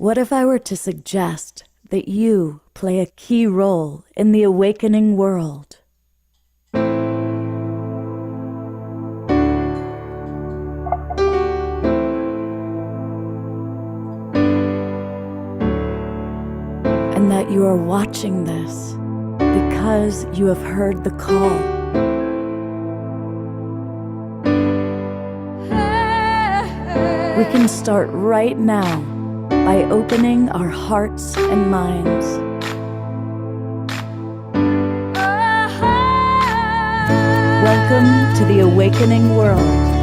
What if I were to suggest that you play a key role in the awakening world? And that you are watching this because you have heard the call. We can start right now by opening our hearts and minds. Welcome to the awakening world.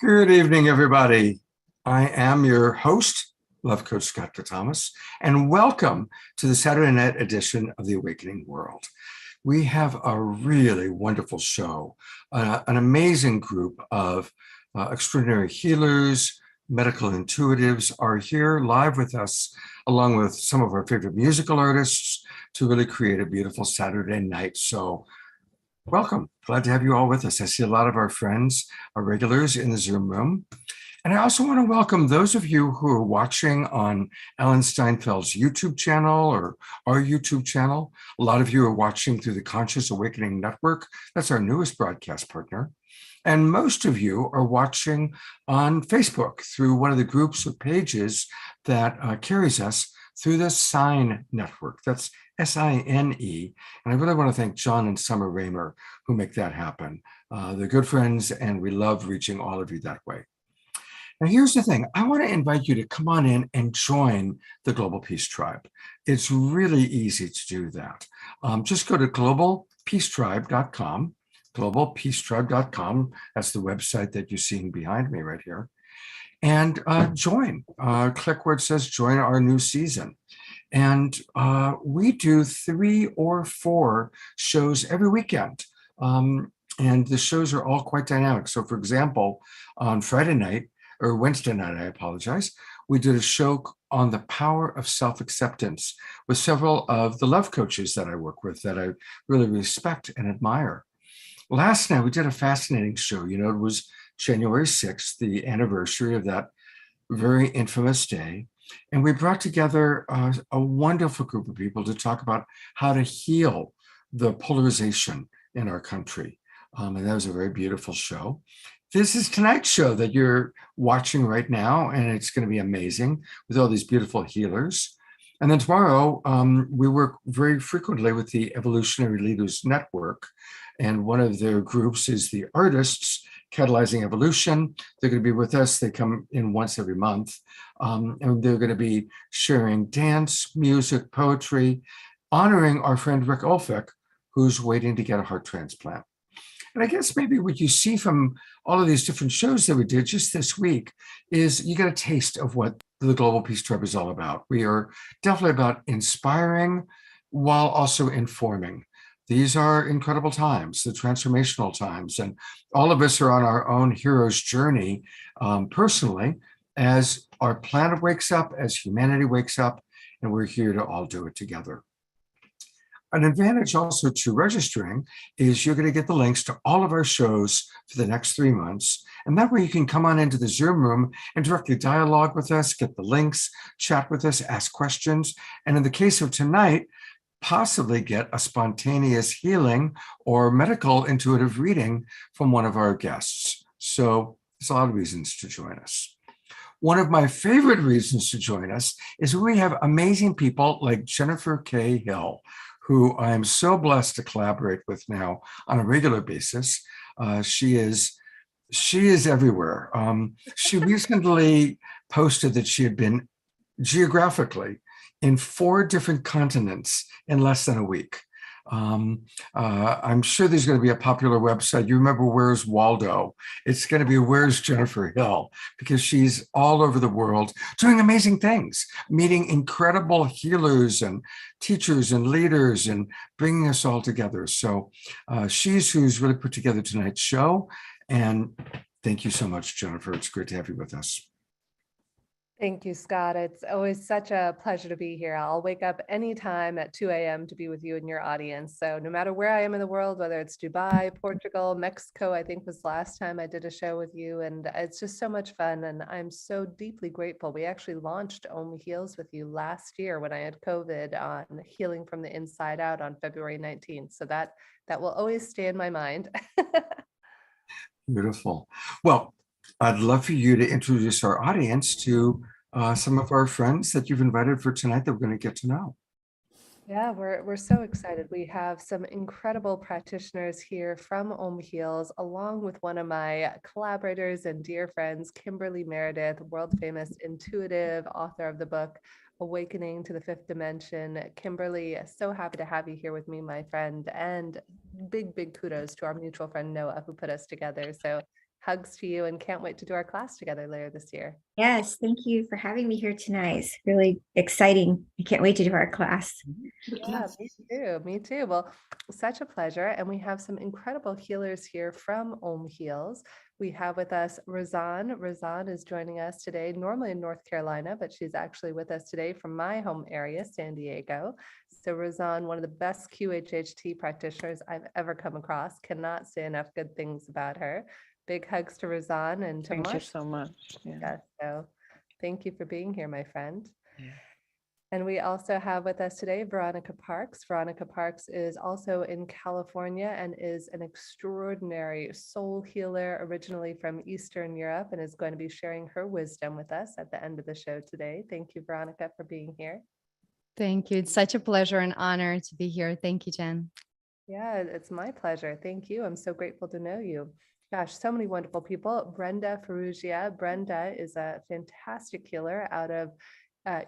Good evening, everybody. I am your host, Love Coach Scott Thomas, and welcome to the Saturday night edition of The Awakening World. We have a really wonderful show, an amazing group of extraordinary healers, medical intuitives are here live with us, along with some of our favorite musical artists, to really create a beautiful Saturday night. So welcome. Glad to have you all with us. I see a lot of our friends, our regulars in the Zoom room. And I also want to welcome those of you who are watching on Alan Steinfeld's YouTube channel or our YouTube channel. A lot of you are watching through the Conscious Awakening Network. That's our newest broadcast partner. And most of you are watching on Facebook through one of the groups of pages that carries us through the Sign Network. That's S-I-N-E. And I really want to thank John and Summer Raymer who make that happen. They're good friends, and we love reaching all of you that way. Now, here's the thing. I want to invite you to come on in and join the Global Peace Tribe. It's really easy to do that. Just go to globalpeacetribe.com, globalpeacetribe.com. That's the website that you're seeing behind me right here. And join. Click where it says join our new season. And we do 3 or 4 shows every weekend. And the shows are all quite dynamic. So for example, on Friday night, or Wednesday night, I apologize, we did a show on the power of self-acceptance with several of the love coaches that I work with that I really respect and admire. Last night, we did a fascinating show. You know, it was January 6th, the anniversary of that very infamous day. And we brought together a wonderful group of people to talk about how to heal the polarization in our country. And that was a very beautiful show. This is tonight's show that you're watching right now, and it's going to be amazing with all these beautiful healers. And then tomorrow, we work very frequently with the Evolutionary Leaders Network, and one of their groups is the Artists Catalyzing Evolution. They're going to be with us. They come in once every month, and they're going to be sharing dance, music, poetry, honoring our friend Rick Olfek, who's waiting to get a heart transplant. And I guess maybe what you see from all of these different shows that we did just this week is you get a taste of what the Global Peace Tribe is all about. We are definitely about inspiring while also informing. These are incredible times, the transformational times, and all of us are on our own hero's journey personally as our planet wakes up, as humanity wakes up, and we're here to all do it together. An advantage also to registering is you're going to get the links to all of our shows for the next 3 months. And that way you can come on into the Zoom room and directly dialogue with us, get the links, chat with us, ask questions. And in the case of tonight, possibly get a spontaneous healing or medical intuitive reading from one of our guests. So there's a lot of reasons to join us. one of my favorite reasons to join us is we have amazing people like Jennifer K. Hill, who I am so blessed to collaborate with now on a regular basis. She is everywhere. She recently posted that she had been geographically in 4 different continents in less than a week. I'm sure there's going to be a popular website. You remember Where's Waldo? It's going to be Where's Jennifer Hill, because she's all over the world doing amazing things, meeting incredible healers and teachers and leaders and bringing us all together. So she's who's really put together tonight's show. And thank you so much, Jennifer. It's great to have you with us. Thank you, Scott. It's always such a pleasure to be here. I'll wake up anytime at 2 a.m. to be with you and your audience. So no matter where I am in the world, whether it's Dubai, Portugal, Mexico, I think was the last time I did a show with you. And it's just so much fun. And I'm so deeply grateful. We actually launched Om Heals with you last year when I had COVID on Healing from the Inside Out on February 19th. So that will always stay in my mind. Beautiful. Well, I'd love for you to introduce our audience to some of our friends that you've invited for tonight that we're going to get to know. Yeah, we're so excited. We have some incredible practitioners here from Om Heals, along with one of my collaborators and dear friends, Kimberly Meredith, world famous intuitive author of the book Awakening to the Fifth Dimension. Kimberly, so happy to have you here with me, my friend, and big kudos to our mutual friend Noah, who put us together. So hugs to you, and can't wait to do our class together later this year. Yes, thank you for having me here tonight. It's really exciting. I can't wait to do our class. Yeah, me too. Well, such a pleasure. And we have some incredible healers here from Om Heals. We have with us Razan. Razan is joining us today, normally in North Carolina, but she's actually with us today from my home area, San Diego. So Razan, one of the best QHHT practitioners I've ever come across. Cannot say enough good things about her. Big hugs to Razan and to Thank you so much. Yeah, so thank you for being here, my friend. Yeah. And we also have with us today Veronica Parks. Veronica Parks is also in California and is an extraordinary soul healer, originally from Eastern Europe, and is going to be sharing her wisdom with us at the end of the show today. Thank you, Veronica, for being here. Thank you. It's such a pleasure and honor to be here. Thank you, Jen. Yeah, it's my pleasure. Thank you. I'm so grateful to know you. Gosh, so many wonderful people. Brenda Farugia. Brenda is a fantastic healer out of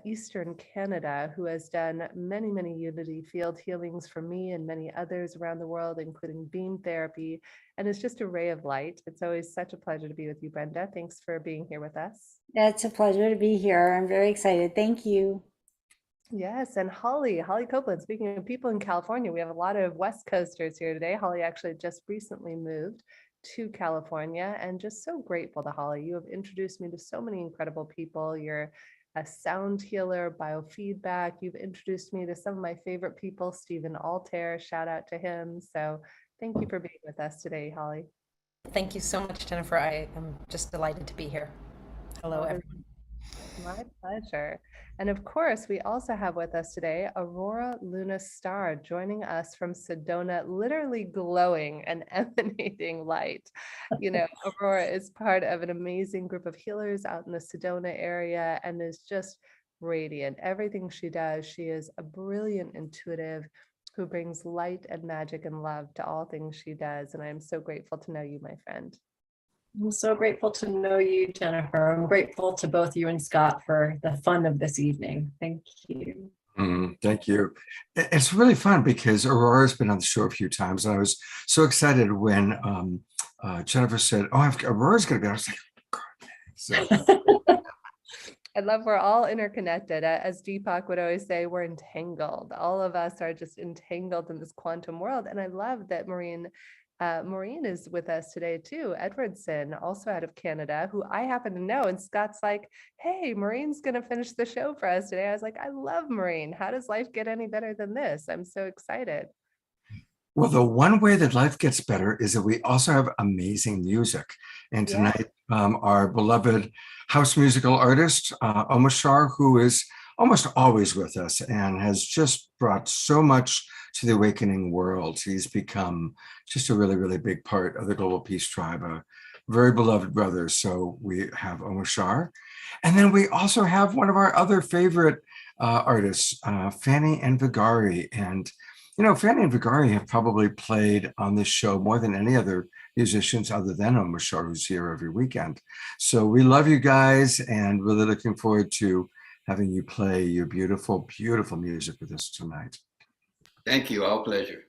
Eastern Canada who has done many unity field healings for me and many others around the world, including beam therapy, and is just a ray of light. It's always such a pleasure to be with you, Brenda. Thanks for being here with us. It's a pleasure to be here. I'm very excited. Thank you. Yes, and Holly Copeland. Speaking of people in California, we have a lot of West Coasters here today. Holly actually just recently moved to California, and just so grateful to Holly. You have introduced me to so many incredible people. You're a sound healer, biofeedback. You've introduced me to some of my favorite people, Stephen Altair, shout out to him. So thank you for being with us today, Holly. Thank you so much, Jennifer. I am just delighted to be here. Hello, everyone. My pleasure. And of course, we also have with us today Aurora Luna Star joining us from Sedona, literally glowing and emanating light. You know, Aurora is part of an amazing group of healers out in the Sedona area and is just radiant. Everything she does, she is a brilliant intuitive who brings light and magic and love to all things she does. And I am so grateful to know you, my friend. I'm so grateful to know you, Jennifer. I'm grateful to both you and Scott for the fun of this evening. Thank you. Thank you. It's really fun because Aurora's been on the show a few times, and I was so excited when Jennifer said, "Oh, Aurora's going to be on." I was like, "Oh, God." So. I love we're all interconnected. As Deepak would always say, we're entangled. All of us are just entangled in this quantum world. And I love that Maureen is with us today too. Edwardson, also out of Canada, who I happen to know. And Scott's like, hey, Maureen's going to finish the show for us today. I was like, I love Maureen. How does life get any better than this? I'm so excited. Well, the one way that life gets better is that we also have amazing music. And tonight, our beloved house musical artist, Omashar, who is almost always with us and has just brought so much to the awakening world. He's become just a really big part of the Global Peace Tribe, very beloved brother. So we have Omashar. And then we also have one of our other favorite artists, Fanny and Vigari. And, you know, Fanny and Vigari have probably played on this show more than any other musicians other than Omashar, who's here every weekend. So we love you guys and really looking forward to having you play your beautiful, beautiful music with us tonight. Thank you. Our pleasure.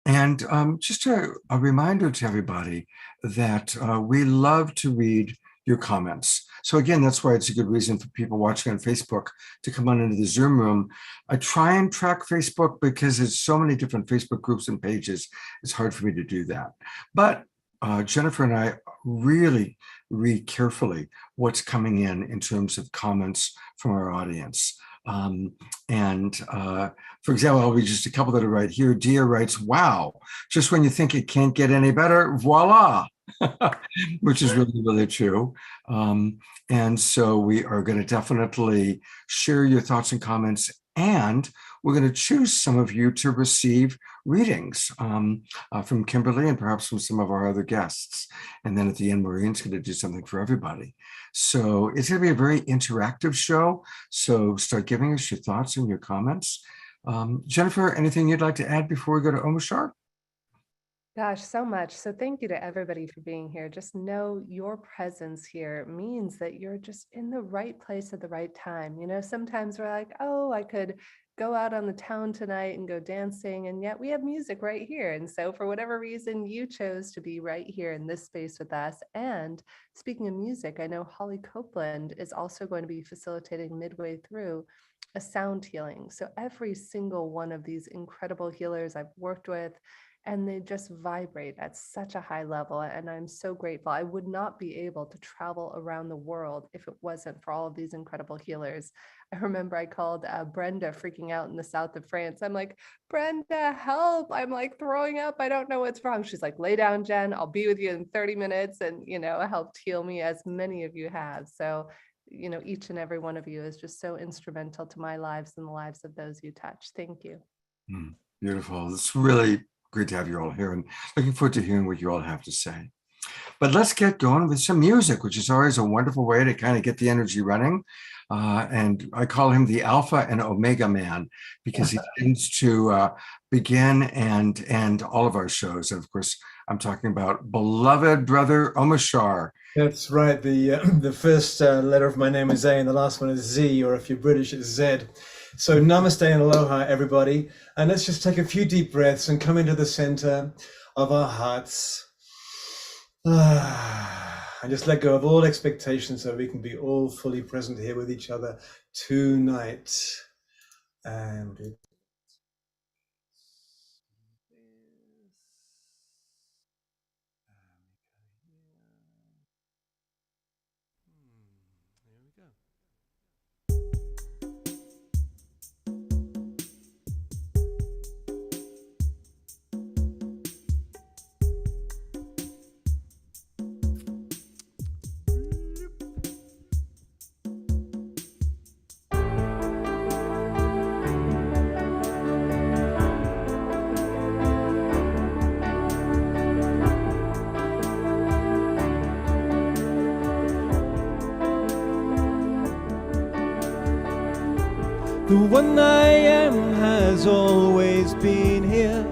And just a reminder to everybody that we love to read your comments. So again, that's why it's a good reason for people watching on Facebook to come on into the Zoom room. I try and track Facebook because there's so many different Facebook groups and pages. It's hard for me to do that. But Jennifer and I really read carefully what's coming in terms of comments from our audience. For example, I'll read just a couple that are right here. Dia writes, wow, just when you think it can't get any better, voila, which is really, really true. And so we are going to definitely share your thoughts and comments, and we're going to choose some of you to receive readings from Kimberly and perhaps from some of our other guests. And then at the end, Maureen's going to do something for everybody. So it's going to be a very interactive show. So start giving us your thoughts and your comments. Jennifer, anything you'd like to add before we go to Omashar? Gosh, so much. So thank you to everybody for being here. Just know your presence here means that you're just in the right place at the right time. You know, sometimes we're like, oh, I could go out on the town tonight and go dancing, and yet we have music right here. And so for whatever reason, you chose to be right here in this space with us. And speaking of music, I know Holly Copeland is also going to be facilitating midway through a sound healing. So every single one of these incredible healers I've worked with, and they just vibrate at such a high level. And I'm so grateful. I would not be able to travel around the world if it wasn't for all of these incredible healers. I remember I called Brenda freaking out in the south of France. I'm like, Brenda, help. I'm like throwing up. I don't know what's wrong. She's like, lay down, Jen. I'll be with you in 30 minutes. And, you know, helped heal me, as many of you have. So, you know, each and every one of you is just so instrumental to my lives and the lives of those you touch. Thank you. Beautiful. It's really great to have you all here, and looking forward to hearing what you all have to say. But let's get going with some music, which is always a wonderful way to kind of get the energy running. And I call him the Alpha and Omega Man because he tends to begin and end all of our shows. And of course, I'm talking about beloved brother Omashar. That's right. The first letter of my name is A and the last one is Z, or if you're British, it's Z. So namaste and aloha, everybody. And let's just take a few deep breaths and come into the center of our hearts. And just let go of all expectations so we can be all fully present here with each other tonight. And the one I am has always been here,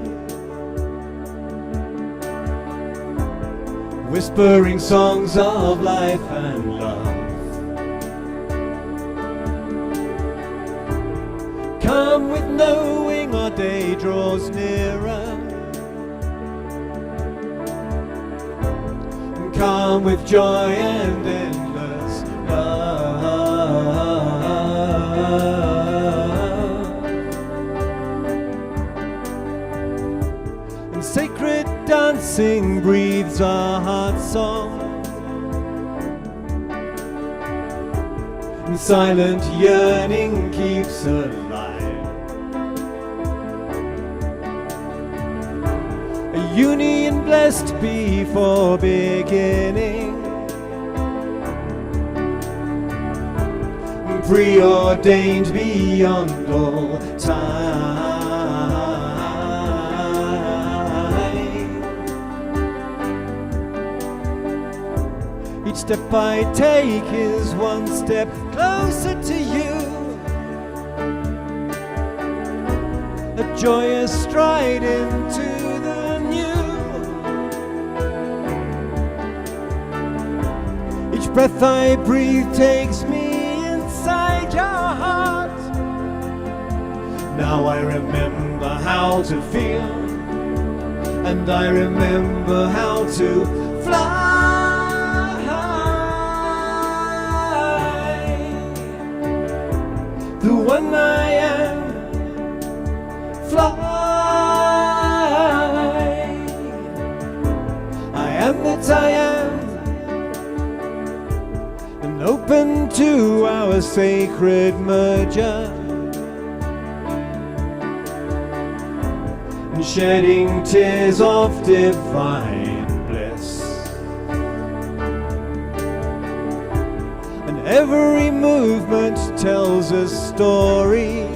whispering songs of life and love. Come with knowing our day draws nearer. Come with joy and endless love. And sacred dancing breathes our heart song. And silent yearning keeps alive. A union blessed before beginning, preordained beyond all time. step I take is one step closer to you. A joyous stride into the new. Each breath I breathe takes me inside your heart. Now I remember how to feel, and I remember how to fly. The one I am, fly. I am that I am, and open to our sacred merger, and shedding tears of divine bliss. And every movement tells a story,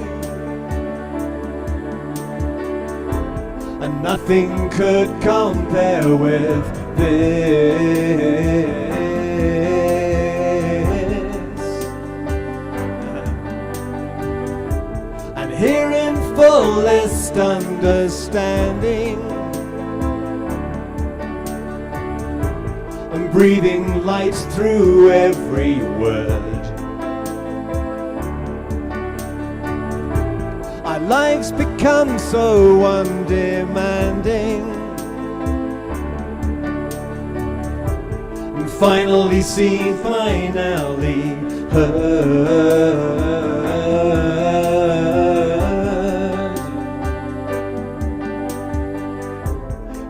and nothing could compare with this. And here in fullest understanding, and breathing light through every word, our lives become so undemanding, and finally seen, finally heard.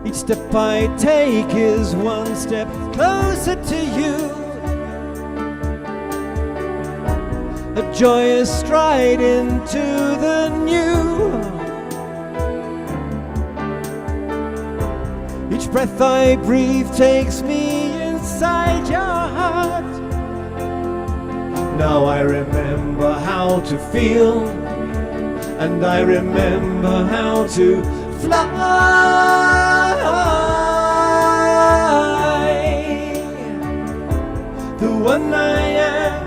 Each step I take is one step closer to you. A joyous stride into the new. Each breath I breathe takes me inside your heart. Now I remember how to feel, and I remember how to fly. The one I am,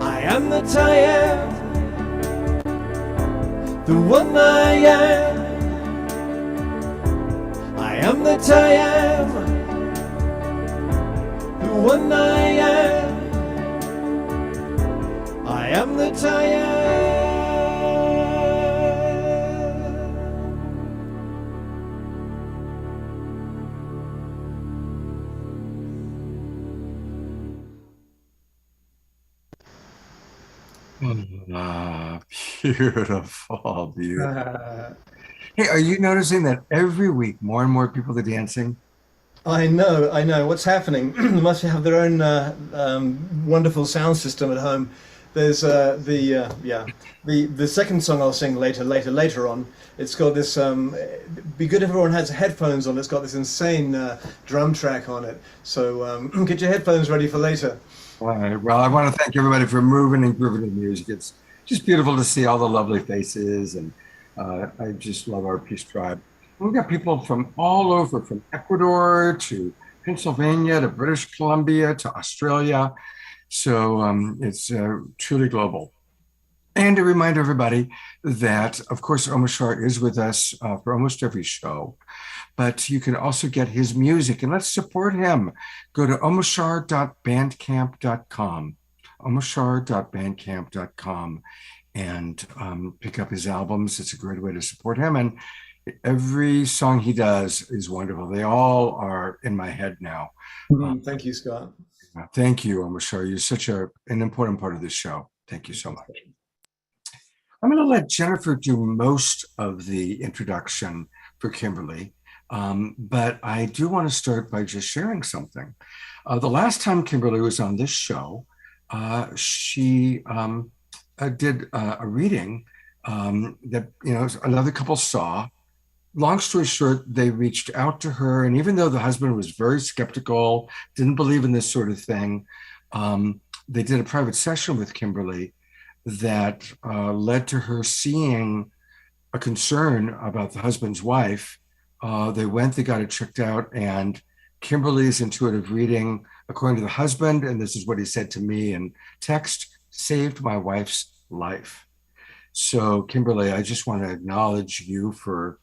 I am that I am, the one I am. I am that I am, the one I am. I am that I am. Ah, beautiful, beautiful. Hey, are you noticing that every week more and more people are dancing? I know. What's happening? They must have their own wonderful sound system at home. There's the second song I'll sing later on. It's got this. Be good if everyone has headphones on. It's got this insane drum track on it. So get your headphones ready for later. All right. Well, I want to thank everybody for moving and grooving the music. It's just beautiful to see all the lovely faces, and I just love our Peace Tribe. We've got people from all over, from Ecuador to Pennsylvania to British Columbia to Australia. So it's truly global. And to remind everybody that, of course, Omar Shah is with us for almost every show, but you can also get his music, and let's support him. Go to omarshar.bandcamp.com, omarshar.bandcamp.com, and pick up his albums. It's a great way to support him. And every song he does is wonderful. They all are in my head now. Thank you, Scott. Thank you, Omar Shah. You're such an important part of this show. Thank you so much. I'm going to let Jennifer do most of the introduction for Kimberly, but I do want to start by just sharing something. The last time Kimberly was on this show, she did a reading that another couple saw. Long story short, they reached out to her, and even though the husband was very skeptical, didn't believe in this sort of thing, they did a private session with Kimberly that led to her seeing a concern about the husband's wife they got it checked out, and Kimberly's intuitive reading, according to the husband, and this is what he said to me in text, saved my wife's life. So, Kimberly, I just want to acknowledge you for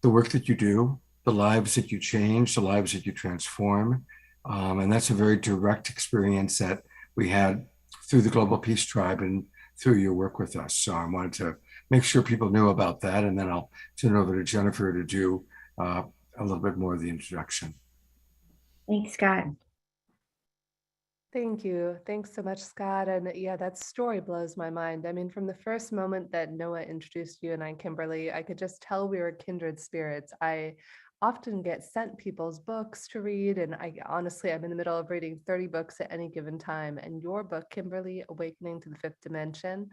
the work that you do, the lives that you change, the lives that you transform. And that's a very direct experience that we had through the Global Peace Tribe and through your work with us. So I wanted to make sure people knew about that. And then I'll turn it over to Jennifer to do a little bit more of the introduction. Thanks, Scott. Thank you. Thanks so much, Scott. And yeah, that story blows my mind. I mean, from the first moment that Noah introduced you and I, Kimberly, I could just tell we were kindred spirits. I often get sent people's books to read, and honestly, I'm in the middle of reading 30 books at any given time. And your book, Kimberly, Awakening to the Fifth Dimension,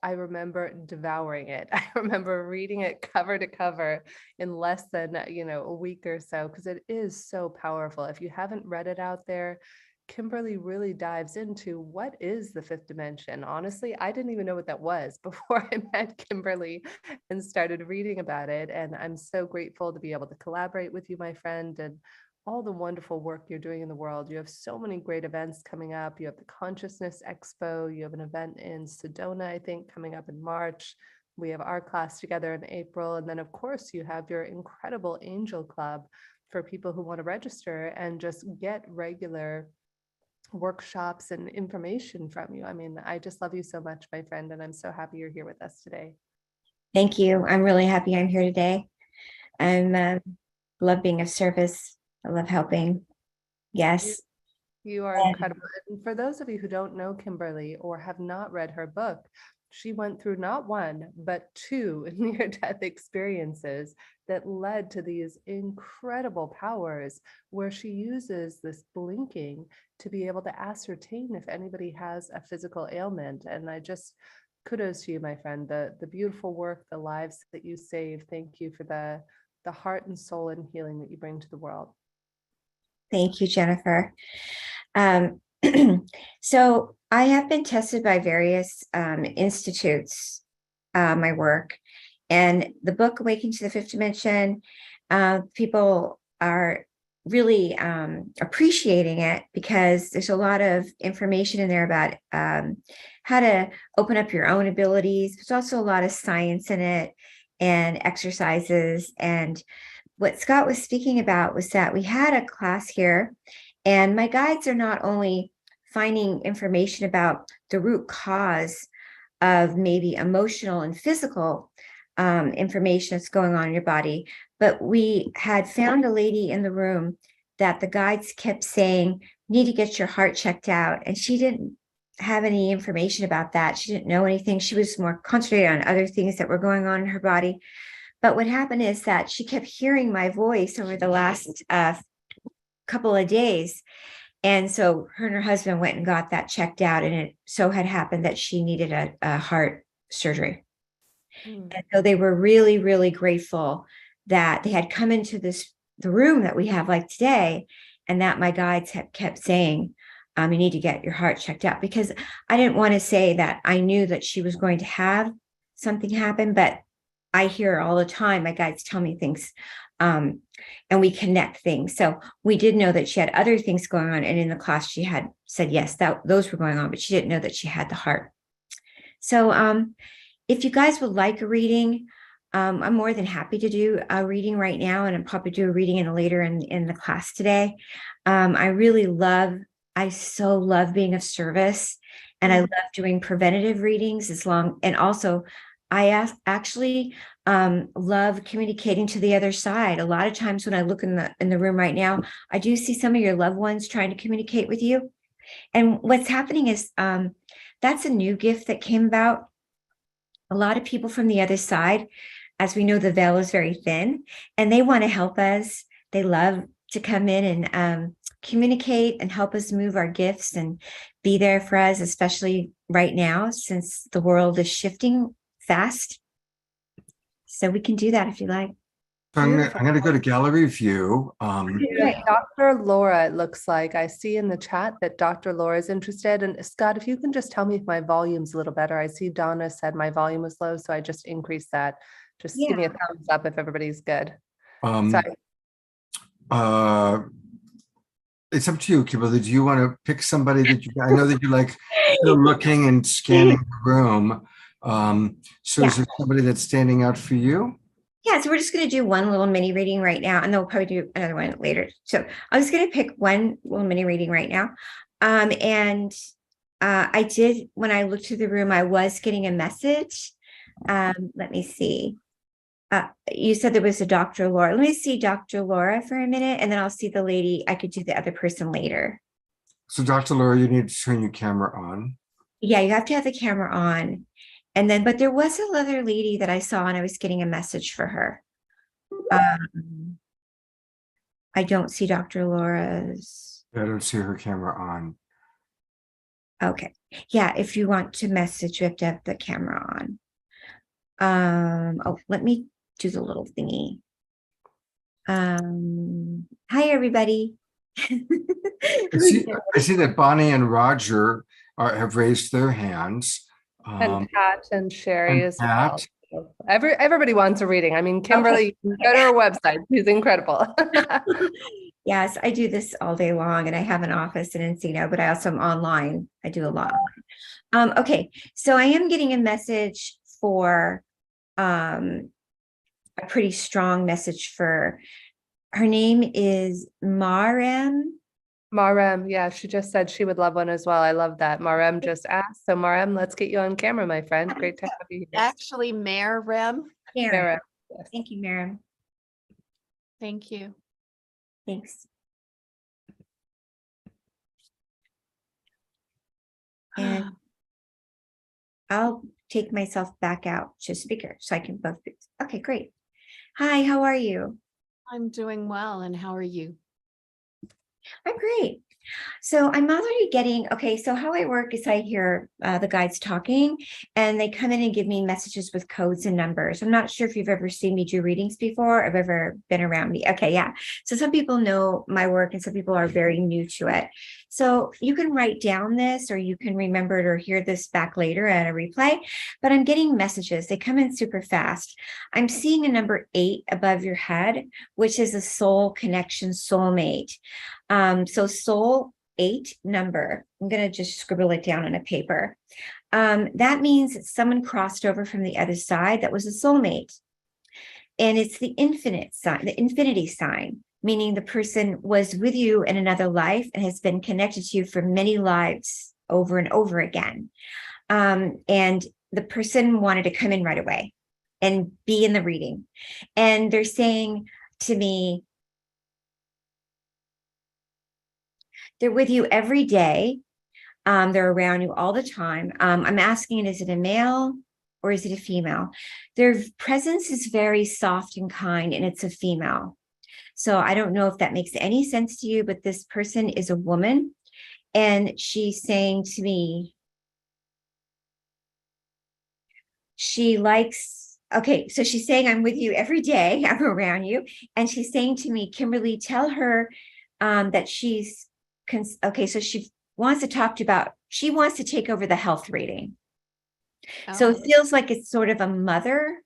I remember devouring it. I remember reading it cover to cover in less than, a week or so, because it is so powerful. If you haven't read it out there, Kimberly really dives into what is the fifth dimension. Honestly, I didn't even know what that was before I met Kimberly and started reading about it. And I'm so grateful to be able to collaborate with you, my friend, and all the wonderful work you're doing in the world. You have so many great events coming up. You have the Consciousness Expo. You have an event in Sedona, I think, coming up in March. We have our class together in April. And then, of course, you have your incredible Angel Club for people who want to register and just get regular workshops and information from you. I mean, I just love you so much, my friend, and I'm so happy you're here with us today. Thank you. I'm really happy I'm here today. I love being of service. I love helping. Yes. You are incredible. And for those of you who don't know Kimberly or have not read her book, she went through not one, but two near-death experiences that led to these incredible powers where she uses this blinking to be able to ascertain if anybody has a physical ailment. And I just, kudos to you, my friend, the beautiful work, the lives that you save. Thank you for the heart and soul and healing that you bring to the world. Thank you, Jennifer. So I have been tested by various institutes, my work, and the book Awakening to the Fifth Dimension, people are really appreciating it because there's a lot of information in there about how to open up your own abilities. There's also a lot of science in it and exercises. And what Scott was speaking about was that we had a class here, and my guides are not only finding information about the root cause of maybe emotional and physical information that's going on in your body, but we had found a lady in the room that the guides kept saying, you need to get your heart checked out. And she didn't have any information about that. She didn't know anything. She was more concentrated on other things that were going on in her body. But what happened is that she kept hearing my voice over the last couple of days. And so her and her husband went and got that checked out. And it so had happened that she needed a heart surgery. And so they were really, really grateful that they had come into the room that we have like today, and that my guides have kept saying, you need to get your heart checked out, because I didn't want to say that I knew that she was going to have something happen, but I hear all the time, my guides tell me things, and we connect things. So we did know that she had other things going on. And in the class, she had said, yes, those were going on, but she didn't know that she had the heart. So if you guys would like a reading, I'm more than happy to do a reading right now, and I'll probably do a reading later in the class today. I so love being of service, and I love doing preventative readings and also I actually love communicating to the other side. A lot of times when I look in the room right now, I do see some of your loved ones trying to communicate with you. And what's happening is that's a new gift that came about. A lot of people from the other side, as we know, the veil is very thin, and they want to help us. They love to come in and communicate and help us move our gifts and be there for us, especially right now, since the world is shifting fast. So we can do that if you like. I'm going to go to gallery view. Dr. Laura, it looks like I see in the chat that Dr. Laura is interested. And Scott, if you can just tell me if my volume's a little better. I see Donna said my volume was low, so I just increased that. Just give me a thumbs up if everybody's good. Um, it's up to you, Kimberly. Do you want to pick somebody that I know that you like looking and scanning the room. So is there somebody that's standing out for you? Yeah, so we're just going to do one little mini reading right now, and then we'll probably do another one later. So I was going to pick one little mini reading right now. I did, when I looked through the room, I was getting a message. Let me see. You said there was a Dr. Laura. Let me see Dr. Laura for a minute, and then I'll see the lady. I could do the other person later. So Dr. Laura, you need to turn your camera on. Yeah, you have to have the camera on. And then, but there was another lady that I saw, and I was getting a message for her. I don't see Dr. Laura's. I don't see her camera on. Okay. Yeah, if you want to message, you have to have the camera on. Oh, let me do the little thingy. Hi, everybody. I see that Bonnie and Roger have raised their hands. And Pat and Sherry and as Pat. well. Everybody wants a reading. I mean, Kimberly, you can go to her website. She's incredible. Yes, I do this all day long, and I have an office in Encino, but I also am online. I do a lot. Okay, so I am getting a message for a pretty strong message for her. Name is Marem. Marem, yeah, she just said she would love one as well. I love that. Marem just asked. So Marem, let's get you on camera, my friend. Great to have you here. Actually, Marem. Marem. Yes. Thank you, Marem. Thank you. Thanks. And I'll take myself back out to speaker so I can both. Okay, great. Hi, how are you? I'm doing well. And how are you? I'm great. So I'm already getting, okay, so how I work is I hear the guides talking, and they come in and give me messages with codes and numbers. I'm not sure if you've ever seen me do readings before, or have ever been around me. Okay, yeah. So some people know my work and some people are very new to it. So you can write down this, or you can remember it or hear this back later at a replay, but I'm getting messages. They come in super fast. I'm seeing a number 8 above your head, which is a soul connection, soulmate. So soul 8 number, I'm going to just scribble it down on a paper. That means that someone crossed over from the other side that was a soulmate. And it's the infinite sign, the infinity sign, meaning the person was with you in another life and has been connected to you for many lives over and over again. And the person wanted to come in right away and be in the reading. And they're saying to me, they're with you every day. They're around you all the time. I'm asking, is it a male or is it a female? Their presence is very soft and kind, and it's a female. So I don't know if that makes any sense to you, but this person is a woman, and she's saying to me, she likes, okay, so she's saying, I'm with you every day, I'm around you. And she's saying to me, Kimberly, tell her that she's, okay, so she wants to talk to you about, she wants to take over the health reading. Oh. So it feels like it's sort of a mother.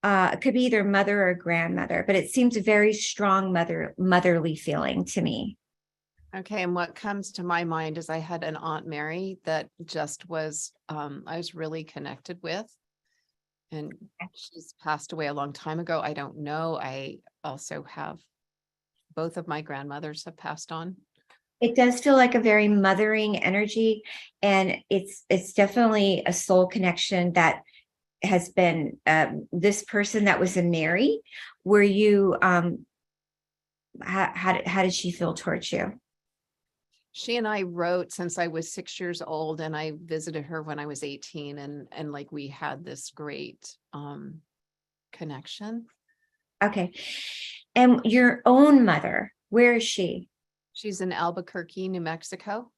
It could be either mother or grandmother, but it seems a very strong motherly feeling to me. Okay, and what comes to my mind is I had an Aunt Mary that just was, I was really connected with, and she's passed away a long time ago. I don't know. I also have, both of my grandmothers have passed on. It does feel like a very mothering energy, and it's definitely a soul connection that has been this person that was a Mary. Were you, how did she feel towards you? She and I wrote since I was 6 years old, and I visited her when I was 18, and like we had this great connection. Okay. And your own mother, where is she? She's in Albuquerque, New Mexico.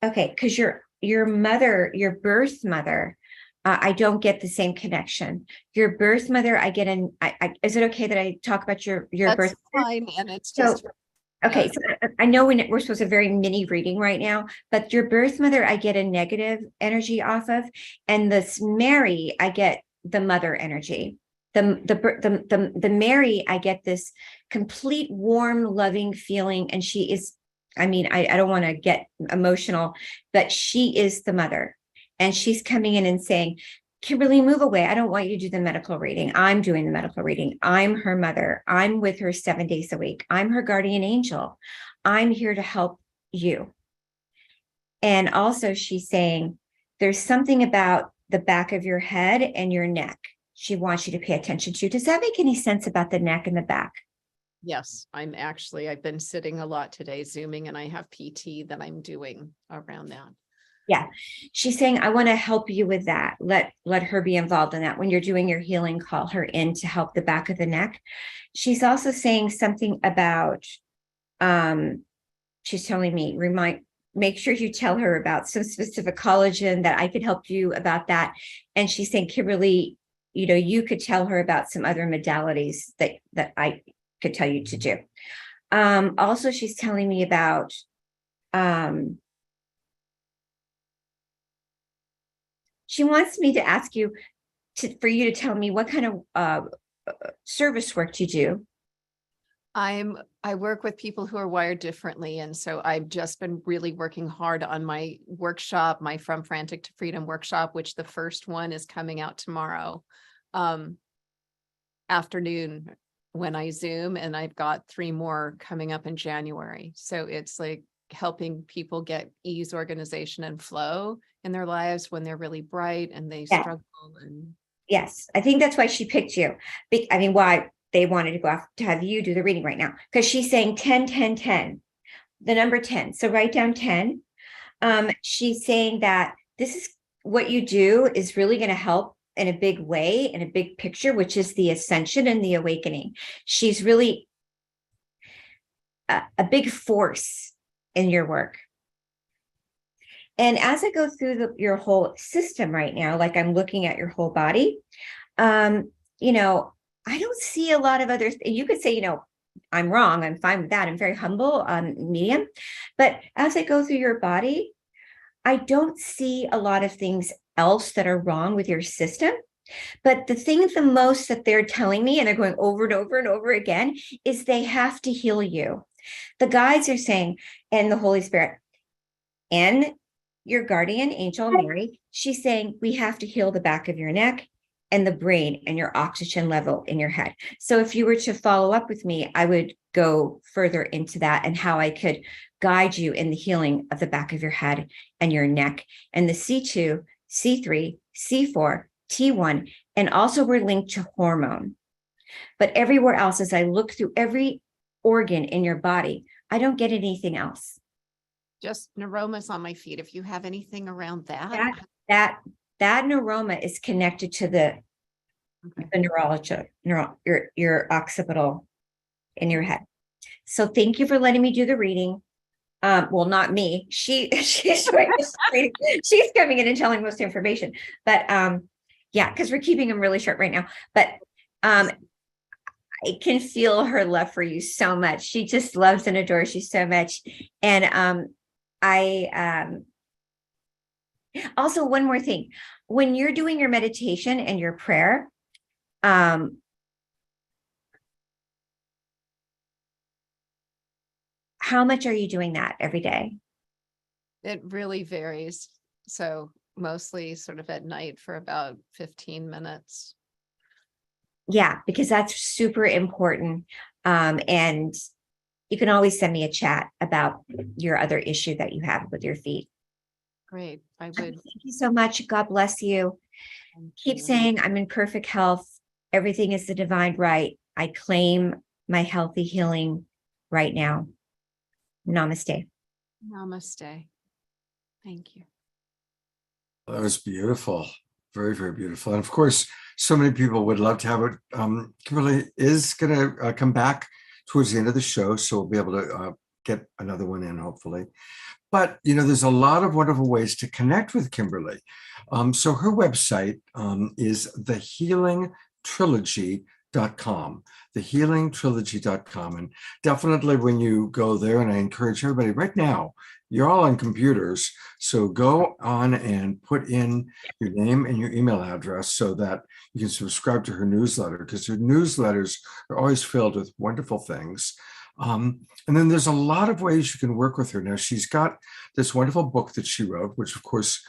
Okay, because your mother, your birth mother, I don't get the same connection. Your birth mother, I get is it okay that I talk about your That's birth? fine, and it's just Okay, so I know we're supposed to very mini reading right now, but your birth mother, I get a negative energy off of, and this Mary, I get the mother energy. The Mary, I get this complete warm, loving feeling, and she is, I mean, I don't want to get emotional, but she is the mother, and she's coming in and saying, Kimberly, move away. I don't want you to do the medical reading. I'm doing the medical reading. I'm her mother. I'm with her 7 days a week. I'm her guardian angel. I'm here to help you. And also she's saying, there's something about the back of your head and your neck she wants you to pay attention to. Does that make any sense about the neck and the back? Yes, I've been sitting a lot today, Zooming, and I have PT that I'm doing around that. Yeah, she's saying, I want to help you with that. Let her be involved in that. When you're doing your healing, call her in to help the back of the neck. She's also saying something about, she's telling me, make sure you tell her about some specific collagen that I could help you about that. And she's saying, Kimberly, you could tell her about some other modalities that I could tell you to do. Also, she's telling me about, she wants me to ask you for you to tell me what kind of service work do you do? I work with people who are wired differently. And so I've just been really working hard on my workshop, my From Frantic to Freedom workshop, which the first one is coming out tomorrow afternoon when I Zoom, and I've got 3 more coming up in January. So it's like helping people get ease, organization, and flow in their lives when they're really bright and they struggle. And yes, I think that's why she picked you. I mean, why they wanted to go off to have you do the reading right now, because she's saying 10, 10, 10, the number 10. So write down 10. She's saying that this is what you do is really going to help in a big way, in a big picture, which is the ascension and the awakening. She's really a big force in your work. And as I go through your whole system right now, like I'm looking at your whole body, I don't see a lot of others. You could say, I'm wrong. I'm fine with that. I'm very humble, medium. But as I go through your body, I don't see a lot of things else that are wrong with your system. But the thing the most that they're telling me, and they're going over and over and over again, is they have to heal you. The guides are saying, and the Holy Spirit, and your guardian angel, Mary, she's saying, we have to heal the back of your neck and the brain and your oxygen level in your head. So if you were to follow up with me, I would go further into that and how I could guide you in the healing of the back of your head and your neck and the C2, C3, C4, T1, and also we're linked to hormone. But everywhere else, as I look through every organ in your body, I don't get anything else. just neuromas on my feet. If you have anything around that. That neuroma is connected to the neurology, your occipital in your head. So thank you for letting me do the reading. Well, not me. She's coming in and telling most information. But yeah, because we're keeping them really short right now. But I can feel her love for you so much. She just loves and adores you so much. And also one more thing. When you're doing your meditation and your prayer, how much are you doing that every day? It really varies. So mostly sort of at night for about 15 minutes. Yeah, because that's super important. And you can always send me a chat about your other issue that you have with your feet. Great. I would. Thank you so much. God bless you. Keep saying I'm in perfect health. Everything is the divine right. I claim my healthy healing right now. Namaste. Namaste. Thank you. That was beautiful. Very, very beautiful. And of course, so many people would love to have it. Kimberly is going to come back towards the end of the show, so we'll be able to get another one in, hopefully. But, there's a lot of wonderful ways to connect with Kimberly. So her website is thehealingtrilogy.com. thehealingtrilogy.com. And definitely when you go there, and I encourage everybody right now, you're all on computers, so go on and put in your name and your email address so that you can subscribe to her newsletter, because her newsletters are always filled with wonderful things. And then there's a lot of ways you can work with her. Now, she's got this wonderful book that she wrote, which of course,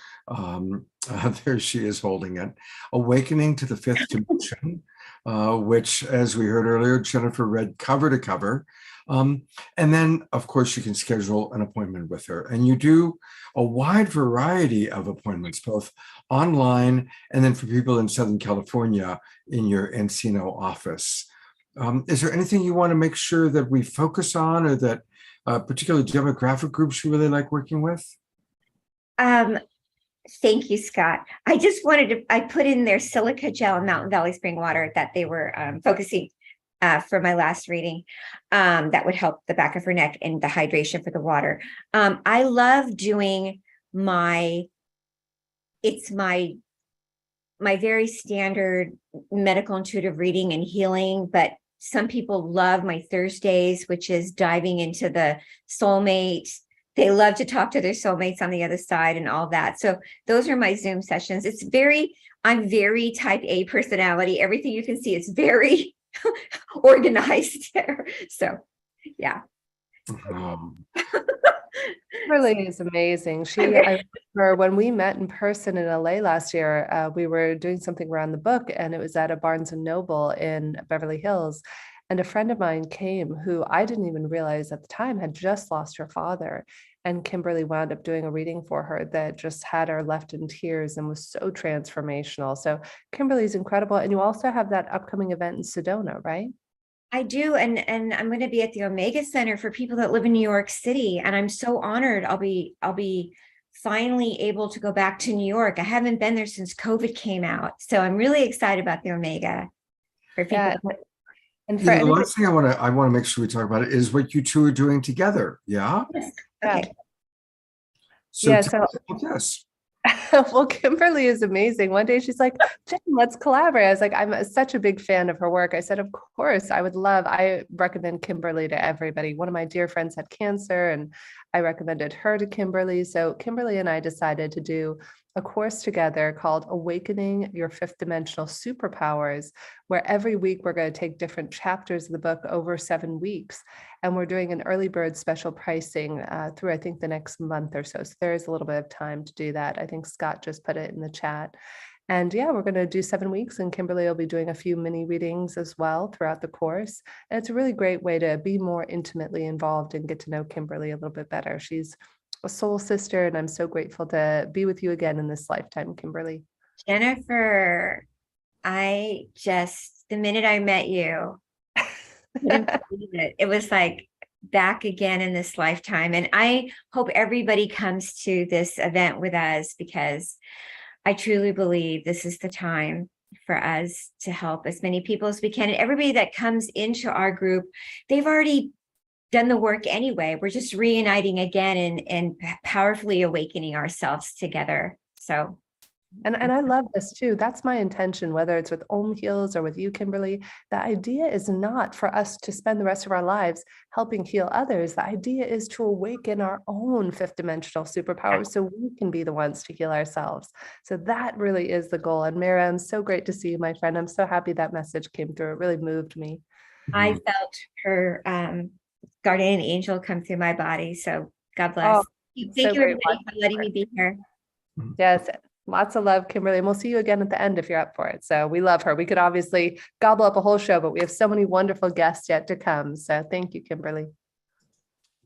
there she is holding it, Awakening to the Fifth Dimension, which, as we heard earlier, Jennifer read cover to cover. And then, of course, you can schedule an appointment with her. And you do a wide variety of appointments, both online and then for people in Southern California in your Encino office. Is there anything you want to make sure that we focus on, or that particular demographic groups you really like working with? Thank you, Scott. I just wanted to, I put in their silica gel and Mountain Valley spring water that they were focusing for my last reading. That would help the back of her neck and the hydration for the water. I love doing it's my very standard medical intuitive reading and healing, but some people love my Thursdays, which is diving into the soulmate. They love to talk to their soulmates on the other side and all that. So those are my Zoom sessions. I'm very type A personality. Everything you can see is very organized there. So, yeah. Kimberly is amazing. I remember when we met in person in LA last year, we were doing something around the book, and it was at a Barnes and Noble in Beverly Hills. And a friend of mine came who I didn't even realize at the time had just lost her father. And Kimberly wound up doing a reading for her that just had her left in tears and was so transformational. So Kimberly's incredible. And you also have that upcoming event in Sedona, right? I do, and I'm going to be at the Omega Center for people that live in New York City, and I'm so honored. I'll be finally able to go back to New York. I haven't been there since COVID came out, so I'm really excited about the Omega. For people. Yeah. And for the anybody, last thing I want to make sure we talk about is what you two are doing together. Yeah. Yes. yeah. Okay. So Yeah, tell us about this. Well, Kimberly is amazing. One day she's like, Jen, let's collaborate. I was like, I'm such a big fan of her work. I said, of course, I recommend Kimberly to everybody. One of my dear friends had cancer, and I recommended her to Kimberly. So Kimberly and I decided to do a course together called Awakening Your Fifth Dimensional Superpowers, where every week we're going to take different chapters of the book over 7 weeks. And we're doing an early bird special pricing through, I think, the next month or so. So there is a little bit of time to do that. I think Scott just put it in the chat. And yeah, we're going to do 7 weeks, and Kimberly will be doing a few mini readings as well throughout the course. And it's a really great way to be more intimately involved and get to know Kimberly a little bit better. She's a soul sister, and I'm so grateful to be with you again in this lifetime, Kimberly. Jennifer, the minute I met you, it was like back again in this lifetime. And I hope everybody comes to this event with us, because I truly believe this is the time for us to help as many people as we can. And everybody that comes into our group, they've already done the work anyway. We're just reuniting again and powerfully awakening ourselves together. So, and I love this too. That's my intention, whether it's with Om Heals or with you, Kimberly. The idea is not for us to spend the rest of our lives helping heal others. The idea is to awaken our own fifth dimensional superpowers so we can be the ones to heal ourselves. So that really is the goal. And Mara, I'm so great to see you, my friend. I'm so happy that message came through. It really moved me. I felt her guardian angel come through my body. So God bless. Thank you, everybody, for letting me be here. Yes. Lots of love, Kimberly. And we'll see you again at the end if you're up for it. So we love her. We could obviously gobble up a whole show, but we have so many wonderful guests yet to come. So thank you, Kimberly.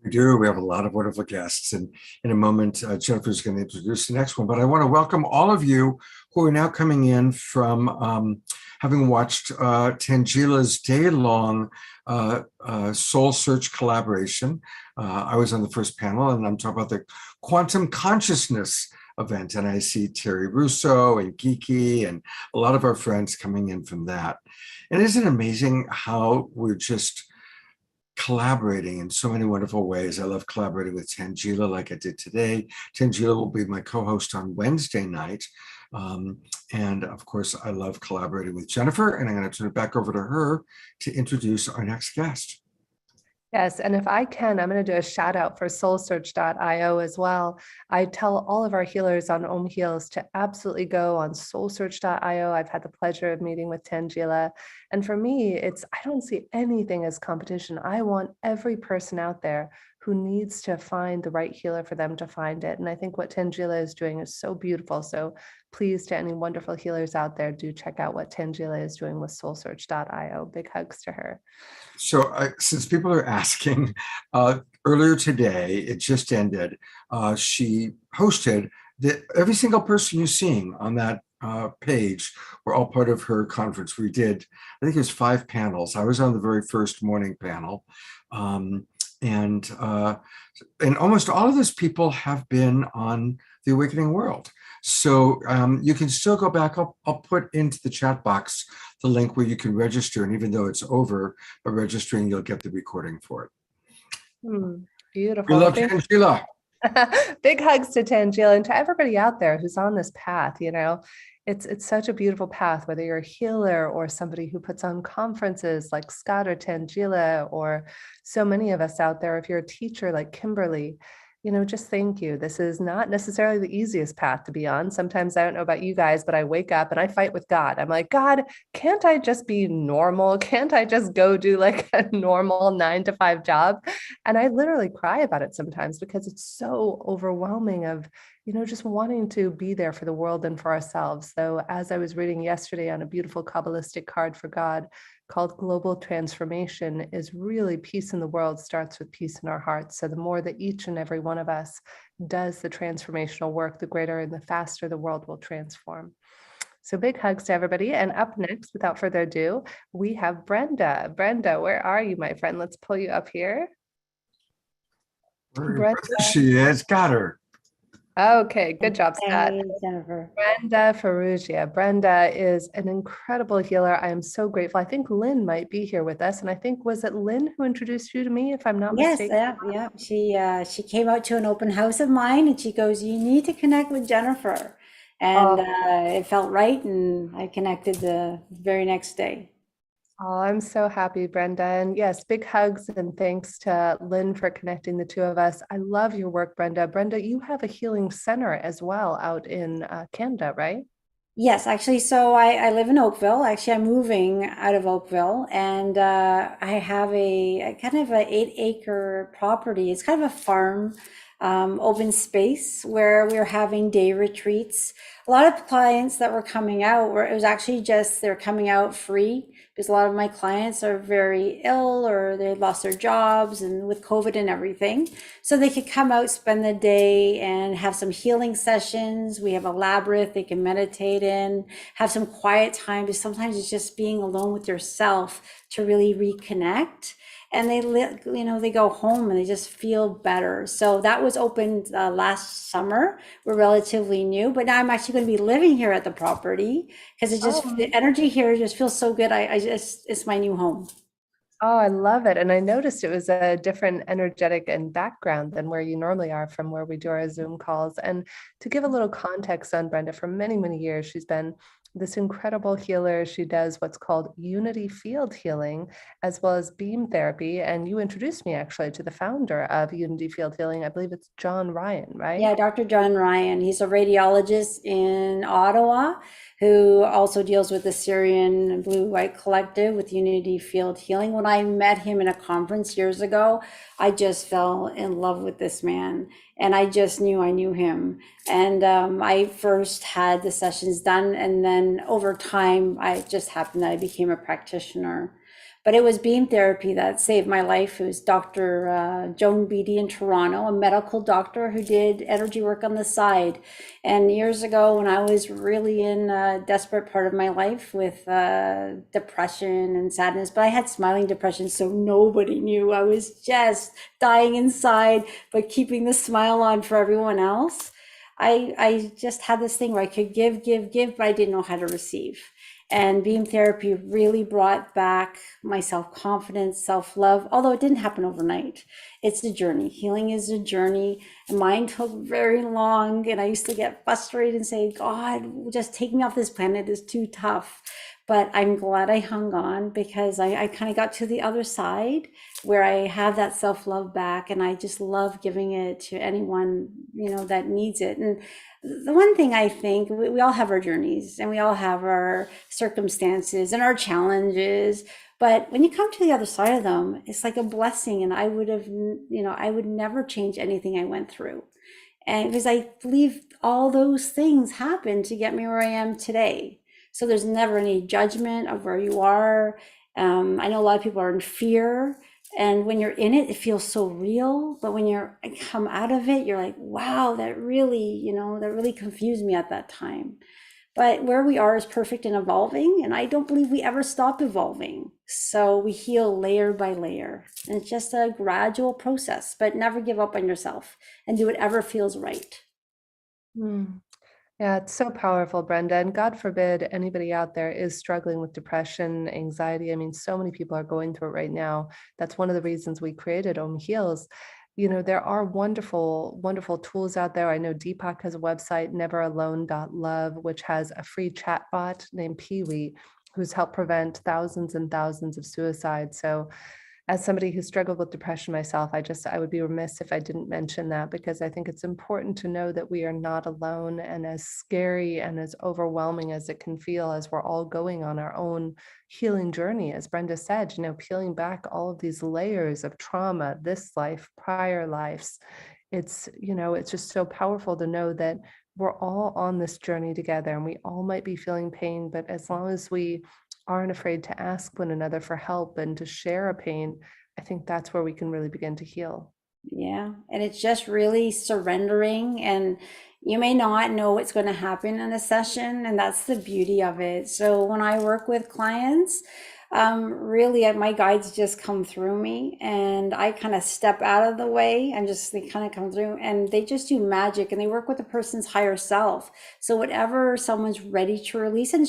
We do. We have a lot of wonderful guests. And in a moment, Jennifer's going to introduce the next one. But I want to welcome all of you who are now coming in from having watched Tangila's day-long Soul Search collaboration. I was on the first panel, and I'm talking about the quantum consciousness event. And I see Terry Russo and Kiki and a lot of our friends coming in from that. And isn't it amazing how we're just collaborating in so many wonderful ways? I love collaborating with Tangila like I did today. Tangila will be my co-host on Wednesday night. And of course, I love collaborating with Jennifer, and I'm going to turn it back over to her to introduce our next guest. Yes, and if I can, I'm going to do a shout out for soulsearch.io as well. I tell all of our healers on Om Heals to absolutely go on soulsearch.io. I've had the pleasure of meeting with Tangela. And for me, I don't see anything as competition. I want every person out there who needs to find the right healer for them to find it. And I think what Tangela is doing is so beautiful. So please, to any wonderful healers out there, do check out what Tangela is doing with soulsearch.io. Big hugs to her. So since people are asking, earlier today, it just ended, she hosted every single person you're seeing on that page were all part of her conference. We did, I think it was 5 panels. I was on the very first morning panel. And almost all of those people have been on the Awakening World. So you can still go back. I'll put into the chat box the link where you can register. And even though it's over, by registering, you'll get the recording for it. Beautiful. We love Tangela. Big hugs to Tangela and to everybody out there who's on this path. You know, it's such a beautiful path, whether you're a healer or somebody who puts on conferences like Scott or Tangela, or so many of us out there. If you're a teacher like Kimberly, you know, just thank you. This is not necessarily the easiest path to be on. Sometimes I don't know about you guys, but I wake up and I fight with God. I'm like, God, can't I just be normal? Can't I just go do like a normal 9-to-5 job? And I literally cry about it sometimes because it's so overwhelming of, you know, just wanting to be there for the world and for ourselves. So as I was reading yesterday on a beautiful Kabbalistic card for God called Global Transformation, is really peace in the world starts with peace in our hearts. So the more that each and every one of us does the transformational work, the greater and the faster the world will transform. So big hugs to everybody. And up next, without further ado, we have Brenda. Brenda, where are you, my friend? Let's pull you up here. Brenda. She is. Got her. Okay, good job, Scott. Hey, Jennifer. Brenda Farugia. Brenda is an incredible healer. I am so grateful. I think Lynn might be here with us. And I think, was it Lynn who introduced you to me, if I'm not mistaken? Yeah. She came out to an open house of mine and she goes, you need to connect with Jennifer. And it felt right. And I connected the very next day. Oh, I'm so happy, Brenda. And yes, big hugs and thanks to Lynn for connecting the two of us. I love your work, Brenda. Brenda, you have a healing center as well out in Canada, right? Yes, actually. So I live in Oakville. Actually, I'm moving out of Oakville, and I have a kind of an 8-acre property. It's kind of a farm, open space where we're having day retreats. A lot of clients that were coming out it was actually just they're coming out free, because a lot of my clients are very ill or they lost their jobs and with COVID and everything. So they could come out, spend the day and have some healing sessions. We have a labyrinth they can meditate in, have some quiet time, because sometimes it's just being alone with yourself to really reconnect. And they go home and they just feel better. So that was opened last summer. We're relatively new, but now I'm actually going to be living here at the property because the energy here just feels so good. It's my new home. Oh, I love it. And I noticed it was a different energetic and background than where you normally are from where we do our Zoom calls. And to give a little context on Brenda, for many, many years, she's been this incredible healer. She does what's called unity field healing, as well as beam therapy. And you introduced me actually to the founder of Unity Field Healing. I believe it's John Ryan, right? Yeah, Dr. John Ryan. He's a radiologist in Ottawa who also deals with the Syrian Blue White Collective with Unity Field Healing. When I met him in a conference years ago, I just fell in love with this man. And I just knew I knew him. And I first had the sessions done. And then over time, I just happened that I became a practitioner. But it was beam therapy that saved my life. It was Dr. Joan Beatty in Toronto, a medical doctor who did energy work on the side. And years ago, when I was really in a desperate part of my life with depression and sadness, but I had smiling depression, so nobody knew. I was just dying inside, but keeping the smile on for everyone else. I just had this thing where I could give, but I didn't know how to receive. And beam therapy really brought back my self-confidence, self-love, although it didn't happen overnight. It's a journey. Healing is a journey. And mine took very long. And I used to get frustrated and say, God, just take me off this planet. It's too tough. But I'm glad I hung on, because I kind of got to the other side where I have that self-love back. And I just love giving it to anyone, that needs it. And the one thing I think, we all have our journeys and we all have our circumstances and our challenges, but when you come to the other side of them, it's like a blessing. And I would never change anything I went through. And because I believe all those things happened to get me where I am today. So there's never any judgment of where you are. I know a lot of people are in fear. And when you're in it, it feels so real. But when you come out of it, you're like, wow, that really confused me at that time. But where we are is perfect and evolving. And I don't believe we ever stop evolving. So we heal layer by layer. And it's just a gradual process, but never give up on yourself and do whatever feels right. Yeah, it's so powerful, Brenda. And God forbid anybody out there is struggling with depression, anxiety. I mean, so many people are going through it right now. That's one of the reasons we created Om Heals. There are wonderful, wonderful tools out there. I know Deepak has a website, neveralone.love, which has a free chatbot named Pee-wee, who's helped prevent thousands and thousands of suicides. So as somebody who struggled with depression myself, I would be remiss if I didn't mention that, because I think it's important to know that we are not alone. And as scary and as overwhelming as it can feel, as we're all going on our own healing journey, as Brenda said, peeling back all of these layers of trauma, this life, prior lives, it's just so powerful to know that we're all on this journey together, and we all might be feeling pain, but as long as we aren't afraid to ask one another for help and to share a pain, I think that's where we can really begin to heal. Yeah. And it's just really surrendering, and you may not know what's going to happen in a session, and that's the beauty of it. So when I work with clients, really my guides just come through me, and I kind of step out of the way, and they kind of come through, and they just do magic, and they work with the person's higher self. So whatever someone's ready to release, and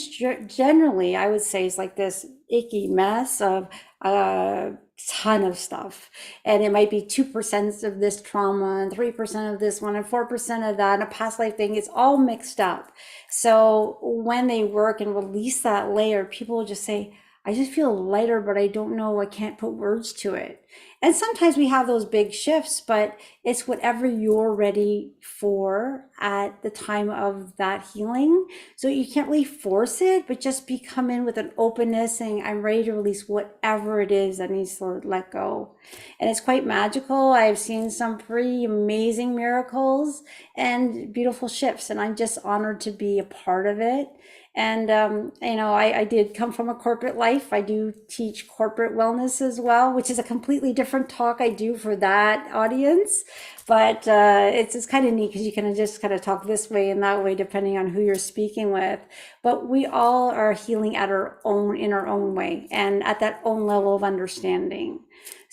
generally I would say it's like this icky mess of a ton of stuff, and it might be 2% of this trauma and 3% of this one and 4% of that and a past life thing. It's all mixed up. So when they work and release that layer, people will just say, I just feel lighter, but I don't know, I can't put words to it. And sometimes we have those big shifts, but it's whatever you're ready for at the time of that healing. So you can't really force it, but just come in with an openness, saying, I'm ready to release whatever it is that needs to let go. And it's quite magical. I've seen some pretty amazing miracles and beautiful shifts, and I'm just honored to be a part of it. And, I did come from a corporate life. I do teach corporate wellness as well, which is a completely different talk I do for that audience. But it's kind of neat, because you can just kind of talk this way and that way, depending on who you're speaking with. But we all are healing in our own way, and at that own level of understanding.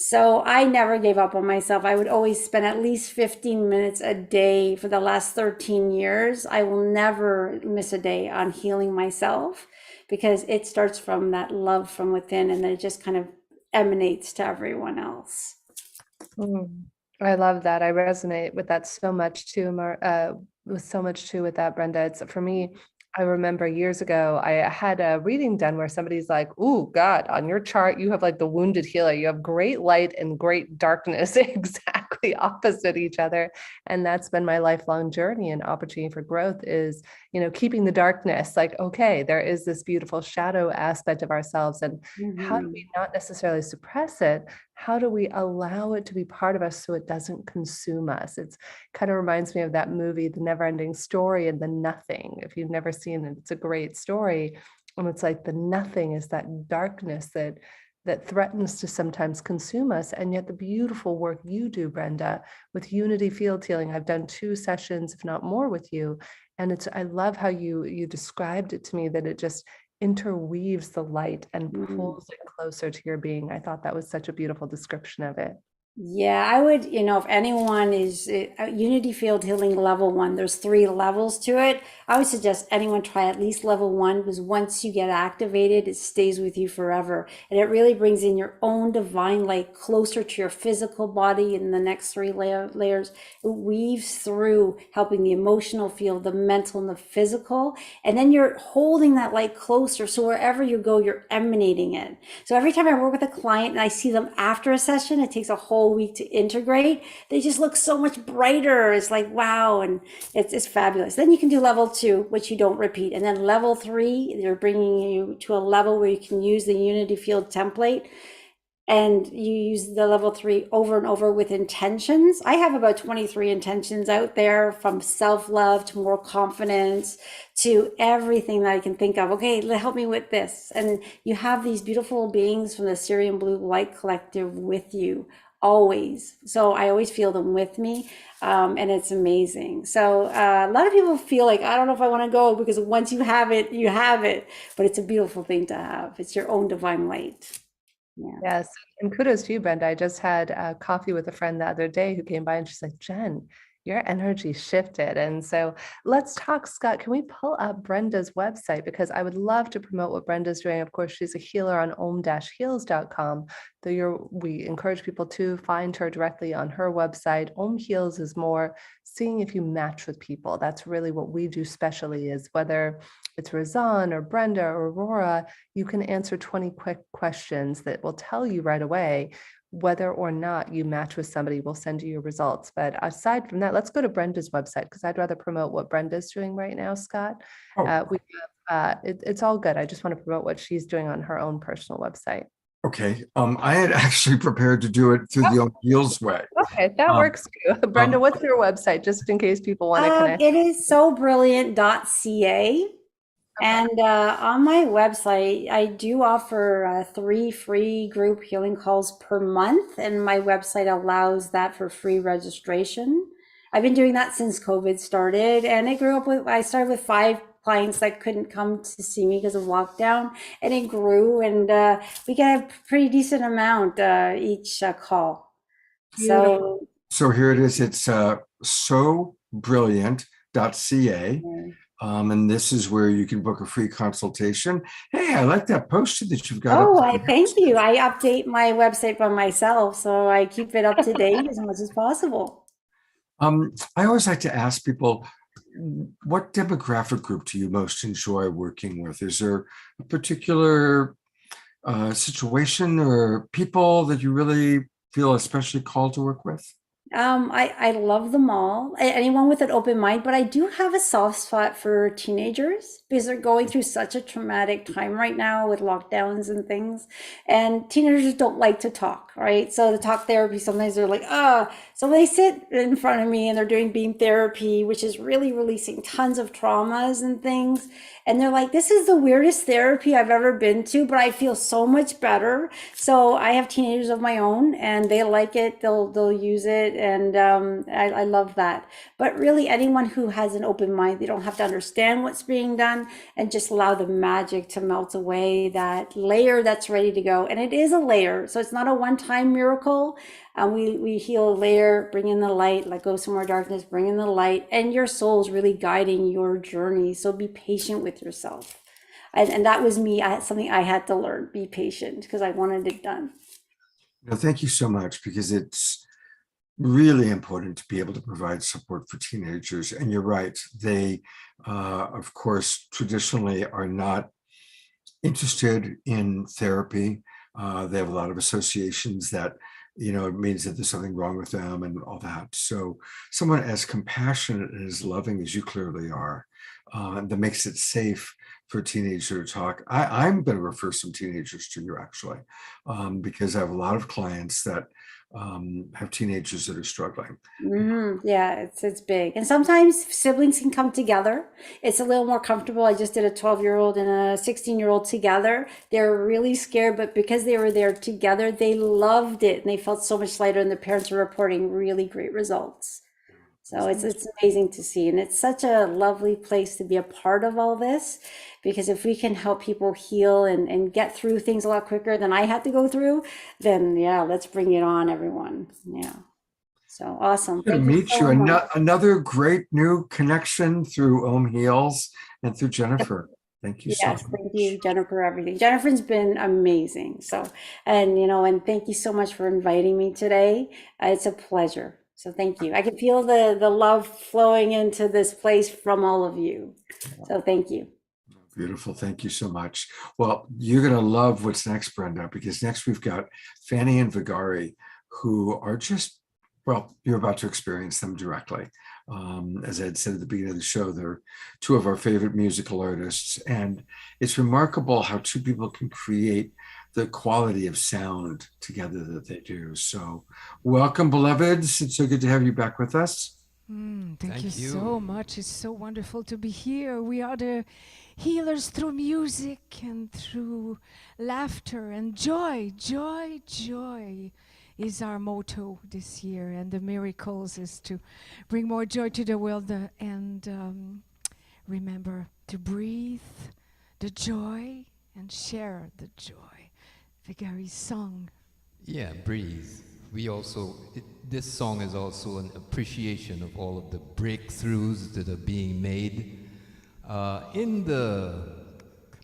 So I never gave up on myself. I would always spend at least 15 minutes a day for the last 13 years. I will never miss a day on healing myself, because it starts from that love from within, and then it just kind of emanates to everyone else. I love that. I resonate with that so much too, with that, Brenda. It's, for me, I remember years ago, I had a reading done where somebody's like, "Ooh, God, on your chart, you have like the wounded healer. You have great light and great darkness, exactly opposite each other." And that's been my lifelong journey and opportunity for growth is, keeping the darkness, like, okay, there is this beautiful shadow aspect of ourselves. And how do we not necessarily suppress it? How do we allow it to be part of us so it doesn't consume us? It's kind of reminds me of that movie, The Never-Ending Story, and The Nothing. If you've never seen it, it's a great story. And it's like the nothing is that darkness that threatens to sometimes consume us. And yet the beautiful work you do, Brenda, with Unity Field Healing, I've done 2 sessions, if not more, with you. And I love how you described it to me, that it just interweaves the light and pulls it closer to your being. I thought that was such a beautiful description of it. Yeah, I would, if anyone is Unity Field Healing level 1, there's 3 levels to it. I would suggest anyone try at least level 1 because once you get activated, it stays with you forever. And it really brings in your own divine light closer to your physical body in the next 3 layers. It weaves through helping the emotional field, the mental and the physical. And then you're holding that light closer. So wherever you go, you're emanating it. So every time I work with a client and I see them after a session, it takes a whole week to integrate. They just look so much brighter. It's like, wow. And it's fabulous. Then you can do level 2, which you don't repeat. And then level 3, they're bringing you to a level where you can use the Unity Field template. And you use the level 3 over and over with intentions. I have about 23 intentions out there, from self-love to more confidence to everything that I can think of. Okay, help me with this. And you have these beautiful beings from the Syrian Blue Light Collective with you always. So I always feel them with me. And it's amazing. So a lot of people feel like, I don't know if I want to go, because once you have it, you have it. But it's a beautiful thing to have. It's your own divine light. Yeah. Yes. And kudos to you, Brenda. I just had coffee with a friend the other day who came by and she's like, Jen, your energy shifted. And so let's talk, Scott. Can we pull up Brenda's website? Because I would love to promote what Brenda's doing. Of course, she's a healer on om-heals.com. We encourage people to find her directly on her website. Om Heals is more seeing if you match with people. That's really what we do specially, is whether it's Razan or Brenda or Aurora, you can answer 20 quick questions that will tell you right away whether or not you match with somebody. Will send you your results. But aside from that, let's go to Brenda's website, because I'd rather promote what Brenda's doing right now, Scott. It's all good. I just want to promote what she's doing on her own personal website. Okay. I had actually prepared to do it through the Om Heals way. Okay, that works too. Brenda, what's your website, just in case people want to connect? It is sobrilliant.ca. And on my website, I do offer 3 free group healing calls per month, and my website allows that for free registration. I've been doing that since COVID started, and I started with 5 clients that couldn't come to see me because of lockdown, and it grew, and we get a pretty decent amount each call. So here it is. It's sobrilliant.ca. And this is where you can book a free consultation. Hey, I like that poster that you've got. Thank you. I update my website by myself, so I keep it up to date as much as possible. I always like to ask people, what demographic group do you most enjoy working with? Is there a particular situation or people that you really feel especially called to work with? I love them all. Anyone with an open mind, but I do have a soft spot for teenagers because they're going through such a traumatic time right now with lockdowns and things. And teenagers don't like to talk, right? So the talk therapy, sometimes they're like, so they sit in front of me and they're doing beam therapy, which is really releasing tons of traumas and things. And they're like, this is the weirdest therapy I've ever been to, but I feel so much better. So I have teenagers of my own and they like it. They'll use it. And I love that. But really, anyone who has an open mind, they don't have to understand what's being done, and just allow the magic to melt away that layer that's ready to go. And it is a layer. So it's not a one-time miracle. We heal a layer, bring in the light, let go some more darkness, bring in the light, and your soul's really guiding your journey. So be patient with yourself. And that was me. Something I had to learn, be patient, because I wanted it done. No, thank you so much, because it's really important to be able to provide support for teenagers. And you're right. They, of course, traditionally are not interested in therapy. They have a lot of associations that it means that there's something wrong with them and all that. So someone as compassionate and as loving as you clearly are, that makes it safe for a teenager to talk. I'm going to refer some teenagers to you, actually, because I have a lot of clients that have teenagers that are struggling. Yeah, it's big. And sometimes siblings can come together. It's a little more comfortable. I just did a 12-year-old and a 16-year-old together. They're really scared, but because they were there together, they loved it and they felt so much lighter, and the parents are reporting really great results. So it's amazing to see. And it's such a lovely place to be a part of all this, because if we can help people heal and get through things a lot quicker than I had to go through, then yeah, let's bring it on, everyone. Yeah. So awesome. Good to Thank you meet so you. much. Another great new connection through Om Heals and through Jennifer. Thank you so Yes, much. thank you, Jennifer, everything. Jennifer's been amazing. So, and thank you so much for inviting me today. It's a pleasure. So thank you. I can feel the love flowing into this place from all of you. So thank you. Beautiful. Thank you so much. Well, you're going to love what's next, Brenda, because next we've got Fanny and Vigari, who are just, well, you're about to experience them directly. As I had said at the beginning of the show, they're two of our favorite musical artists. And it's remarkable how two people can create the quality of sound together that they do. So welcome, beloveds. It's so good to have you back with us. Thank you so much. It's so wonderful to be here. We are the healers through music and through laughter and joy. Joy, joy is our motto this year. And the miracles is to bring more joy to the world and remember to breathe the joy and share the joy. Vigari's song. Yeah, breathe. We also, this song is also an appreciation of all of the breakthroughs that are being made in the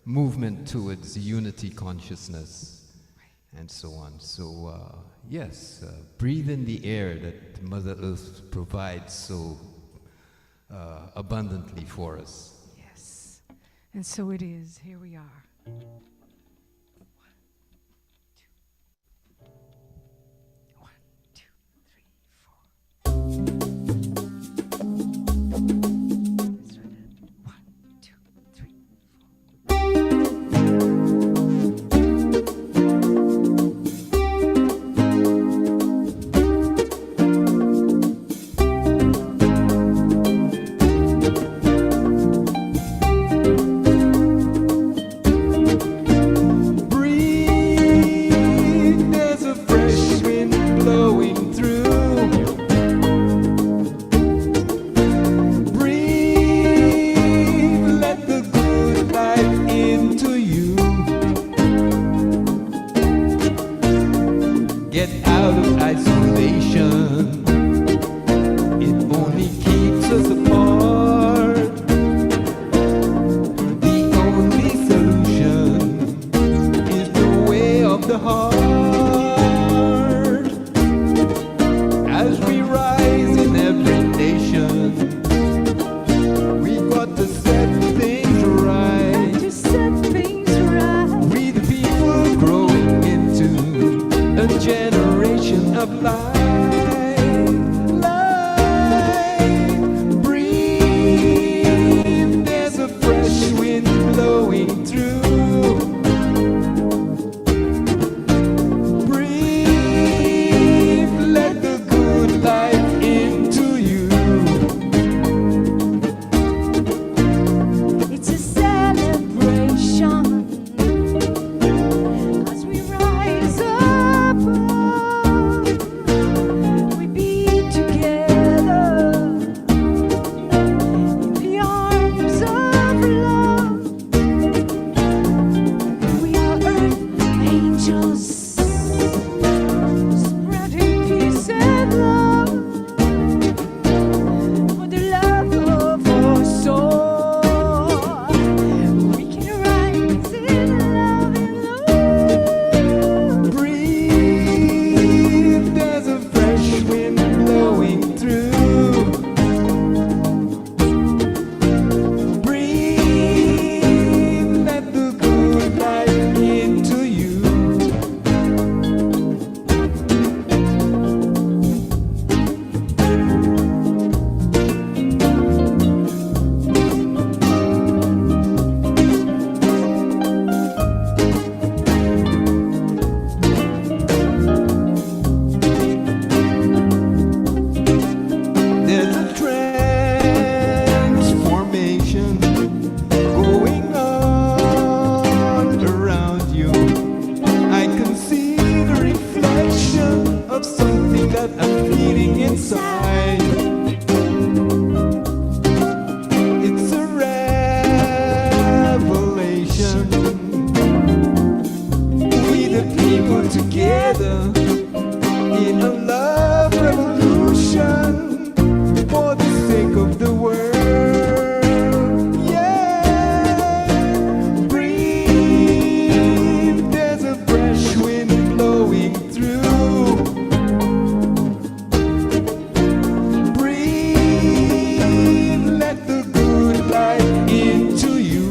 movement towards unity consciousness and so on. So yes, breathe in the air that Mother Earth provides so abundantly for us. Yes, and so it is. Here we are. together in a love revolution for the sake of the world. Yeah, breathe. There's a fresh wind blowing through. Breathe. Let the good light into you.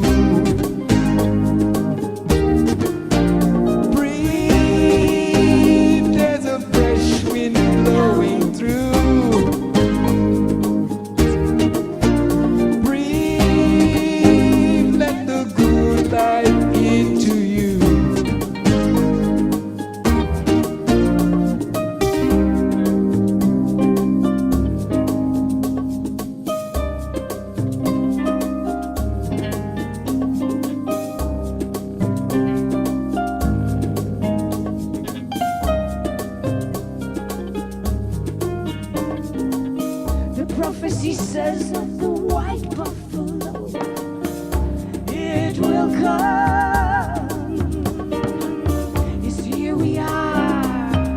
Prophecy says of the white buffalo, it will come. Yes, here we are.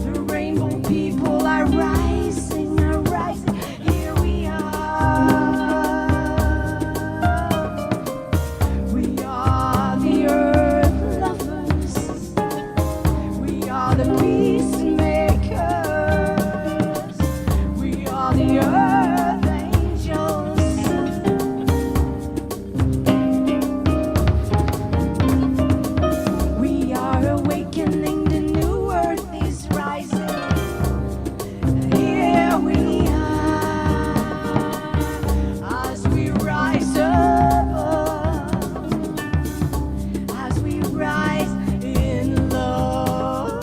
The rainbow people are rising, are rising. Here we are. We are the earth lovers. We are the peacemakers. The earth angels. We are awakening, the new earth is rising. Here we are, as we rise above, as we rise in love.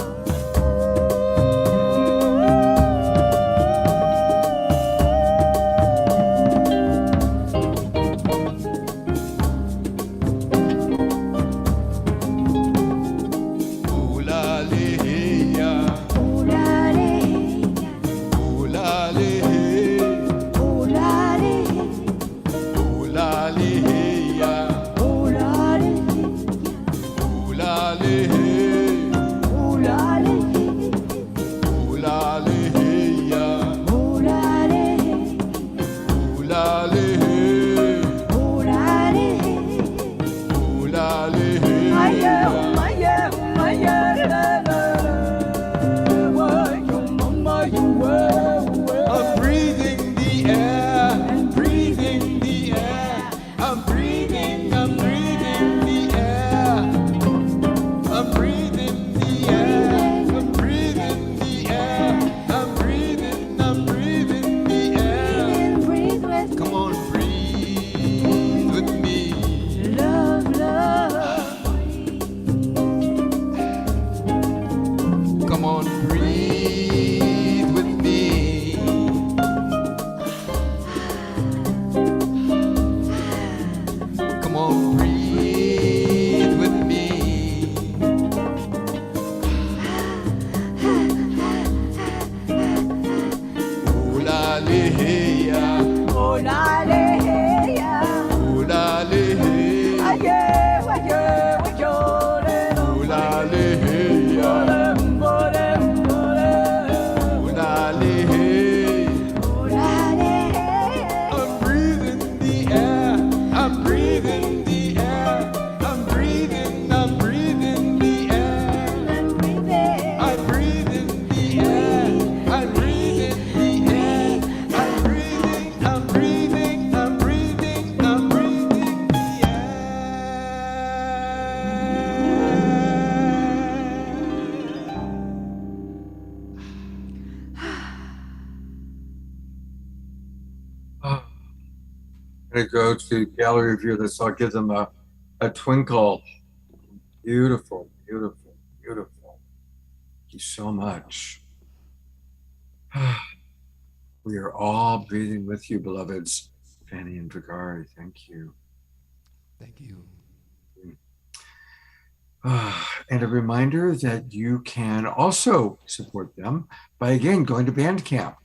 going to go to gallery view this. I'll give them a twinkle. Beautiful, beautiful, beautiful. Thank you so much. We are all breathing with you, beloveds. Fanny and Vigari, thank you. Thank you. And a reminder that you can also support them by, again, going to Bandcamp.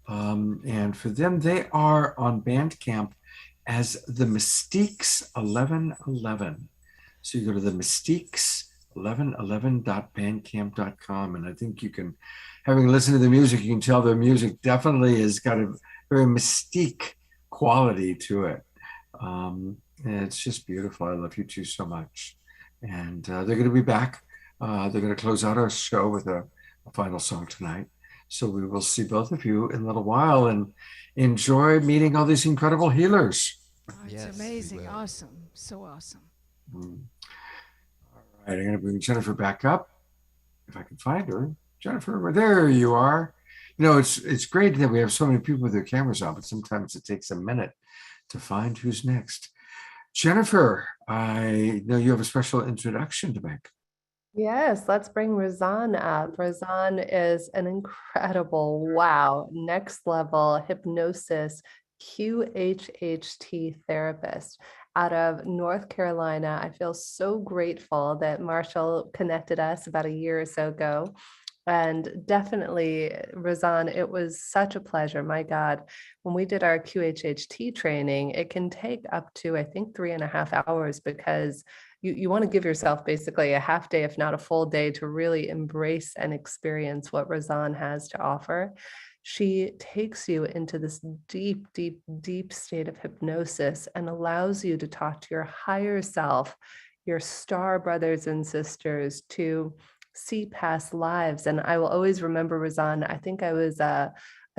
And for them, they are on Bandcamp as the Mystiques 1111. So you go to the Mystiques 1111.bandcamp.com. And I think you can, having listened to the music, you can tell the music definitely has got a very mystique quality to it. And it's just beautiful. I love you two so much. And they're going to be back. They're going to close out our show with a final song tonight. So we will see both of you in a little while and enjoy meeting all these incredible healers. Oh, it's amazing. Awesome. So awesome. All right, I'm going to bring Jennifer back up if I can find her. Jennifer, there you are. You know, it's great that we have so many people with their cameras on, but sometimes it takes a minute to find who's next. Jennifer, I know you have a special introduction to make. Yes, let's bring Razan up. Razan is an incredible, wow, next level hypnosis QHHT therapist out of North Carolina. I feel so grateful that Marshall connected us about a year or so ago. And definitely, Razan, it was such a pleasure. My God, when we did our QHHT training, it can take up to, I think, 3.5 hours because you want to give yourself basically a half day, if not a full day, to really embrace and experience what Razan has to offer. She takes you into this deep, deep, deep state of hypnosis and allows you to talk to your higher self, your star brothers and sisters, to see past lives. And I will always remember, Razan, I think I was a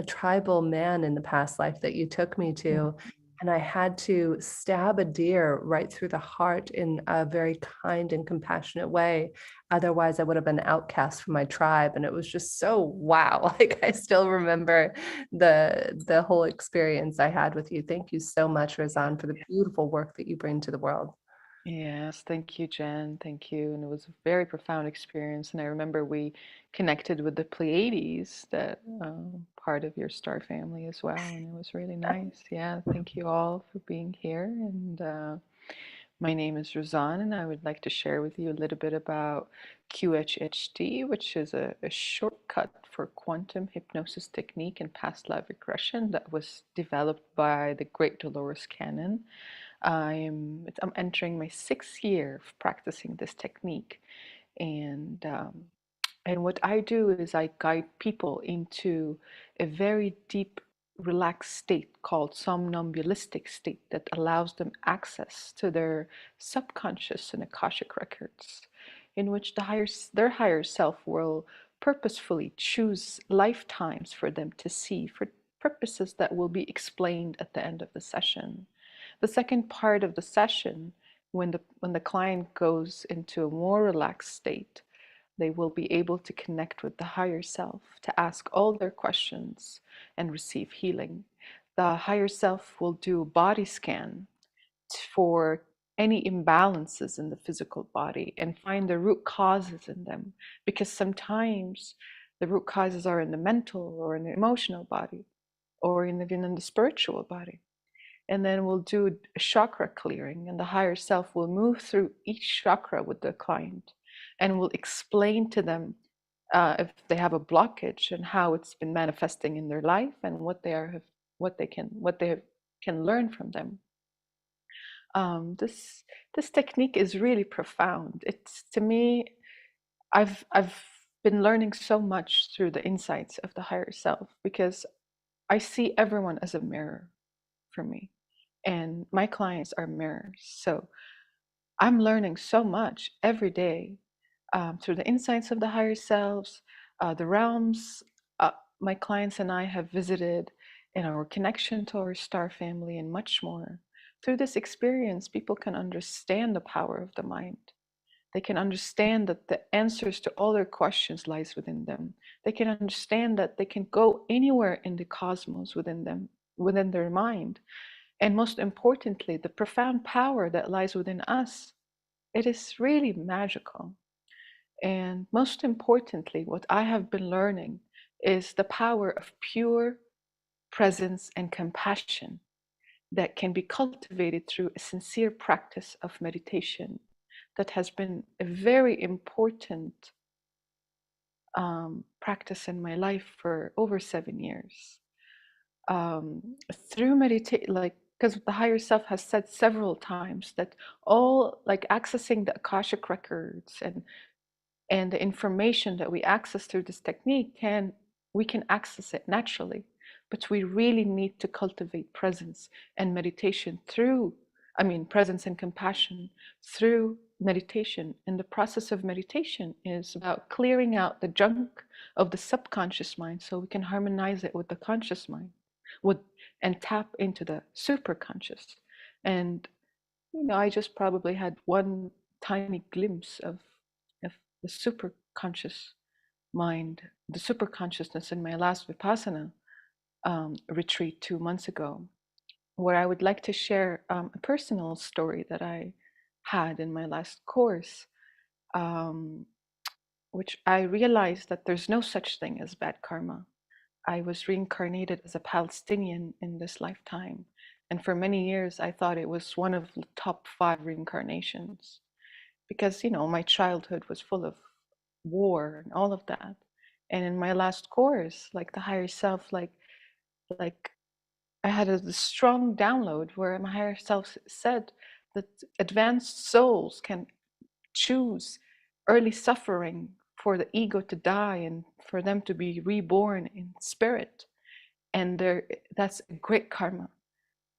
tribal man in the past life that you took me to. And I had to stab a deer right through the heart in a very kind and compassionate way. Otherwise, I would have been outcast from my tribe. And it was just so wow. Like, I still remember the whole experience I had with you. Thank you so much, Razan, for the beautiful work that you bring to the world. Yes, thank you, Jen. Thank you. And it was a very profound experience. And I remember we connected with the Pleiades, that part of your star family as well. And it was really nice. Yeah, thank you all for being here. And my name is Razan, and I would like to share with you a little bit about QHHT, which is a shortcut for quantum hypnosis technique and past life regression that was developed by the great Dolores Cannon. I'm entering my 6th year of practicing this technique, and what I do is I guide people into a very deep, relaxed state called somnambulistic state that allows them access to their subconscious and akashic records, in which their higher self will purposefully choose lifetimes for them to see for purposes that will be explained at the end of the session. The second part of the session, when the client goes into a more relaxed state, they will be able to connect with the higher self, to ask all their questions and receive healing. The higher self will do a body scan for any imbalances in the physical body and find the root causes in them, because sometimes the root causes are in the mental or in the emotional body or even in the spiritual body. And then we'll do a chakra clearing, and the higher self will move through each chakra with the client and will explain to them if they have a blockage and how it's been manifesting in their life and what they can learn from them. This technique is really profound. It's, to me, I've been learning so much through the insights of the higher self, because I see everyone as a mirror for me. And my clients are mirrors. So I'm learning so much every day through the insights of the higher selves, the realms my clients and I have visited, and our connection to our star family, and much more. Through this experience, people can understand the power of the mind. They can understand that the answers to all their questions lies within them. They can understand that they can go anywhere in the cosmos within them, within their mind. And most importantly, the profound power that lies within us. It is really magical. And most importantly, what I have been learning is the power of pure presence and compassion that can be cultivated through a sincere practice of meditation. That has been a very important practice in my life for over 7 years. Through because the higher self has said several times that all like accessing the Akashic records and the information that we access through this technique we can access it naturally, but we really need to cultivate presence and meditation presence and compassion through meditation. And the process of meditation is about clearing out the junk of the subconscious mind so we can harmonize it with the conscious mind and tap into the superconscious. And I just probably had one tiny glimpse of the superconscious mind, the superconsciousness in my last Vipassana retreat 2 months ago, where I would like to share a personal story that I had in my last course, which I realized that there's no such thing as bad karma. I was reincarnated as a Palestinian in this lifetime. And for many years, I thought it was one of the top 5 reincarnations because, my childhood was full of war and all of that. And in my last course, like the higher self, like I had a strong download where my higher self said that advanced souls can choose early suffering for the ego to die and for them to be reborn in spirit. And that's a great karma.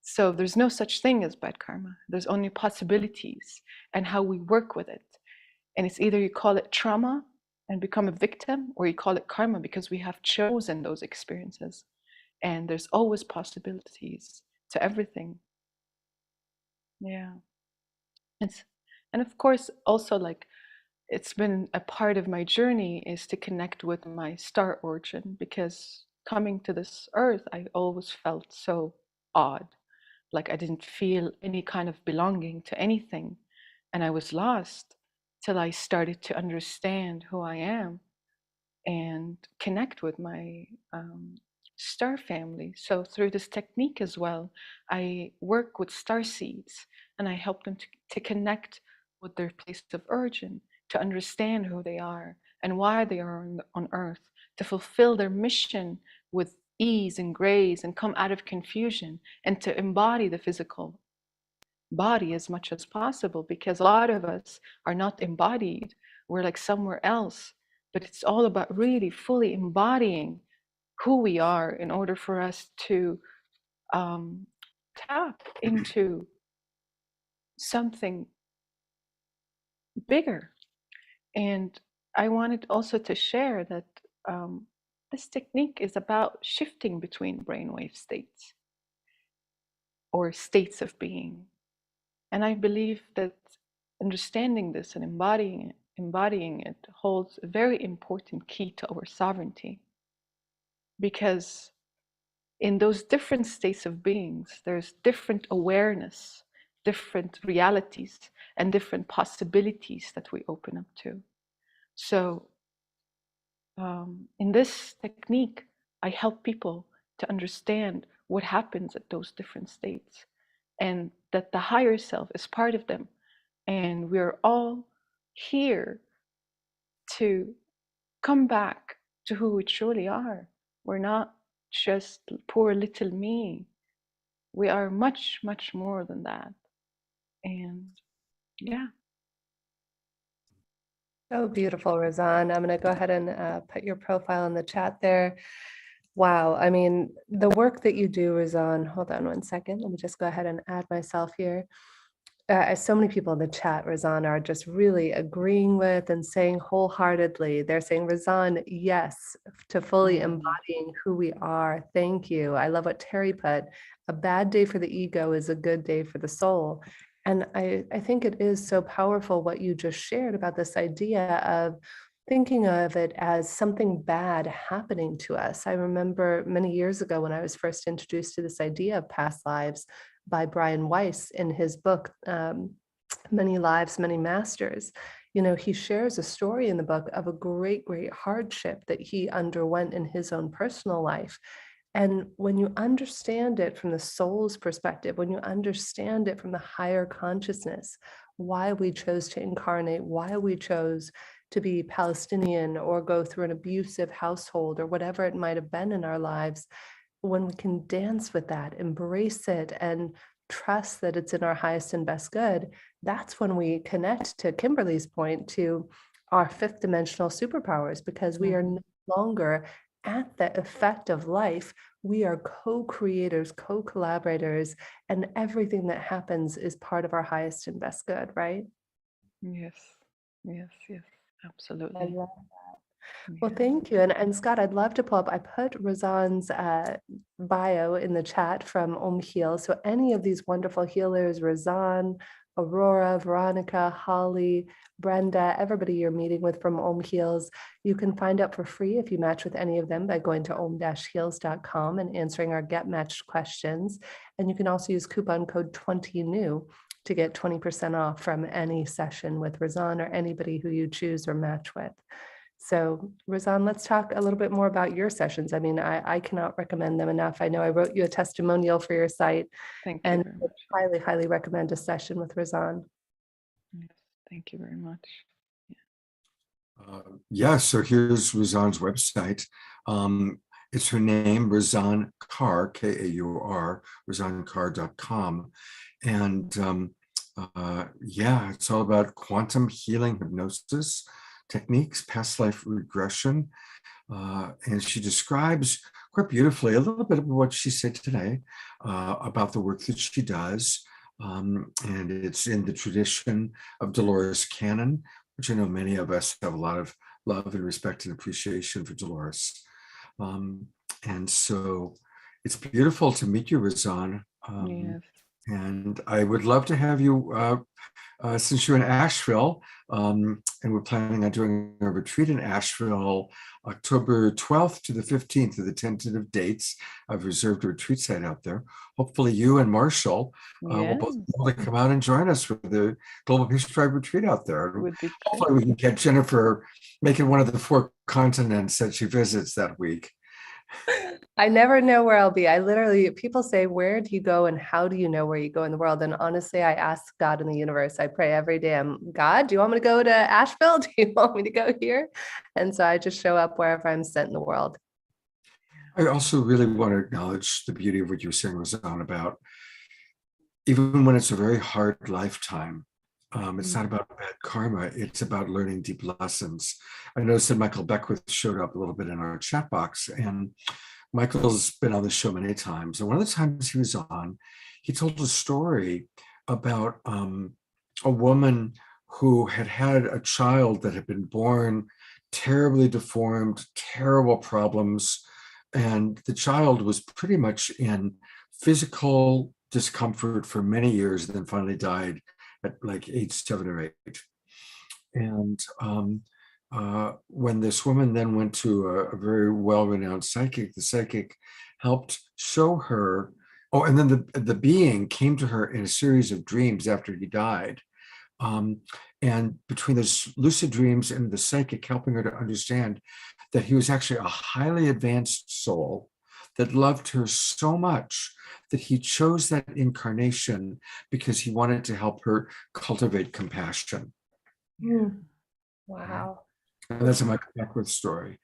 So there's no such thing as bad karma. There's only possibilities and how we work with it. And it's either you call it trauma and become a victim, or you call it karma because we have chosen those experiences. And there's always possibilities to everything. Yeah. And of course, also it's been a part of my journey is to connect with my star origin, because coming to this earth, I always felt so odd. Like I didn't feel any kind of belonging to anything. And I was lost till I started to understand who I am and connect with my star family. So through this technique as well, I work with star seeds and I help them to connect with their place of origin, to understand who they are and why they are on earth, to fulfill their mission with ease and grace and come out of confusion, and to embody the physical body as much as possible, because a lot of us are not embodied. We're like somewhere else, but it's all about really fully embodying who we are in order for us to tap into something bigger. And I wanted also to share that this technique is about shifting between brainwave states or states of being. And I believe that understanding this and embodying it holds a very important key to our sovereignty. Because in those different states of beings, there's different awareness, different realities, and different possibilities that we open up to. So in this technique, I help people to understand what happens at those different states, and that the higher self is part of them. And we're all here to come back to who we truly are. We're not just poor little me. We are much, much more than that. And yeah. So beautiful, Razan. I'm going to go ahead and put your profile in the chat there. Wow. I mean, the work that you do, Razan, hold on one second. Let me just go ahead and add myself here. So many people in the chat, Razan, are just really agreeing with and saying wholeheartedly, they're saying, Razan, yes, to fully embodying who we are. Thank you. I love what Terry put. A bad day for the ego is a good day for the soul. And I think it is so powerful what you just shared about this idea of thinking of it as something bad happening to us. I remember many years ago when I was first introduced to this idea of past lives by Brian Weiss in his book, Many Lives, Many Masters. He shares a story in the book of a great, great hardship that he underwent in his own personal life. And when you understand it from the soul's perspective, when you understand it from the higher consciousness, why we chose to incarnate, why we chose to be Palestinian or go through an abusive household or whatever it might have been in our lives, when we can dance with that, embrace it, and trust that it's in our highest and best good, that's when we connect, to Kimberly's point, to our fifth dimensional superpowers, because we are no longer at the effect of life. We are co-creators, co-collaborators, and everything that happens is part of our highest and best good, right? Yes, yes, yes, I absolutely. love that. Well, thank you. And Scott, I'd love to pull up, I put Razan's bio in the chat from Om Heal. So any of these wonderful healers, Razan, Aurora, Veronica, Holly, Brenda, everybody you're meeting with from Om Heals, you can find out for free if you match with any of them by going to om-heals.com and answering our Get Matched questions. And you can also use coupon code 20NEW to get 20% off from any session with Razan or anybody who you choose or match with. So Razan, let's talk a little bit more about your sessions. I mean, I cannot recommend them enough. I know I wrote you a testimonial for your site. Thank you and very much. highly, highly recommend a session with Razan. Yes, thank you very much. Yeah, so here's Razan's website. It's her name, Razan Kaur, K-A-U-R, razankaur.com. And yeah, it's all about quantum healing hypnosis techniques, past life regression. And she describes quite beautifully a little bit of what she said today about the work that she does. And it's in the tradition of Dolores Cannon, which I know many of us have a lot of love and respect and appreciation for Dolores. And so it's beautiful to meet you, Razan. Yes. And I would love to have you, since you're in Asheville, and we're planning on doing a retreat in Asheville, October 12th to the 15th are the tentative dates. I've reserved a retreat site out there. Hopefully you and Marshall will both be able to come out and join us for the Global Peace Tribe retreat out there. Would be Hopefully we can get Jennifer making one of the 4 continents that she visits that week. I never know where I'll be. I literally, people say, where do you go and how do you know where you go in the world? And honestly, I ask God in the universe, I pray every day, God, do you want me to go to Asheville? Do you want me to go here? And so I just show up wherever I'm sent in the world. I also really want to acknowledge the beauty of what you were saying, Razan, about even when it's a very hard lifetime, it's not about bad karma, it's about learning deep lessons. I noticed that Michael Beckwith showed up a little bit in our chat box, and Michael's been on the show many times. And one of the times he was on, he told a story about a woman who had had a child that had been born terribly deformed, terrible problems. And the child was pretty much in physical discomfort for many years, and then finally died at like age 7 or 8. And when this woman then went to a very well-renowned psychic, the psychic helped show her, oh, and then the being came to her in a series of dreams after he died. And between those lucid dreams and the psychic helping her to understand that he was actually a highly advanced soul that loved her so much that he chose that incarnation because he wanted to help her cultivate compassion. Wow. And that's a Michael Beckwith story.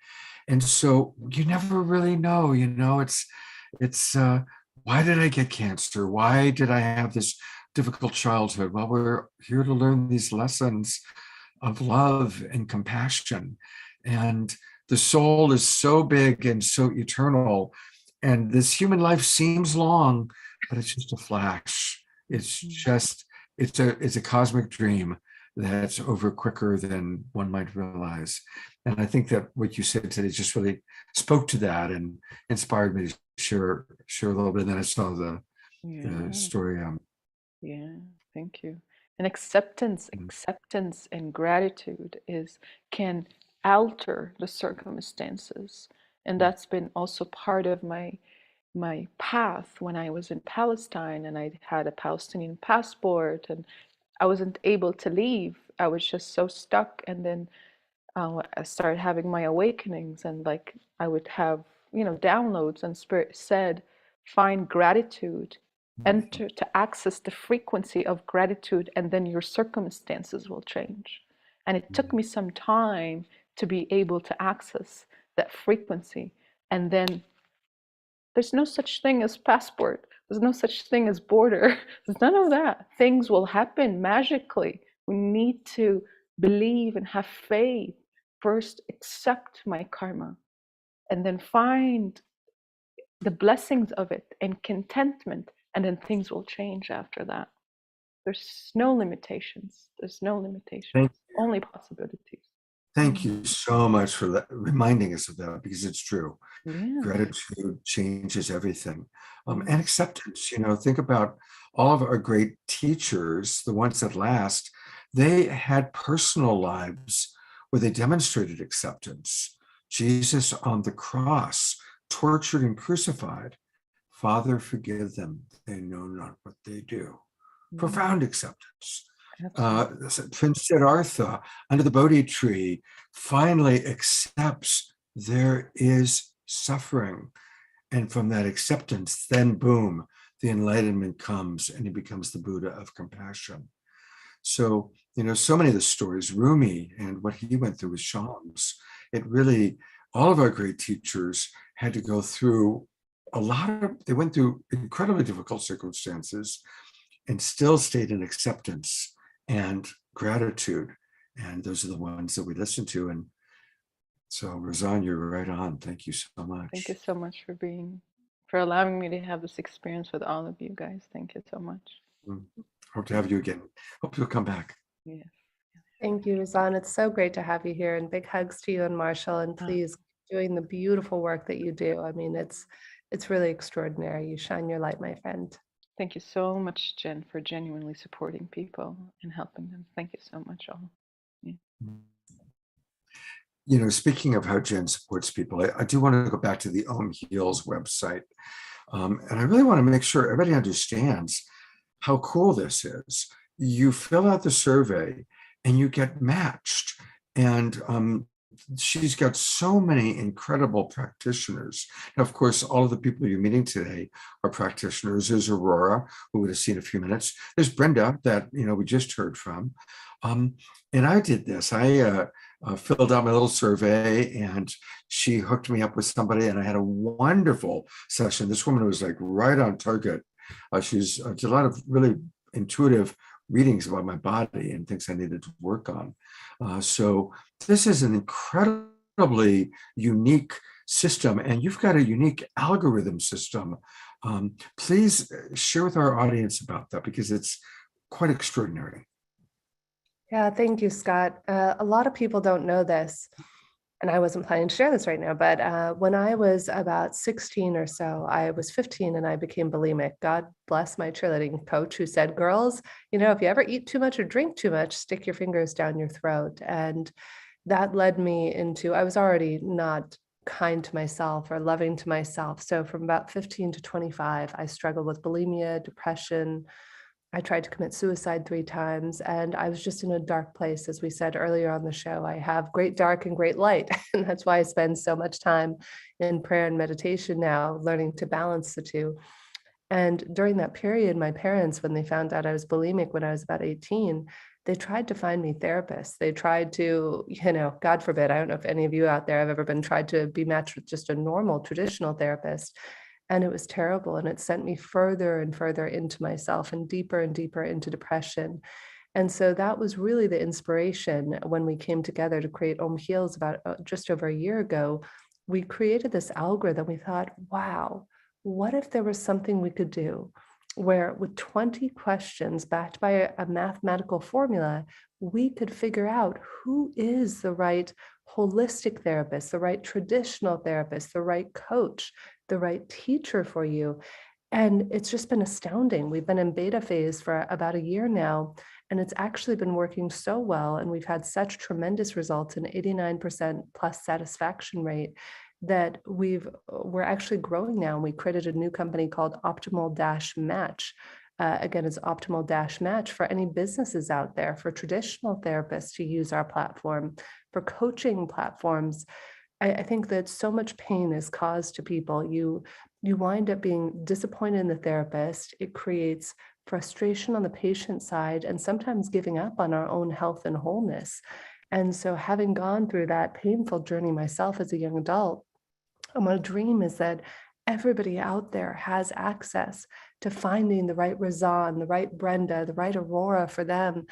And so you never really know, it's why did I get cancer? Why did I have this difficult childhood? Well, we're here to learn these lessons of love and compassion. And the soul is so big and so eternal. And this human life seems long, but it's just a flash. It's a cosmic dream that's over quicker than one might realize. And I think that what you said today just really spoke to that and inspired me to share a little bit. And then I saw the story. Yeah, thank you. And acceptance and gratitude can alter the circumstances. And that's been also part of my path when I was in Palestine and I had a Palestinian passport and I wasn't able to leave. I was just so stuck. And then I started having my awakenings and like I would have, downloads, and Spirit said, find gratitude, enter to access the frequency of gratitude, and then your circumstances will change. And it took me some time to be able to access that frequency. And then There's no such thing as passport. There's no such thing as border. There's none of that. Things will happen magically. We need to believe and have faith. First, accept my karma, and then find the blessings of it and contentment, and then things will change after that. There's no limitations. There's no limitations. Only possibilities. Thank you so much for that, reminding us of that, because it's true. Yeah. Gratitude changes everything. And acceptance, think about all of our great teachers, the ones that last, they had personal lives where they demonstrated acceptance. Jesus on the cross, tortured and crucified. Father, forgive them. They know not what they do. Profound acceptance. Prince Siddhartha under the Bodhi tree finally accepts there is suffering. And from that acceptance, then boom, the enlightenment comes and he becomes the Buddha of compassion. So, so many of the stories, Rumi and what he went through with Shams, it really, all of our great teachers had to go through they went through incredibly difficult circumstances and still stayed in acceptance and gratitude. And those are the ones that we listen to. And so, Razan, you're right on. Thank you so much. Thank you so much for allowing me to have this experience with all of you guys. Thank you so much. Hope to have you again. Hope you'll come back. Yes. Thank you, Razan. It's so great to have you here, and big hugs to you and Marshall. And please keep doing the beautiful work that you do. I mean, it's really extraordinary. You shine your light, my friend. Thank you so much, Jen, for genuinely supporting people and helping them. Thank you so much, all. Yeah. Speaking of how Jen supports people, I do want to go back to the Heals website. And I really want to make sure everybody understands how cool this is. You fill out the survey and you get matched. And she's got so many incredible practitioners. Now, of course, all of the people you're meeting today are practitioners. There's Aurora, who we'll see in a few minutes. There's Brenda, that we just heard from. And I did this. I filled out my little survey, and she hooked me up with somebody, and I had a wonderful session. This woman was like right on target. She's did a lot of really intuitive readings about my body and things I needed to work on. So this is an incredibly unique system, and you've got a unique algorithm system. Please share with our audience about that, because it's quite extraordinary. Yeah, thank you, Scott. A lot of people don't know this, and I wasn't planning to share this right now, but when I was about 16 or so, I was 15 and I became bulimic. God bless my cheerleading coach, who said, girls, if you ever eat too much or drink too much, stick your fingers down your throat. And that led me into, I was already not kind to myself or loving to myself. So from about 15 to 25, I struggled with bulimia, depression. I tried to commit suicide 3 times, and I was just in a dark place. As we said earlier on the show, I have great dark and great light. And that's why I spend so much time in prayer and meditation now, learning to balance the two. And during that period, my parents, when they found out I was bulimic when I was about 18, they tried to find me therapists. They tried to, God forbid, I don't know if any of you out there have ever been tried to be matched with just a normal traditional therapist. And it was terrible. And it sent me further and further into myself and deeper into depression. And so that was really the inspiration when we came together to create Heals about just over a year ago. We created this algorithm. We thought, wow, what if there was something we could do where with 20 questions backed by a mathematical formula, we could figure out who is the right holistic therapist, the right traditional therapist, the right coach, the right teacher for you. And it's just been astounding. We've been in beta phase for about a year now, and it's actually been working so well. And we've had such tremendous results, an 89% plus satisfaction rate, that we're actually growing now. And we created a new company called Optimal-Match. Again, it's Optimal-Match for any businesses out there, for traditional therapists to use our platform, for coaching platforms. I think that so much pain is caused to people. You wind up being disappointed in the therapist. It creates frustration on the patient side, and sometimes giving up on our own health and wholeness. And so, having gone through that painful journey myself as a young adult, my dream is that everybody out there has access to finding the right Razan, the right Brenda, the right Aurora for them.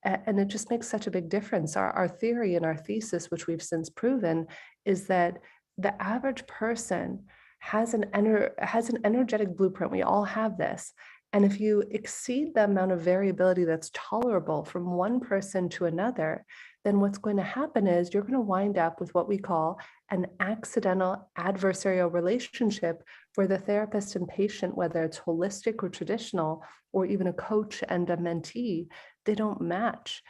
And it just makes such a big difference. Our theory and our thesis, which we've since proven, is that the average person has an energetic blueprint. We all have this. And if you exceed the amount of variability that's tolerable from one person to another, then what's going to happen is you're going to wind up with what we call an accidental adversarial relationship where the therapist and patient, whether it's holistic or traditional, or even a coach and a mentee, they don't match.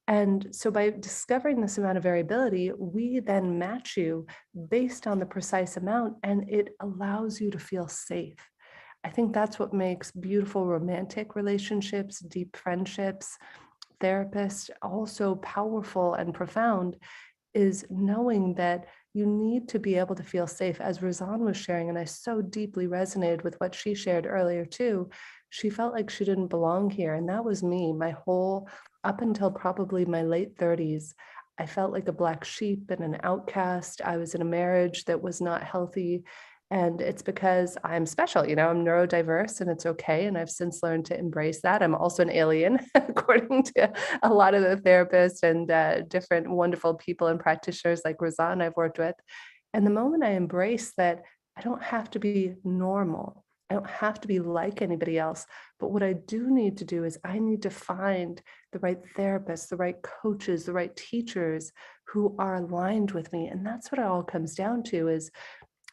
And so by discovering this amount of variability, we then match you based on the precise amount, and it allows you to feel safe. I think that's what makes beautiful romantic relationships, deep friendships, therapists also powerful and profound, is knowing that you need to be able to feel safe. As Razan was sharing, and I so deeply resonated with what she shared earlier too, she felt like she didn't belong here. And that was me, my whole, up until probably my late 30s. I felt like a black sheep and an outcast. I was in a marriage that was not healthy. And it's because I'm special, I'm neurodiverse, and it's okay. And I've since learned to embrace that. I'm also an alien, according to a lot of the therapists and different wonderful people and practitioners like Razan I've worked with. And the moment I embrace that, I don't have to be normal. I don't have to be like anybody else. But what I do need to do is I need to find the right therapists, the right coaches, the right teachers who are aligned with me. And that's what it all comes down to, is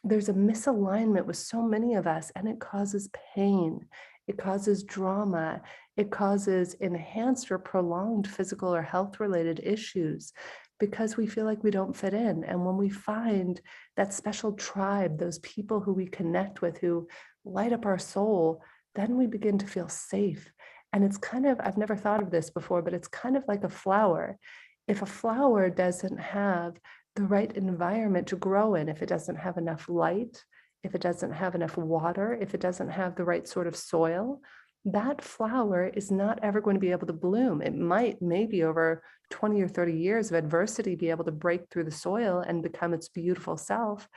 there's a misalignment with so many of us, and it causes pain. It causes drama. It causes enhanced or prolonged physical or health-related issues because we feel like we don't fit in. And when we find that special tribe, those people who we connect with, who light up our soul, then we begin to feel safe. And it's kind of, I've never thought of this before, but it's kind of like a flower. If a flower doesn't have the right environment to grow in, if it doesn't have enough light, if it doesn't have enough water, if it doesn't have the right sort of soil, that flower is not ever going to be able to bloom. It might, maybe over 20 or 30 years of adversity, be able to break through the soil and become its beautiful self.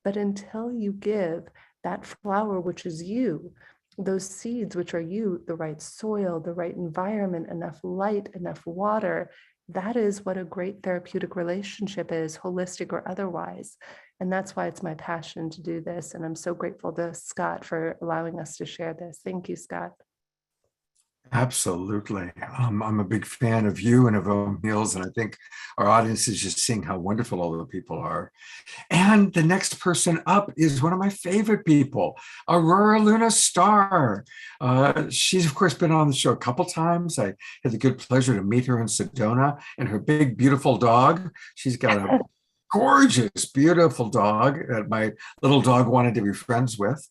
But until you give that flower, which is you, those seeds, which are you, the right soil, the right environment, enough light, enough water, that is what a great therapeutic relationship is, holistic or otherwise. And that's why it's my passion to do this. And I'm so grateful to Scott for allowing us to share this. Thank you, Scott. Absolutely. I'm a big fan of you and of O'Neill's, and I think our audience is just seeing how wonderful all the people are. And the next person up is one of my favorite people, Aurora Luna Star. She's, of course, been on the show a couple times. I had the good pleasure to meet her in Sedona, and her big, beautiful dog. She's got a gorgeous, beautiful dog that my little dog wanted to be friends with.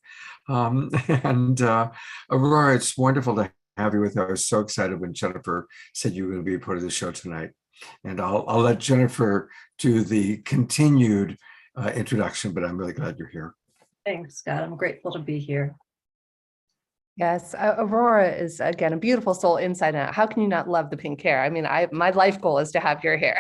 Aurora, it's wonderful to have you with us. I was so excited when Jennifer said you were going to be a part of the show tonight. And I'll let Jennifer do the continued introduction, but I'm really glad you're here. Thanks, Scott. I'm grateful to be here. Yes, Aurora is, again, a beautiful soul inside and out. How can you not love the pink hair? I mean, my life goal is to have your hair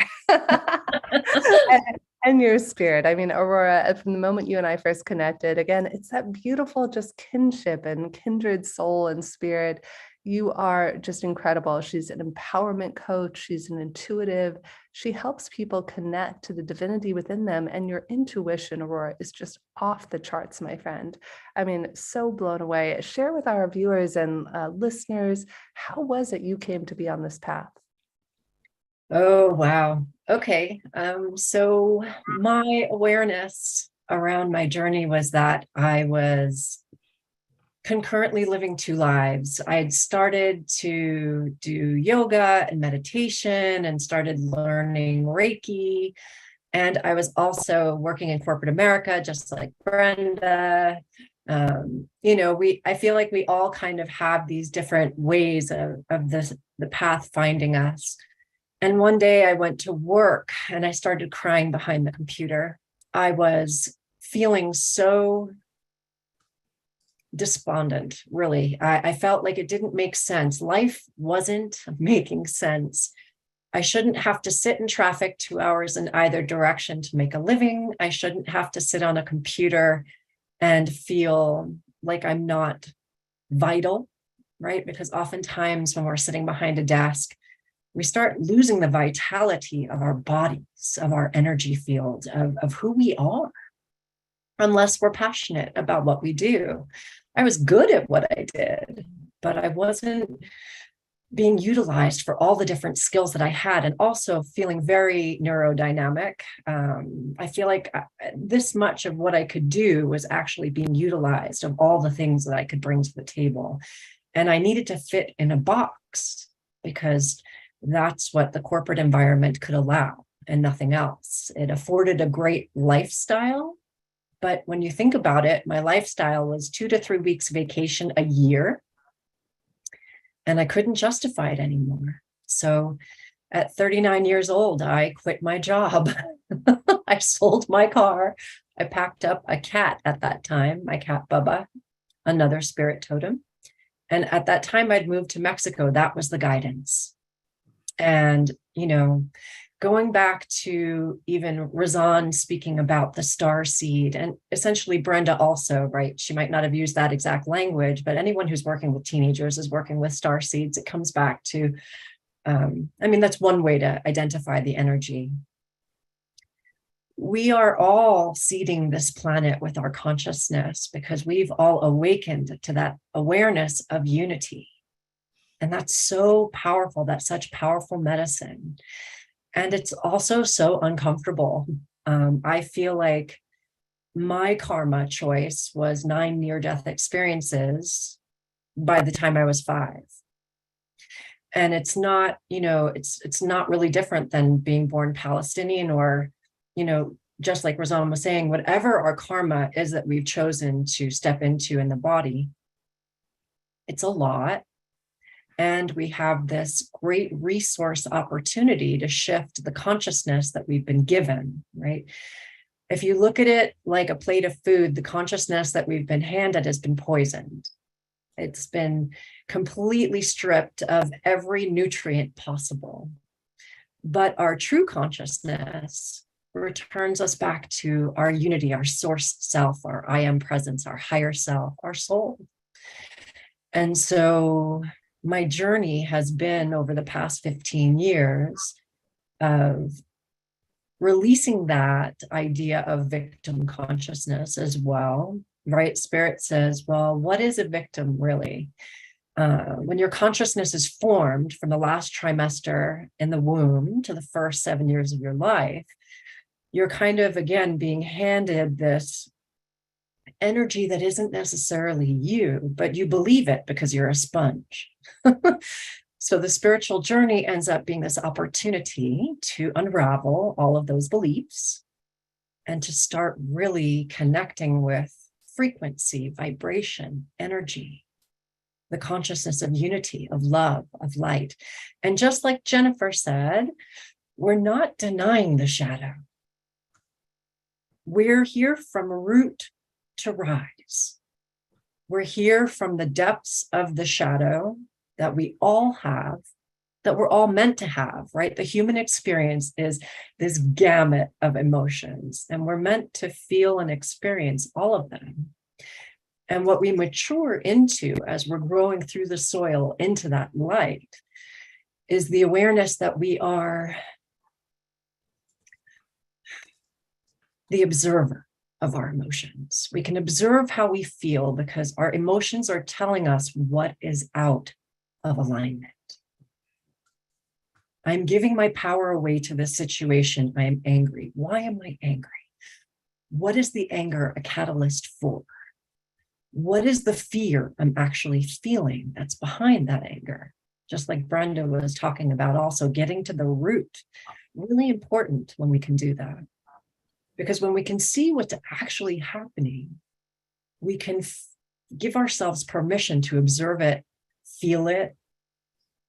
and your spirit. I mean, Aurora, from the moment you and I first connected, again, it's that beautiful just kinship and kindred soul and spirit. You are just incredible. She's an empowerment coach. She's an intuitive. She helps people connect to the divinity within them. And your intuition, Aurora, is just off the charts, my friend. I mean, so blown away. Share with our viewers and listeners, how was it you came to be on this path? Oh, wow. Okay. So my awareness around my journey was that I was concurrently living two lives. I had started to do yoga and meditation and started learning Reiki. And I was also working in corporate America, just like Brenda. I feel like we all kind of have these different ways of the path finding us. And one day I went to work and I started crying behind the computer. I was feeling so despondent, really. I felt like it didn't make sense. Life wasn't making sense. I shouldn't have to sit in traffic 2 hours in either direction to make a living. I shouldn't have to sit on a computer and feel like I'm not vital, right? Because oftentimes when we're sitting behind a desk, we start losing the vitality of our bodies, of our energy field, of who we are, unless we're passionate about what we do. I was good at what I did, but I wasn't being utilized for all the different skills that I had, and also feeling very neurodynamic. I feel like this much of what I could do was actually being utilized of all the things that I could bring to the table. And I needed to fit in a box because that's what the corporate environment could allow and nothing else. It afforded a great lifestyle. But when you think about it, my lifestyle was 2 to 3 weeks vacation a year. And I couldn't justify it anymore. So at 39 years old, I quit my job. I sold my car. I packed up a cat at that time, my cat Bubba, another spirit totem. And at that time, I'd moved to Mexico. That was the guidance. And, you know, going back to even Razan speaking about the star seed, and essentially Brenda also, right? She might not have used that exact language, but anyone who's working with teenagers is working with star seeds. It comes back to, I mean, that's one way to identify the energy. We are all seeding this planet with our consciousness because we've all awakened to that awareness of unity. And that's so powerful. That's such powerful medicine. And it's also so uncomfortable. I feel like my karma choice was 9 near-death experiences by the time I was 5. And it's not, you know, it's not really different than being born Palestinian or, you know, just like Razan was saying, whatever our karma is that we've chosen to step into in the body, it's a lot. And we have this great resource opportunity to shift the consciousness that we've been given, right? If you look at it like a plate of food, the consciousness that we've been handed has been poisoned. It's been completely stripped of every nutrient possible. But our true consciousness returns us back to our unity, our source self, our I am presence, our higher self, our soul. And so my journey has been over the past 15 years of releasing that idea of victim consciousness as well, right? Spirit says, well, what is a victim really? When your consciousness is formed from the last trimester in the womb to the first 7 years of your life, you're kind of, again, being handed this energy that isn't necessarily you, but you believe it because you're a sponge. So the spiritual journey ends up being this opportunity to unravel all of those beliefs and to start really connecting with frequency, vibration, energy, the consciousness of unity, of love, of light. And just like Jennifer said, we're not denying the shadow. We're here from root to rise. We're here from the depths of the shadow that we all have, that we're all meant to have, right? The human experience is this gamut of emotions, and we're meant to feel and experience all of them. And what we mature into as we're growing through the soil into that light is the awareness that we are the observer of our emotions. We can observe how we feel because our emotions are telling us what is out of alignment. I'm giving my power away to this situation. I am angry. Why am I angry? What is the anger a catalyst for? What is the fear I'm actually feeling that's behind that anger? Just like Brenda was talking about, also getting to the root. Really important when we can do that. Because when we can see what's actually happening, we can give ourselves permission to observe it, feel it.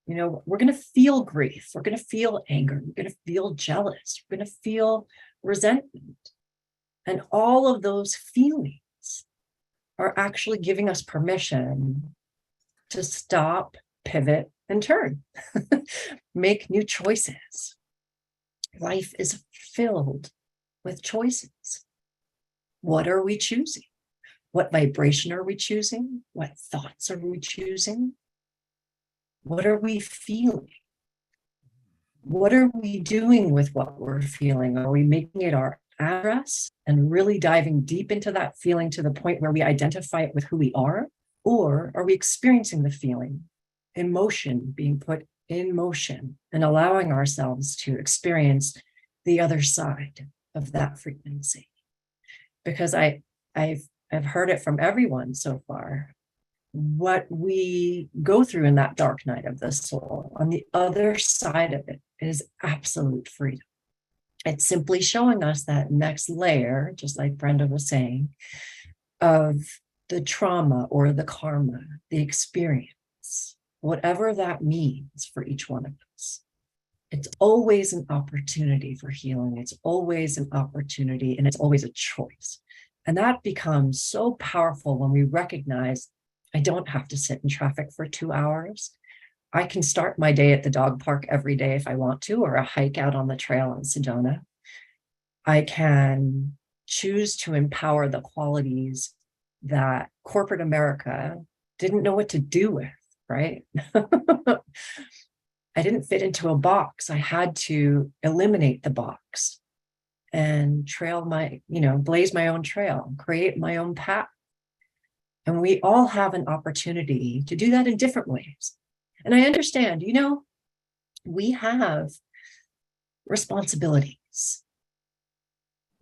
You know, we're going to feel grief. We're going to feel anger. We're going to feel jealous. We're going to feel resentment. And all of those feelings are actually giving us permission to stop, pivot, and turn. Make new choices. Life is filled with choices. What are we choosing? What vibration are we choosing? What thoughts are we choosing? What are we feeling? What are we doing with what we're feeling? Are we making it our address and really diving deep into that feeling to the point where we identify it with who we are? Or are we experiencing the feeling, emotion being put in motion and allowing ourselves to experience the other side of that frequency? Because I've heard it from everyone so far. What we go through in that dark night of the soul, on the other side of it, is absolute freedom. It's simply showing us that next layer, just like Brenda was saying, of the trauma or the karma, the experience, whatever that means for each one of us. It's always an opportunity for healing. It's always an opportunity, and it's always a choice. And that becomes so powerful when we recognize I don't have to sit in traffic for 2 hours. I can start my day at the dog park every day if I want to, or a hike out on the trail in Sedona. I can choose to empower the qualities that corporate America didn't know what to do with, right? I didn't fit into a box. I had to eliminate the box and blaze my own trail, create my own path. And we all have an opportunity to do that in different ways. And I understand, we have responsibilities.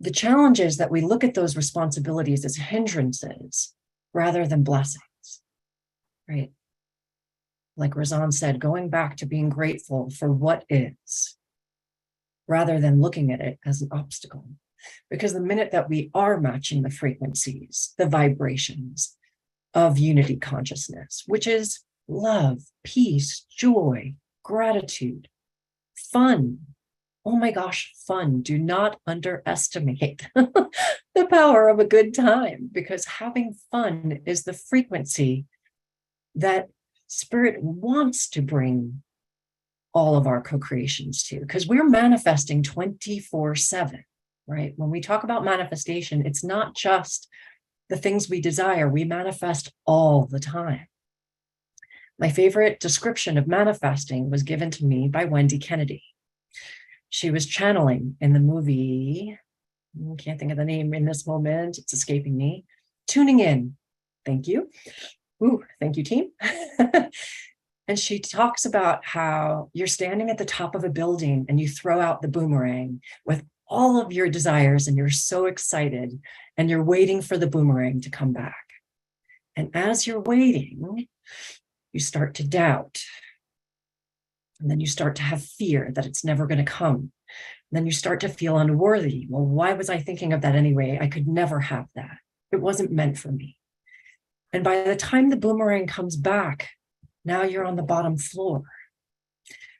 The challenge is that we look at those responsibilities as hindrances rather than blessings, right? Like Razan said, going back to being grateful for what is, rather than looking at it as an obstacle. Because the minute that we are matching the frequencies, the vibrations of unity consciousness, which is love, peace, joy, gratitude, fun. Oh my gosh, fun. Do not underestimate the power of a good time, because having fun is the frequency that Spirit wants to bring all of our co-creations to, because we're manifesting 24/7, right? When we talk about manifestation, it's not just the things we desire, we manifest all the time. My favorite description of manifesting was given to me by Wendy Kennedy. She was channeling in the movie, I can't think of the name in this moment, it's escaping me, Tuning In. Thank you. Ooh, thank you, team. And she talks about how you're standing at the top of a building and you throw out the boomerang with all of your desires and you're so excited and you're waiting for the boomerang to come back. And as you're waiting, you start to doubt. And then you start to have fear that it's never going to come. And then you start to feel unworthy. Well, why was I thinking of that anyway? I could never have that. It wasn't meant for me. And by the time the boomerang comes back, now you're on the bottom floor.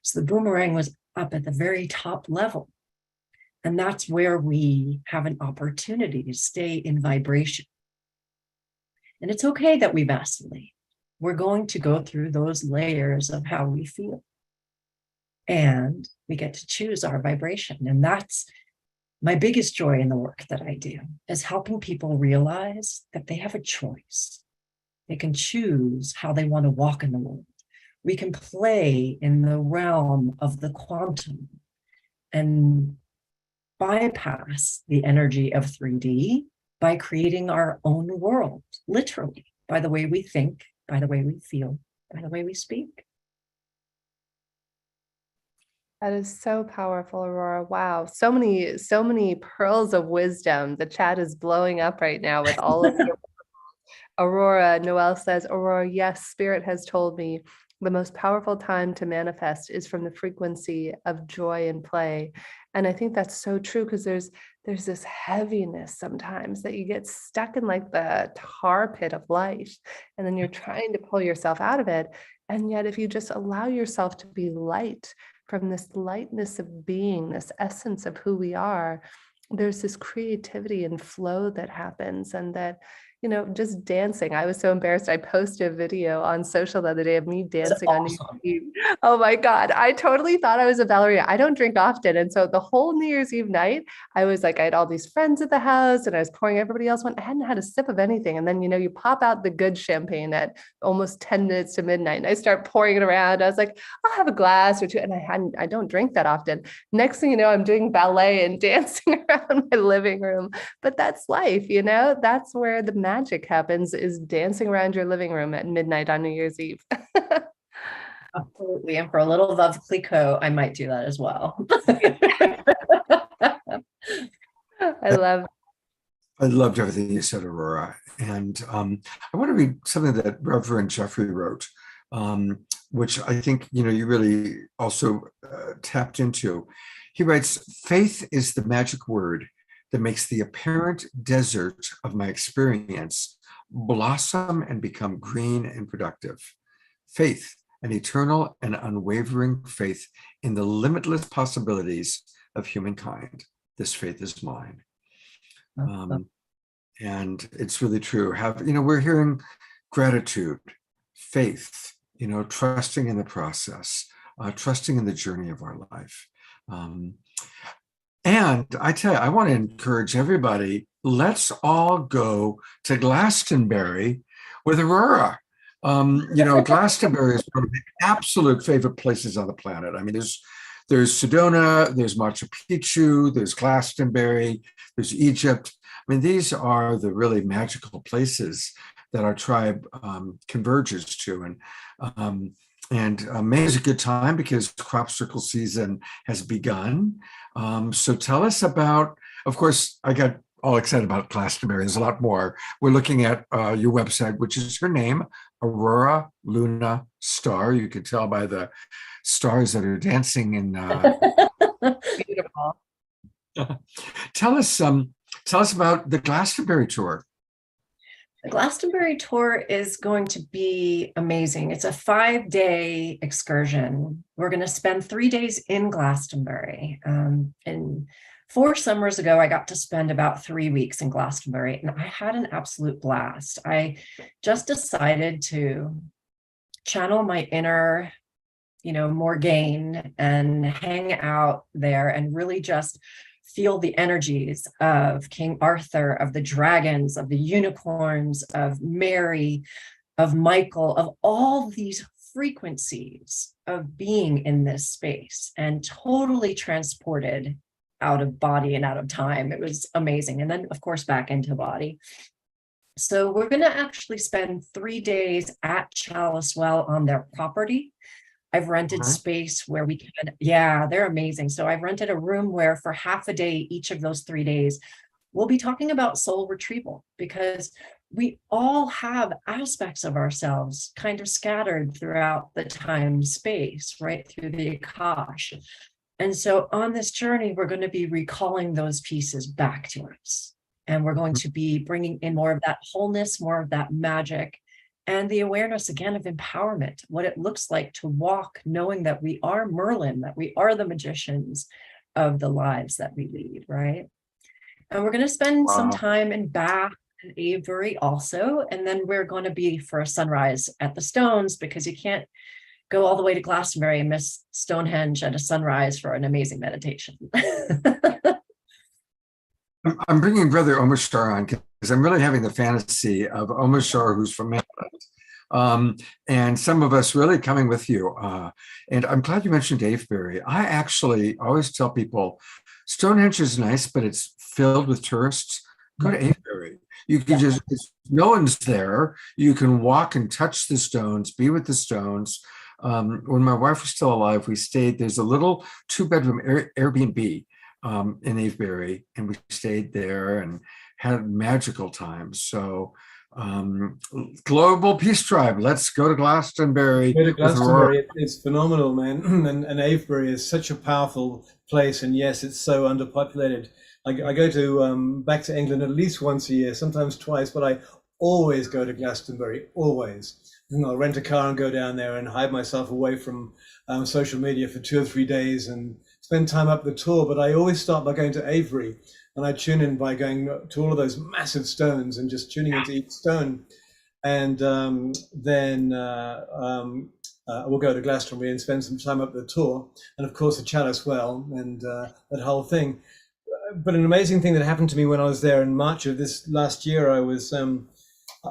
So the boomerang was up at the very top level. And that's where we have an opportunity to stay in vibration. And it's okay that we vacillate. We're going to go through those layers of how we feel. And we get to choose our vibration. And that's my biggest joy in the work that I do, is helping people realize that they have a choice. They can choose how they want to walk in the world. We can play in the realm of the quantum and bypass the energy of 3D by creating our own world, literally, by the way we think, by the way we feel, by the way we speak. That is so powerful, Aurora. Wow. So many pearls of wisdom. The chat is blowing up right now with all of your Aurora. Noelle says, Aurora, yes, Spirit has told me the most powerful time to manifest is from the frequency of joy and play. And I think that's so true, because there's this heaviness sometimes that you get stuck in like the tar pit of life, and then you're trying to pull yourself out of it. And yet if you just allow yourself to be light, from this lightness of being, this essence of who we are, there's this creativity and flow that happens, and that just dancing. I was so embarrassed. I posted a video on social the other day of me dancing on New Year's Eve. Oh my God. I totally thought I was a ballerina. I don't drink often. And so the whole New Year's Eve night, I was like, I had all these friends at the house and I was pouring everybody else one. I hadn't had a sip of anything. And then, you pop out the good champagne at almost 10 minutes to midnight and I start pouring it around. I was like, I'll have a glass or two. And I don't drink that often. Next thing you know, I'm doing ballet and dancing around my living room. But that's life, that's where the magic happens, is dancing around your living room at midnight on New Year's Eve. Absolutely. And for a little Veuve Clicquot, I might do that as well. I loved everything you said, Aurora. And I want to read something that Reverend Jeffrey wrote, which I think, you really also tapped into. He writes, "Faith is the magic word that makes the apparent desert of my experience blossom and become green and productive. Faith, an eternal and unwavering faith in the limitless possibilities of humankind. This faith is mine." And it's really true. We're hearing gratitude, faith, trusting in the process, trusting in the journey of our life. And I tell you, I want to encourage everybody, let's all go to Glastonbury with Aurora. Glastonbury is one of the absolute favorite places on the planet. I mean, there's Sedona, there's Machu Picchu, there's Glastonbury, there's Egypt. I mean, these are the really magical places that our tribe converges to. And May is a good time because crop circle season has begun. So tell us about, of course, I got all excited about Glastonbury. There's a lot more. We're looking at your website, which is her name, Aurora Luna Star. You can tell by the stars that are dancing in. Beautiful. Tell us about the Glastonbury tour. The Glastonbury tour is going to be amazing. It's a 5-day excursion. We're going to spend 3 days in Glastonbury. And 4 summers ago, I got to spend about 3 weeks in Glastonbury, and I had an absolute blast. I just decided to channel my inner, Morgaine and hang out there and really just feel the energies of King Arthur, of the dragons, of the unicorns, of Mary, of Michael, of all these frequencies of being in this space, and totally transported out of body and out of time. It was amazing. And then, of course, back into body. So we're going to actually spend 3 days at Chalice Well on their property. I've rented space where we can, they're amazing. So I've rented a room where for half a day, each of those 3 days, we'll be talking about soul retrieval, because we all have aspects of ourselves kind of scattered throughout the time space, right through the Akash. And so on this journey, we're going to be recalling those pieces back to us. And we're going to be bringing in more of that wholeness, more of that magic, and the awareness again of empowerment, what it looks like to walk knowing that we are Merlin, that we are the magicians of the lives that we lead, right? And we're going to spend some time in Bath and Avebury also. And then we're going to be for a sunrise at the Stones, because you can't go all the way to Glastonbury and miss Stonehenge at a sunrise for an amazing meditation. I'm bringing Brother Omashar on because I'm really having the fantasy of Omashar, who's from Maryland, and some of us really coming with you. And I'm glad you mentioned Avebury. I actually always tell people Stonehenge is nice, but it's filled with tourists. Go to Avebury. You can just, no one's there. You can walk and touch the stones, be with the stones. When my wife was still alive, we stayed, there's a little 2-bedroom Airbnb in Avebury, and we stayed there and had magical times. So Global Peace Tribe, let's go to Glastonbury. Go to Glastonbury. It's phenomenal, man. and Avebury is such a powerful place, and yes, it's so underpopulated. I go to back to England at least once a year, sometimes twice, but I always go to Glastonbury, always. And I'll rent a car and go down there and hide myself away from social media for 2 or 3 days and spend time up the tour, but I always start by going to Avery, and I tune in by going to all of those massive stones and just tuning into each stone. And then we'll go to Glastonbury and spend some time up the tour, and of course the Chalice Well and that whole thing. But an amazing thing that happened to me when I was there in March of this last year, I was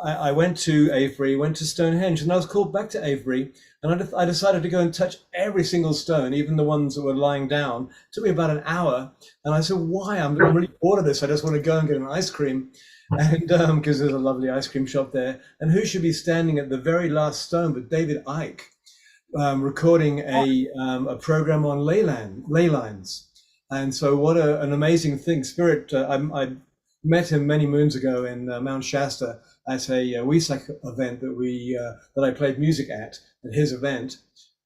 I went to Avery, went to Stonehenge, and I was called back to Avery, and I decided to go and touch every single stone, even the ones that were lying down. It took me about an hour, and I said, why? I'm really bored of this. I just want to go and get an ice cream. And because there's a lovely ice cream shop there. And who should be standing at the very last stone but David Icke, recording a program on ley lines. And so what an amazing thing. Spirit, I met him many moons ago in Mount Shasta at a WESAC event that I played music at his event.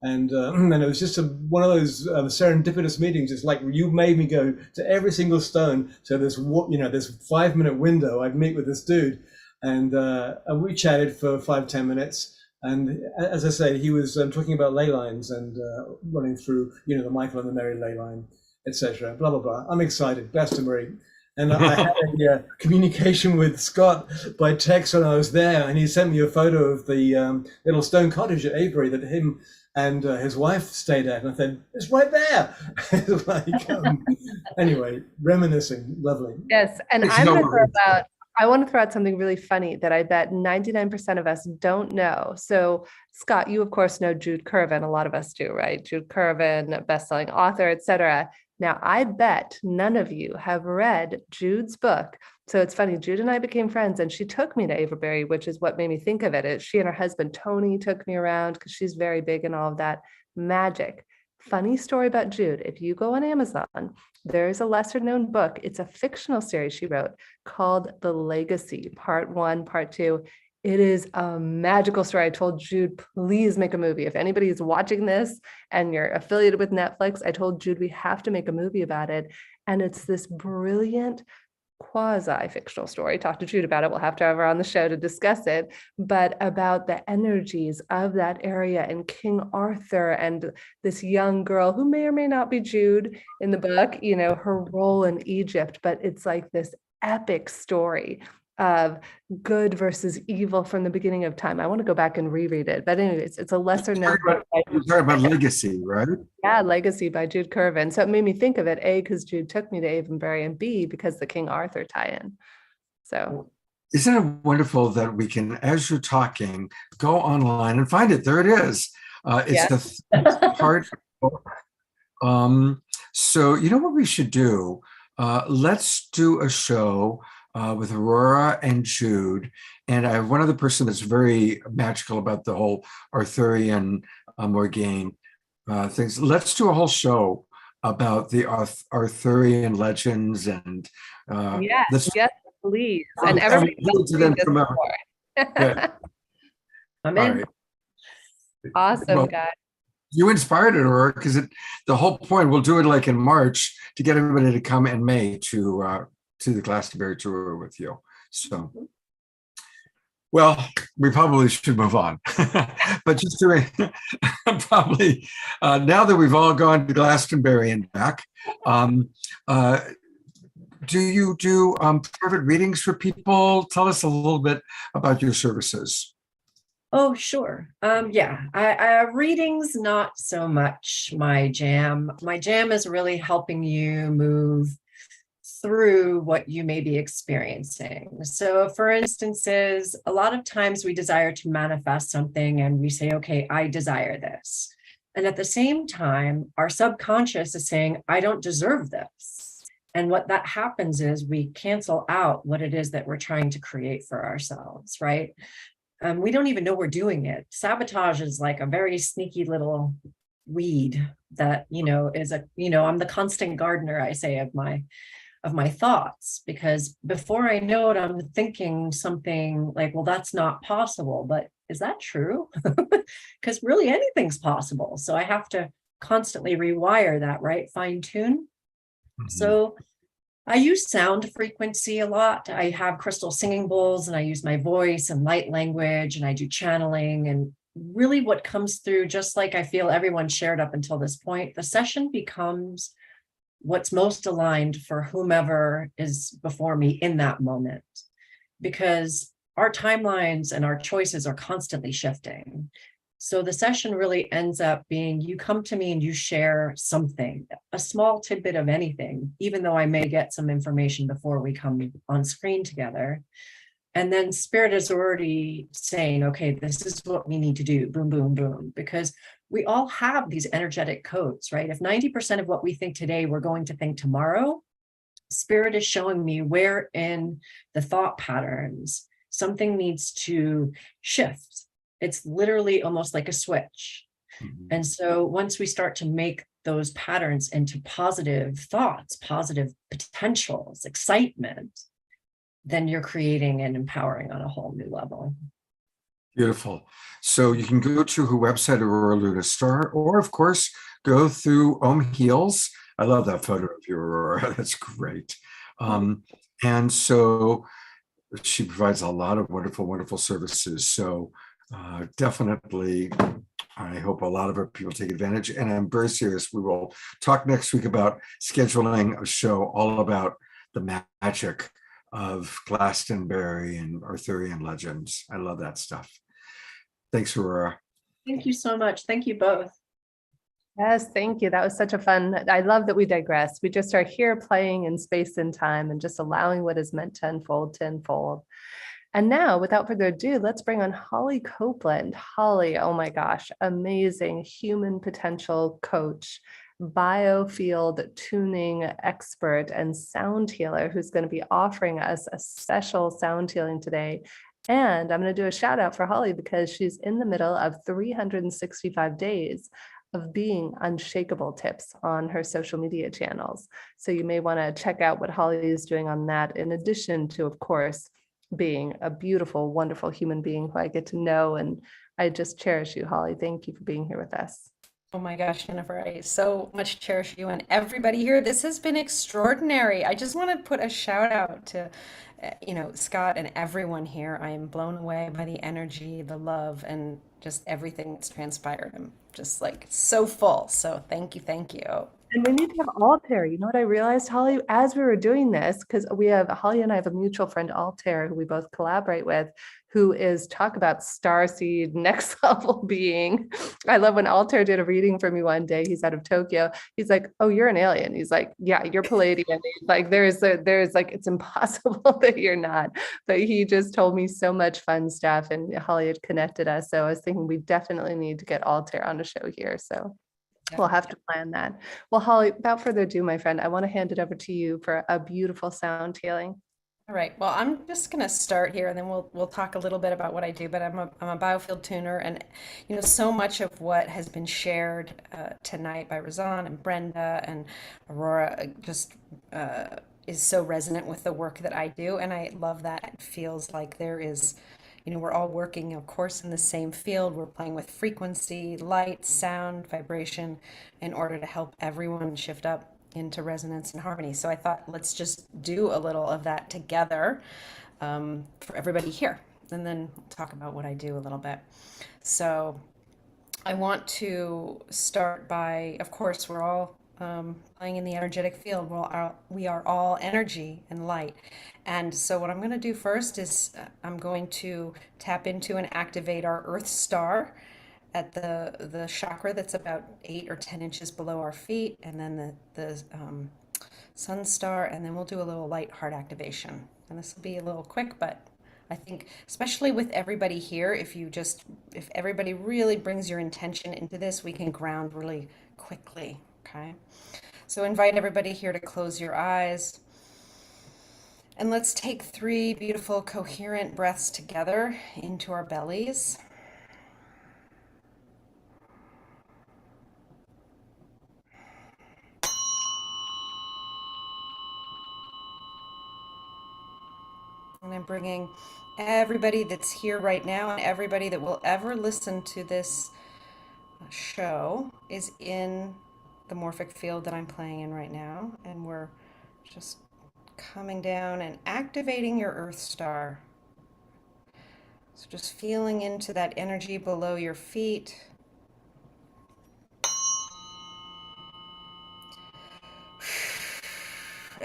And it was just one of those serendipitous meetings. It's like you made me go to every single stone. So this 5-minute window, I'd meet with this dude, and we chatted for 5-10 minutes. And as I say, he was talking about ley lines and running through, the Michael and the Mary ley line, etc. Blah blah blah. I'm excited, Glastonbury. And I had a communication with Scott by text when I was there, and he sent me a photo of the little stone cottage at Avery that him and his wife stayed at, and I said, it's right there. It's like, anyway, reminiscing, lovely. Yes, and I want to throw out something really funny that I bet 99% of us don't know. So Scott, you of course know Jude Curvin, a lot of us do, right? Jude Curvin, best-selling author, etc. Now, I bet none of you have read Jude's book. So it's funny, Jude and I became friends, and she took me to Avery, which is what made me think of it. She and her husband, Tony, took me around because she's very big in all of that magic. Funny story about Jude. If you go on Amazon, there's a lesser known book. It's a fictional series she wrote called The Legacy, Part 1, Part 2. It is a magical story. I told Jude, please make a movie. If anybody is watching this and you're affiliated with Netflix, I told Jude we have to make a movie about it. And it's this brilliant quasi-fictional story. Talk to Jude about it. We'll have to have her on the show to discuss it, but about the energies of that area and King Arthur and this young girl who may or may not be Jude in the book, her role in Egypt. But it's like this epic story of good versus evil from the beginning of time. I want to go back and reread it. But anyways, it's a lesser known. You're talking about Legacy, right? Yeah, Legacy by Jude Curvin. So it made me think of it, A, because Jude took me to Avery, and B, because the King Arthur tie-in. So isn't it wonderful that we can, as you're talking, go online and find it? There it is. It's the part. So you know what we should do? Let's do a show with Aurora and Jude, and I have one other person that's very magical about the whole Arthurian Morgaine things. Let's do a whole show about the Arthurian legends and yes, please. And everybody I'm in. Right. Awesome, guys. You inspired it, Aurora, because the whole point, we'll do it like in March to get everybody to come in May to the Glastonbury tour with you. So, well, we probably should move on. But just doing probably now that we've all gone to Glastonbury and back, do you do private readings for people? Tell us a little bit about your services. Oh, sure. Readings, not so much my jam. My jam is really helping you move through what you may be experiencing. So for instances, a lot of times we desire to manifest something and we say, okay, I desire this. And at the same time, our subconscious is saying, I don't deserve this. And what that happens is we cancel out what it is that we're trying to create for ourselves, right? We don't even know we're doing it. Sabotage is like a very sneaky little weed that, is I'm the constant gardener, I say, of my thoughts, because before I know it, I'm thinking something like, well, that's not possible, but is that true? Because really anything's possible. So I have to constantly rewire that, right? Fine tune. Mm-hmm. So I use sound frequency a lot. I have crystal singing bowls, and I use my voice and light language, and I do channeling. And really what comes through, just like I feel everyone shared up until this point, the session becomes what's most aligned for whomever is before me in that moment. Because our timelines and our choices are constantly shifting. So the session really ends up being, you come to me and you share something, a small tidbit of anything, even though I may get some information before we come on screen together. And then Spirit is already saying, okay, this is what we need to do, boom, boom, boom, because we all have these energetic codes, right? If 90% of what we think today, we're going to think tomorrow, Spirit is showing me where in the thought patterns something needs to shift. It's literally almost like a switch. And so once we start to make those patterns into positive thoughts, positive potentials, excitement, then you're creating and empowering on a whole new level. Beautiful. So you can go to her website, Aurora Luna Star, or of course, go through Heals. I love that photo of you, Aurora. That's great. And so she provides a lot of wonderful, wonderful services. So definitely, I hope a lot of our people take advantage. And I'm very serious. We will talk next week about scheduling a show all about the magic of Glastonbury and Arthurian legends. I love that stuff. Thanks, Aurora. Thank you so much. Thank you both. Yes, thank you. That was such a fun. I love that we digress. We just are here playing in space and time and just allowing what is meant to unfold to unfold. And now, without further ado, let's bring on Holly Copeland. Holly, oh my gosh, amazing human potential coach, biofield tuning expert, and sound healer who's going to be offering us a special sound healing today. And I'm going to do a shout out for Holly because she's in the middle of 365 days of being unshakable tips on her social media channels. So you may want to check out what Holly is doing on that, in addition to, of course, being a beautiful, wonderful human being who I get to know. And I just cherish you, Holly. Thank you for being here with us. Oh my gosh, Jennifer, I so much cherish you and everybody here. This has been extraordinary. I just want to put a shout out to, Scott and everyone here. I am blown away by the energy, the love, and just everything that's transpired. I'm just like so full. So thank you. Thank you. And we need to have Altair. You know what I realized, Holly, as we were doing this, because Holly and I have a mutual friend, Altair, who we both collaborate with, who is talk about starseed, next level being. I love when Altair did a reading for me one day. He's out of Tokyo. He's like, "Oh, you're an alien." He's like, "Yeah, you're Palladian." He's like, there's like, it's impossible that you're not. But he just told me so much fun stuff, and Holly had connected us. So I was thinking we definitely need to get Altair on the show here. So we'll have to plan that. Well, Holly, without further ado, my friend, I want to hand it over to you for a beautiful sound healing. All right. Well, I'm just going to start here, and then we'll talk a little bit about what I do. But I'm a biofield tuner, and so much of what has been shared tonight by Razan and Brenda and Aurora just is so resonant with the work that I do, and I love that. It feels like there is. We're all working, of course, in the same field. We're playing with frequency, light, sound, vibration in order to help everyone shift up into resonance and harmony. So I thought, let's just do a little of that together for everybody here. And then we'll talk about what I do a little bit. So I want to start by, of course, we're all playing in the energetic field. We are all energy and light. And so what I'm going to do first is I'm going to tap into and activate our Earth Star at the chakra that's about 8 or 10 inches below our feet, and then the Sun Star, and then we'll do a little light heart activation. And this will be a little quick, but I think especially with everybody here, if everybody really brings your intention into this, we can ground really quickly. Okay, so invite everybody here to close your eyes. And let's take 3 beautiful coherent breaths together into our bellies. And I'm bringing everybody that's here right now and everybody that will ever listen to this show is in the morphic field that I'm playing in right now. And we're just coming down and activating your Earth Star. So just feeling into that energy below your feet.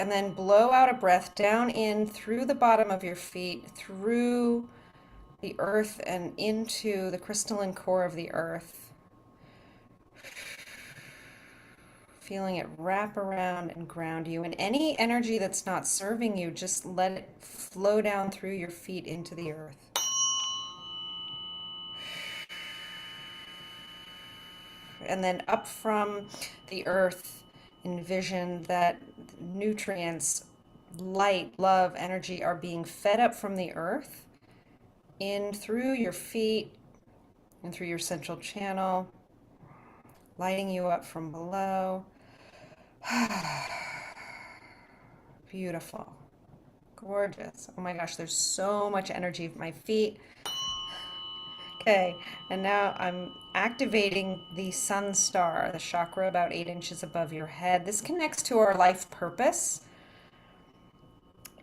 and then blow out a breath down in through the bottom of your feet, through the earth and into the crystalline core of the earth. Feeling it wrap around and ground you. And any energy that's not serving you, just let it flow down through your feet into the earth. And then up from the earth, envision that nutrients, light, love, energy are being fed up from the earth in through your feet and through your central channel, lighting you up from below. Beautiful. Gorgeous. Oh my gosh, there's so much energy at my feet. Okay, and now I'm activating the sun star, the chakra about 8 inches above your head. This connects to our life purpose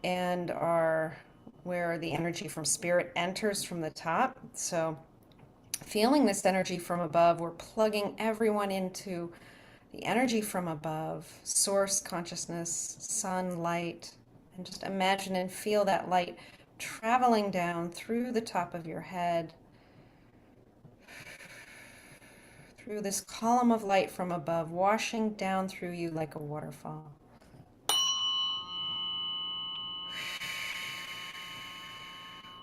and where the energy from spirit enters from the top. So feeling this energy from above, we're plugging everyone into the energy from above, source consciousness, sun, light, and just imagine and feel that light traveling down through the top of your head, through this column of light from above, washing down through you like a waterfall.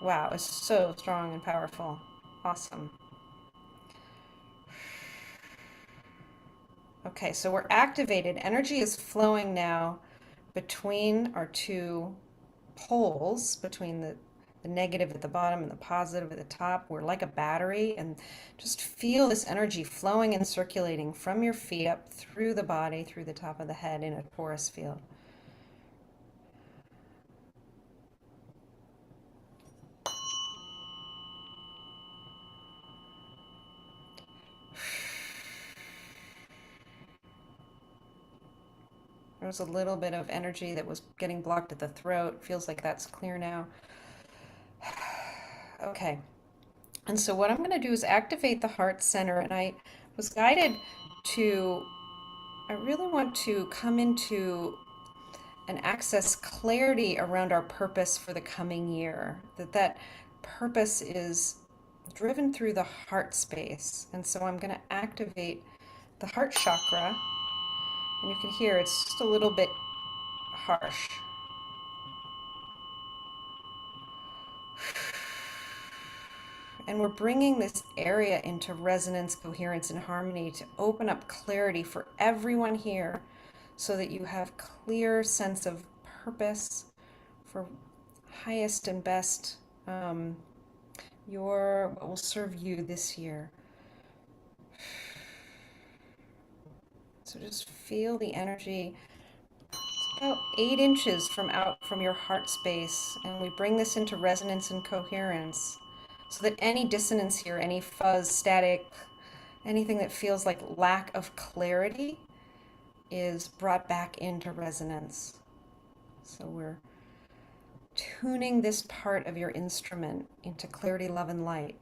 Wow, it's so strong and powerful. Awesome. Okay, so we're activated. Energy is flowing now between our two poles, between the negative at the bottom and the positive at the top. We're like a battery, and just feel this energy flowing and circulating from your feet up through the body, through the top of the head in a porous field. There was a little bit of energy that was getting blocked at the throat. Feels like that's clear now. Okay. And so what I'm going to do is activate the heart center. And I was guided to, I really want to come into and access clarity around our purpose for the coming year. That purpose is driven through the heart space. And so I'm going to activate the heart chakra. And you can hear it's just a little bit harsh. And we're bringing this area into resonance, coherence, and harmony to open up clarity for everyone here so that you have clear sense of purpose for highest and best, what will serve you this year. So just feel the energy. It's about 8 inches from your heart space, and we bring this into resonance and coherence so that any dissonance here, any fuzz, static, anything that feels like lack of clarity is brought back into resonance. So we're tuning this part of your instrument into clarity, love, and light.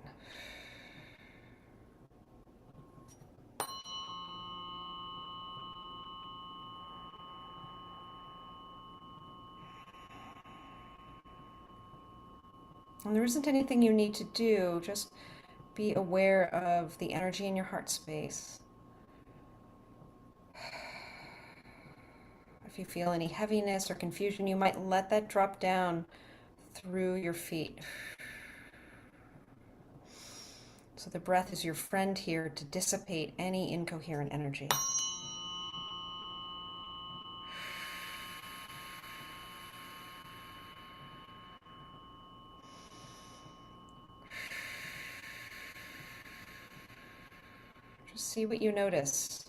And there isn't anything you need to do, just be aware of the energy in your heart space. If you feel any heaviness or confusion, you might let that drop down through your feet. So the breath is your friend here to dissipate any incoherent energy. Just see what you notice.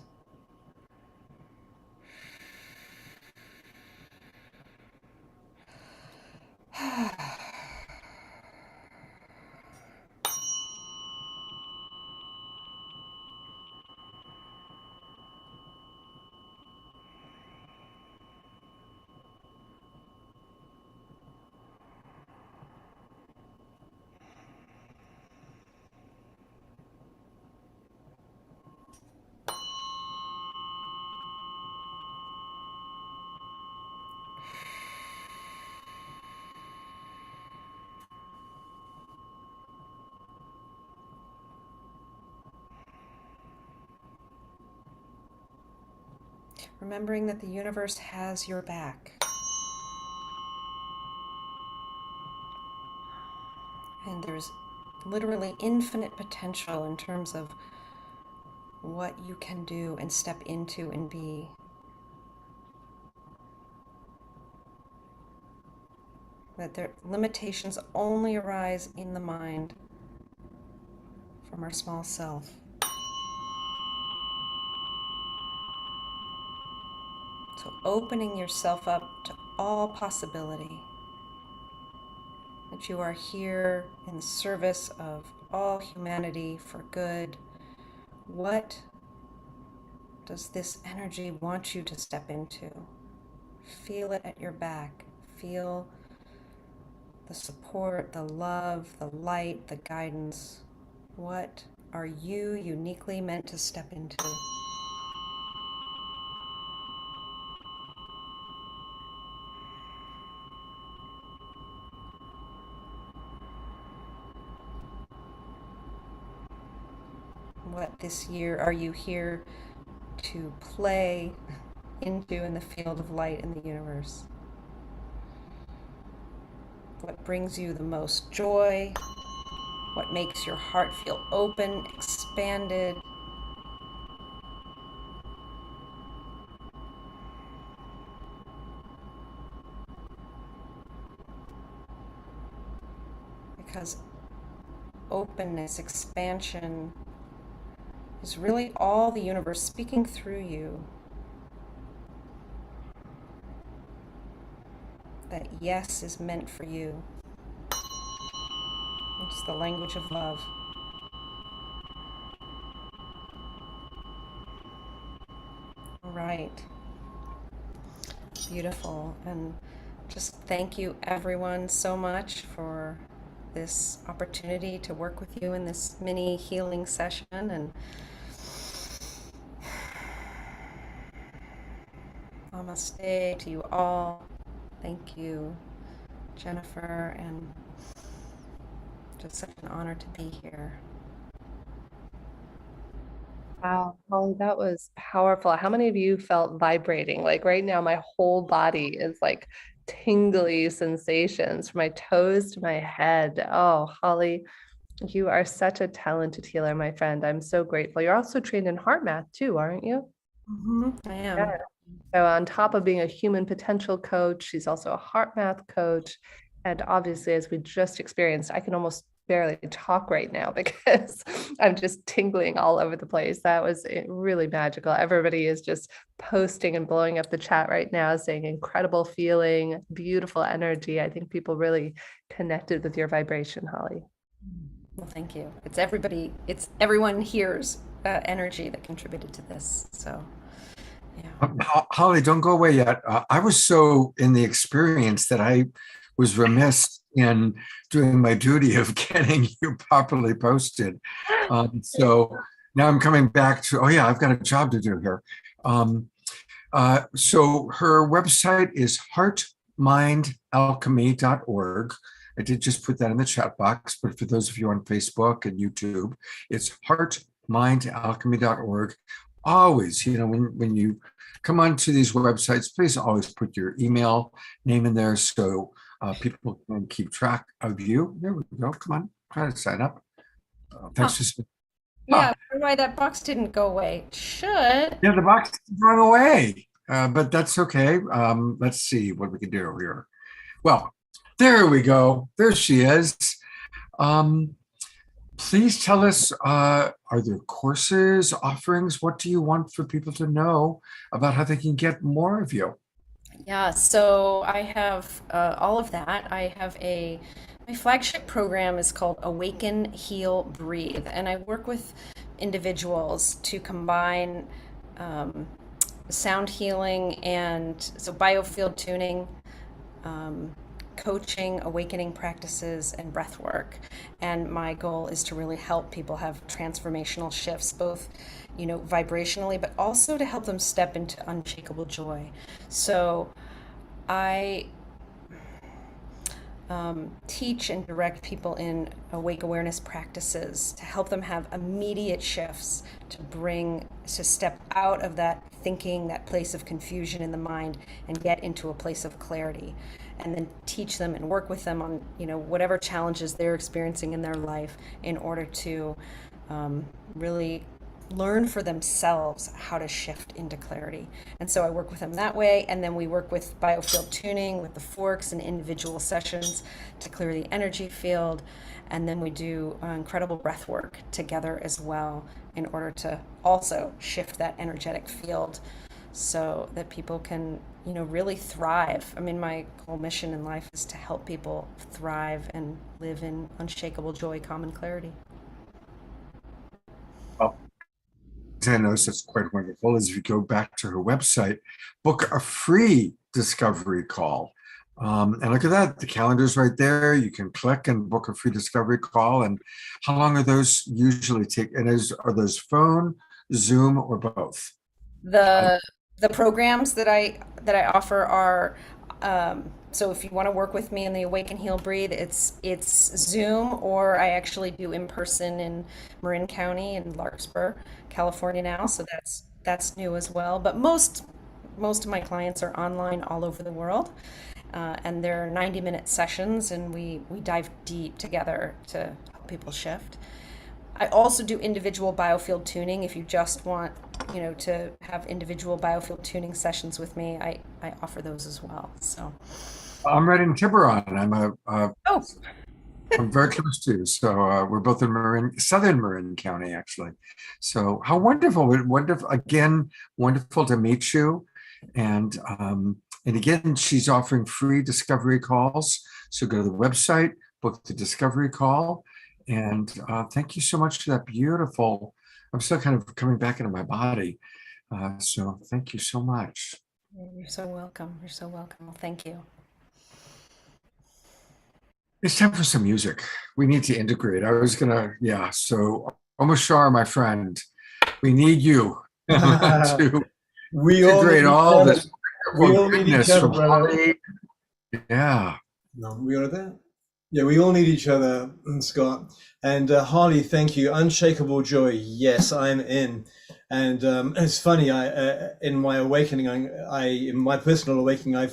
remembering that the universe has your back. And there's literally infinite potential in terms of what you can do and step into and be. That their limitations only arise in the mind from our small self. So opening yourself up to all possibility. That you are here in service of all humanity for good. What does this energy want you to step into? Feel it at your back. Feel the support, the love, the light, the guidance. What are you uniquely meant to step into? What this year are you here to play into in the field of light in the universe? What brings you the most joy? What makes your heart feel open, expanded? Because openness, expansion is really all the universe speaking through you. That yes is meant for you. It's the language of love. All right. Beautiful. And just thank you everyone so much for this opportunity to work with you in this mini healing session. And namaste to you all. Thank you, Jennifer, and just such an honor to be here. Wow, Holly, that was powerful. How many of you felt vibrating? Like right now, my whole body is like tingly sensations from my toes to my head. Oh, Holly, you are such a talented healer, my friend. I'm so grateful. You're also trained in heart math too, aren't you? I am. Yeah. So on top of being a human potential coach, she's also a heart math coach. And obviously, as we just experienced, I can almost barely talk right now because I'm just tingling all over the place. That was really magical. Everybody is just posting and blowing up the chat right now, saying incredible feeling, beautiful energy. I think people really connected with your vibration, Holly. Well, thank you. It's everybody, it's everyone here's energy that contributed to this. So, yeah. Holly, don't go away yet. I was so in the experience that I was remiss in doing my duty of getting you properly posted. So now I'm coming back to, oh yeah, I've got a job to do here. So her website is heartmindalchemy.org. I did just put that in the chat box, but for those of you on Facebook and YouTube, it's heartmindalchemy.org. Always, when you come onto these websites, please always put your email name in there so people can keep track of you. There we go. Come on, try to sign up. Thanks. Yeah, why that box didn't go away. It should. Yeah, the box is going away, but that's okay. Let's see what we can do here. Well, there we go. There she is. Please tell us, are there courses, offerings? What do you want for people to know about how they can get more of you? Yeah, so I have all of that. I have my flagship program is called Awaken, Heal, Breathe. And I work with individuals to combine sound healing and so biofield tuning, coaching, awakening practices, and breath work. And my goal is to really help people have transformational shifts, both, vibrationally, but also to help them step into unshakable joy. So I teach and direct people in awake awareness practices to help them have immediate shifts to step out of that thinking, that place of confusion in the mind, and get into a place of clarity, and then teach them and work with them on whatever challenges they're experiencing in their life in order to really learn for themselves how to shift into clarity. And so I work with them that way, and then we work with biofield tuning with the forks and individual sessions to clear the energy field, and then we do incredible breath work together as well in order to also shift that energetic field so that people can really thrive. I mean, my whole mission in life is to help people thrive and live in unshakable joy, calm, and clarity. I notice that's quite wonderful is if you go back to her website, book a free discovery call. And look at that, the calendar's right there. You can click and book a free discovery call. And how long are those usually take? And are those phone, Zoom, or both? The programs that I offer are so if you want to work with me in the Awaken, Heal, Breathe, it's Zoom, or I actually do in person in Marin County in Larkspur, California now. So that's new as well. But most of my clients are online all over the world, and they're 90-minute sessions, and we dive deep together to help people shift. I also do individual biofield tuning. If you just want, to have individual biofield tuning sessions with me, I offer those as well. So I'm right in Tiburon. I'm very close to you. So we're both in southern Marin County, actually. So how wonderful! Again, wonderful to meet you. And again, she's offering free discovery calls. So go to the website, book the discovery call. And thank you so much for that beautiful, I'm still kind of coming back into my body. So thank you so much. You're so welcome. You're so welcome. Well, thank you. It's time for some music. We need to integrate. So Omashar, my friend, we need you to integrate all this goodness from Holly. Yeah. No, we are there. Yeah, we all need each other, Scott. And Harley, thank you. Unshakable joy. Yes, I'm in. And it's funny. In my awakening, in my personal awakening, I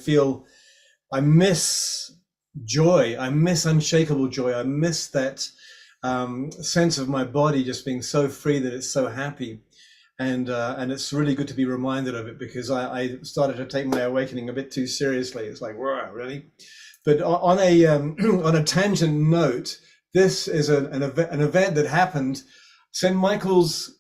miss joy. I miss unshakable joy. I miss that sense of my body just being so free that it's so happy. And it's really good to be reminded of it, because I started to take my awakening a bit too seriously. It's like, wow, really? But on a tangent note, this is an event that happened. St. Michael's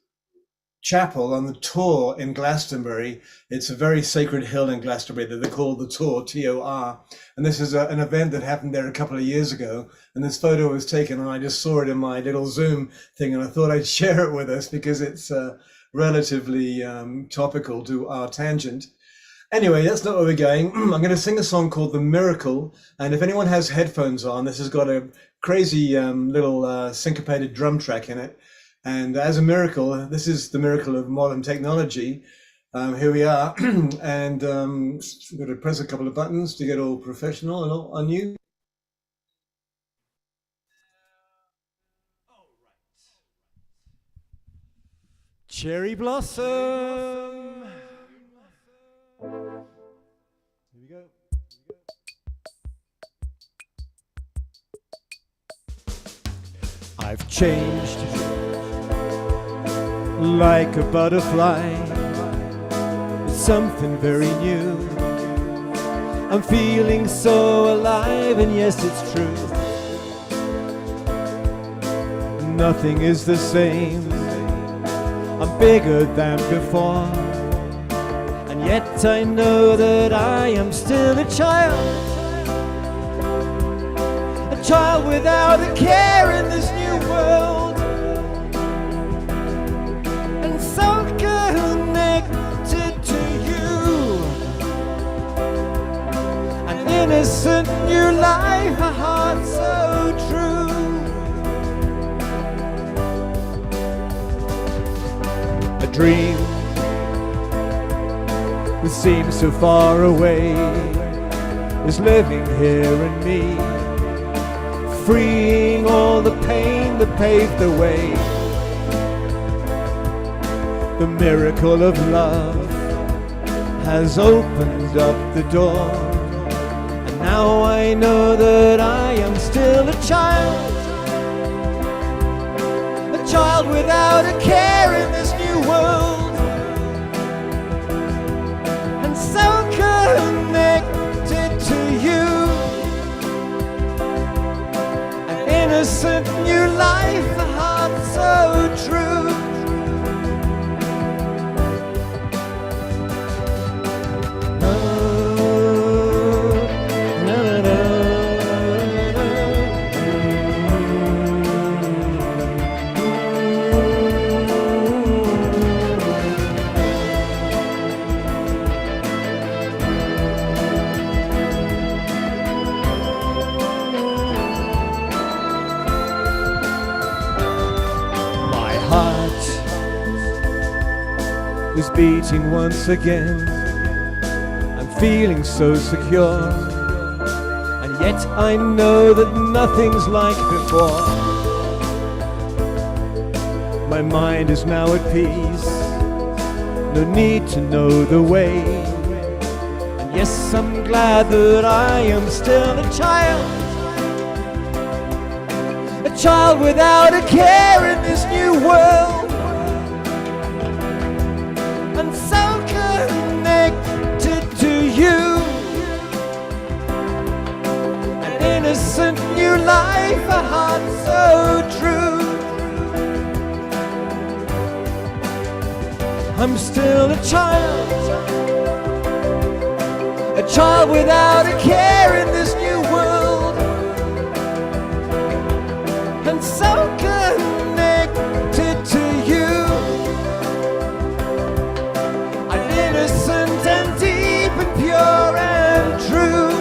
Chapel on the Tor in Glastonbury. It's a very sacred hill in Glastonbury that they call the Tor, T-O-R. And this is an event that happened there a couple of years ago. And this photo was taken, and I just saw it in my little Zoom thing, and I thought I'd share it with us because it's relatively topical to our tangent. Anyway, that's not where we're going. I'm going to sing a song called The Miracle. And if anyone has headphones on, this has got a crazy little syncopated drum track in it. And as a miracle, this is the miracle of modern technology. Here we are. And we've got to press a couple of buttons to get all professional and all on you. Cherry blossom. Here we go. I've changed like a butterfly. It's something very new. I'm feeling so alive, and yes, it's true. Nothing is the same. I'm bigger than before. And yet I know that I am still a child. A child without a care in this new world. And so connected to you. An innocent new life, a heart so true. A dream that seems so far away is living here in me. freeing all the pain that paved the way. The miracle of love has opened up the door, and now I know that I am still a child without a care in this new world, and so connected to you. An innocent new life, a heart so true. Is beating once again. I'm feeling so secure, and yet I know that nothing's like before. My mind is now at peace, no need to know the way. And yes, I'm glad that I am still a child without a care in this new world. Innocent new life, a heart so true. I'm still a child without a care in this new world, and so connected to you. I'm innocent and deep and pure and true.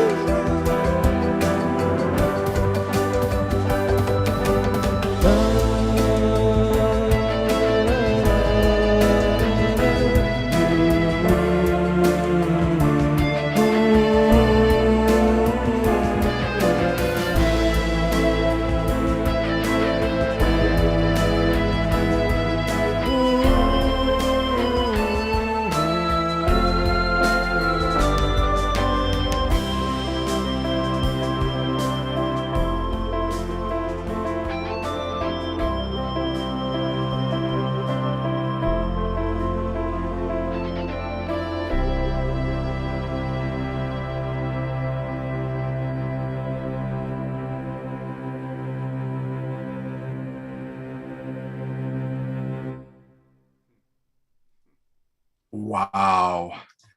Wow.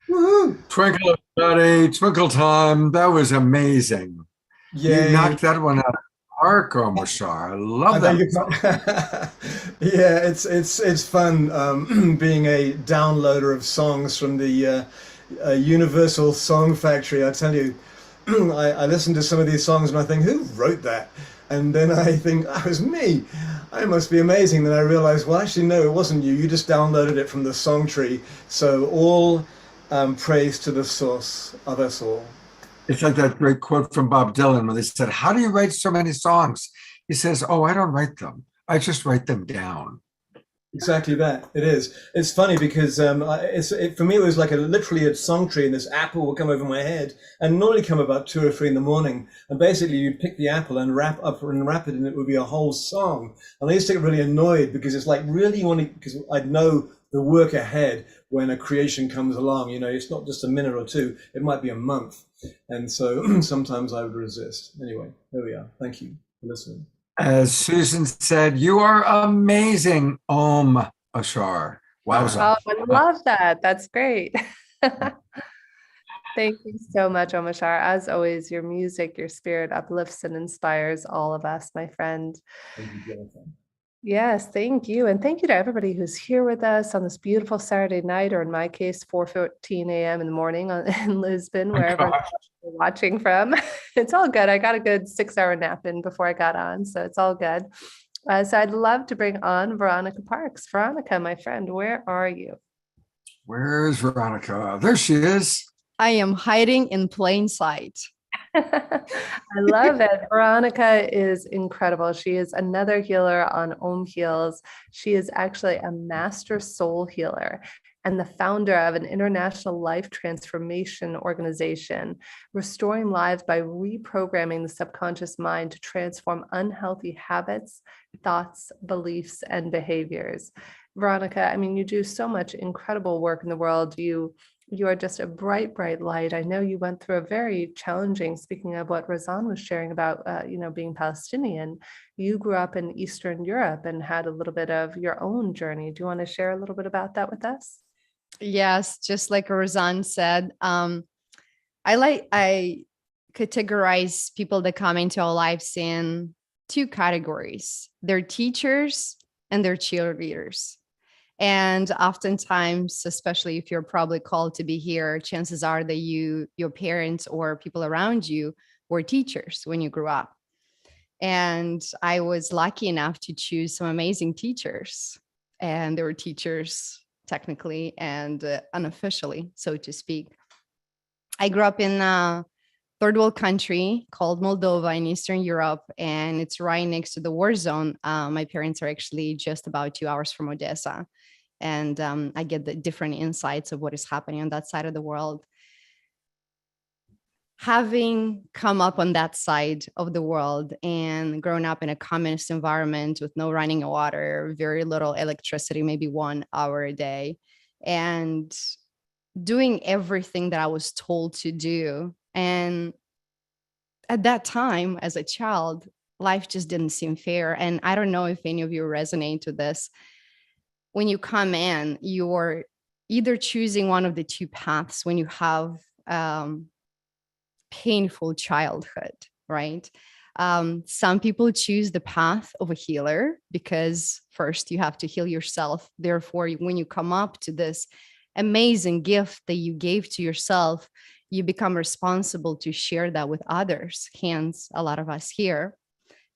Woo-hoo. Twinkle, buddy, twinkle time. That was amazing. Yeah, you knocked that one out of the park, Mashar. I love that. Yeah, it's fun being a downloader of songs from the Universal Song Factory. I tell you, I listen to some of these songs and I think, who wrote that? And then I think, that was me. I must be amazing. Then I realized, well, actually, no, it wasn't you. You just downloaded it from the song tree. So all praise to the source of us all. It's like that great quote from Bob Dylan when they said, how do you write so many songs? He says, oh, I don't write them. I just write them down. Exactly that. It is. It's funny because for me, it was like literally a song tree, and this apple would come over my head, and normally come about 2 or 3 in the morning. And basically, you'd pick the apple and wrap it, and it would be a whole song. And I used to get really annoyed because it's like really because I'd know the work ahead when a creation comes along. You know, it's not just a minute or two; it might be a month. And so sometimes I would resist. Anyway, there we are. Thank you for listening. As Susan said, you are amazing, Ashar. Wowza. Oh, I love that. That's great. Thank you so much, Omashar. As always, your music, your spirit uplifts and inspires all of us, my friend. Thank you, Jennifer. Yes, thank you. And thank you to everybody who's here with us on this beautiful Saturday night, or in my case, 4:14 a.m. in the morning in Lisbon, wherever you're watching from. It's all good. I got a good 6-hour nap in before I got on, so it's all good. So I'd love to bring on Veronica Parks. Veronica, my friend, where are you? Where's Veronica? There she is. I am hiding in plain sight. I love it. Veronica is incredible. She is another healer on Om Heals. She is actually a master soul healer and the founder of an international life transformation organization, restoring lives by reprogramming the subconscious mind to transform unhealthy habits, thoughts, beliefs, and behaviors. Veronica, I mean, you do so much incredible work in the world. You are just a bright, bright light. I know you went through a very challenging, speaking of what Razan was sharing about, being Palestinian, you grew up in Eastern Europe and had a little bit of your own journey. Do you want to share a little bit about that with us? Yes, just like Razan said, I categorize people that come into our lives in two categories. They're teachers and they're cheerleaders. And oftentimes, especially if you're probably called to be here, chances are that your parents or people around you were teachers when you grew up. And I was lucky enough to choose some amazing teachers. And they were teachers technically and unofficially, so to speak. I grew up in a third world country called Moldova in Eastern Europe, and it's right next to the war zone. My parents are actually just about 2 hours from Odessa. And I get the different insights of what is happening on that side of the world. Having come up on that side of the world and grown up in a communist environment with no running water, very little electricity, maybe 1 hour a day, and doing everything that I was told to do. And at that time, as a child, life just didn't seem fair. And I don't know if any of you resonate with this. When you come in, you're either choosing one of the two paths when you have painful childhood, right? Some people choose the path of a healer because first you have to heal yourself. Therefore, when you come up to this amazing gift that you gave to yourself, you become responsible to share that with others, hence a lot of us here.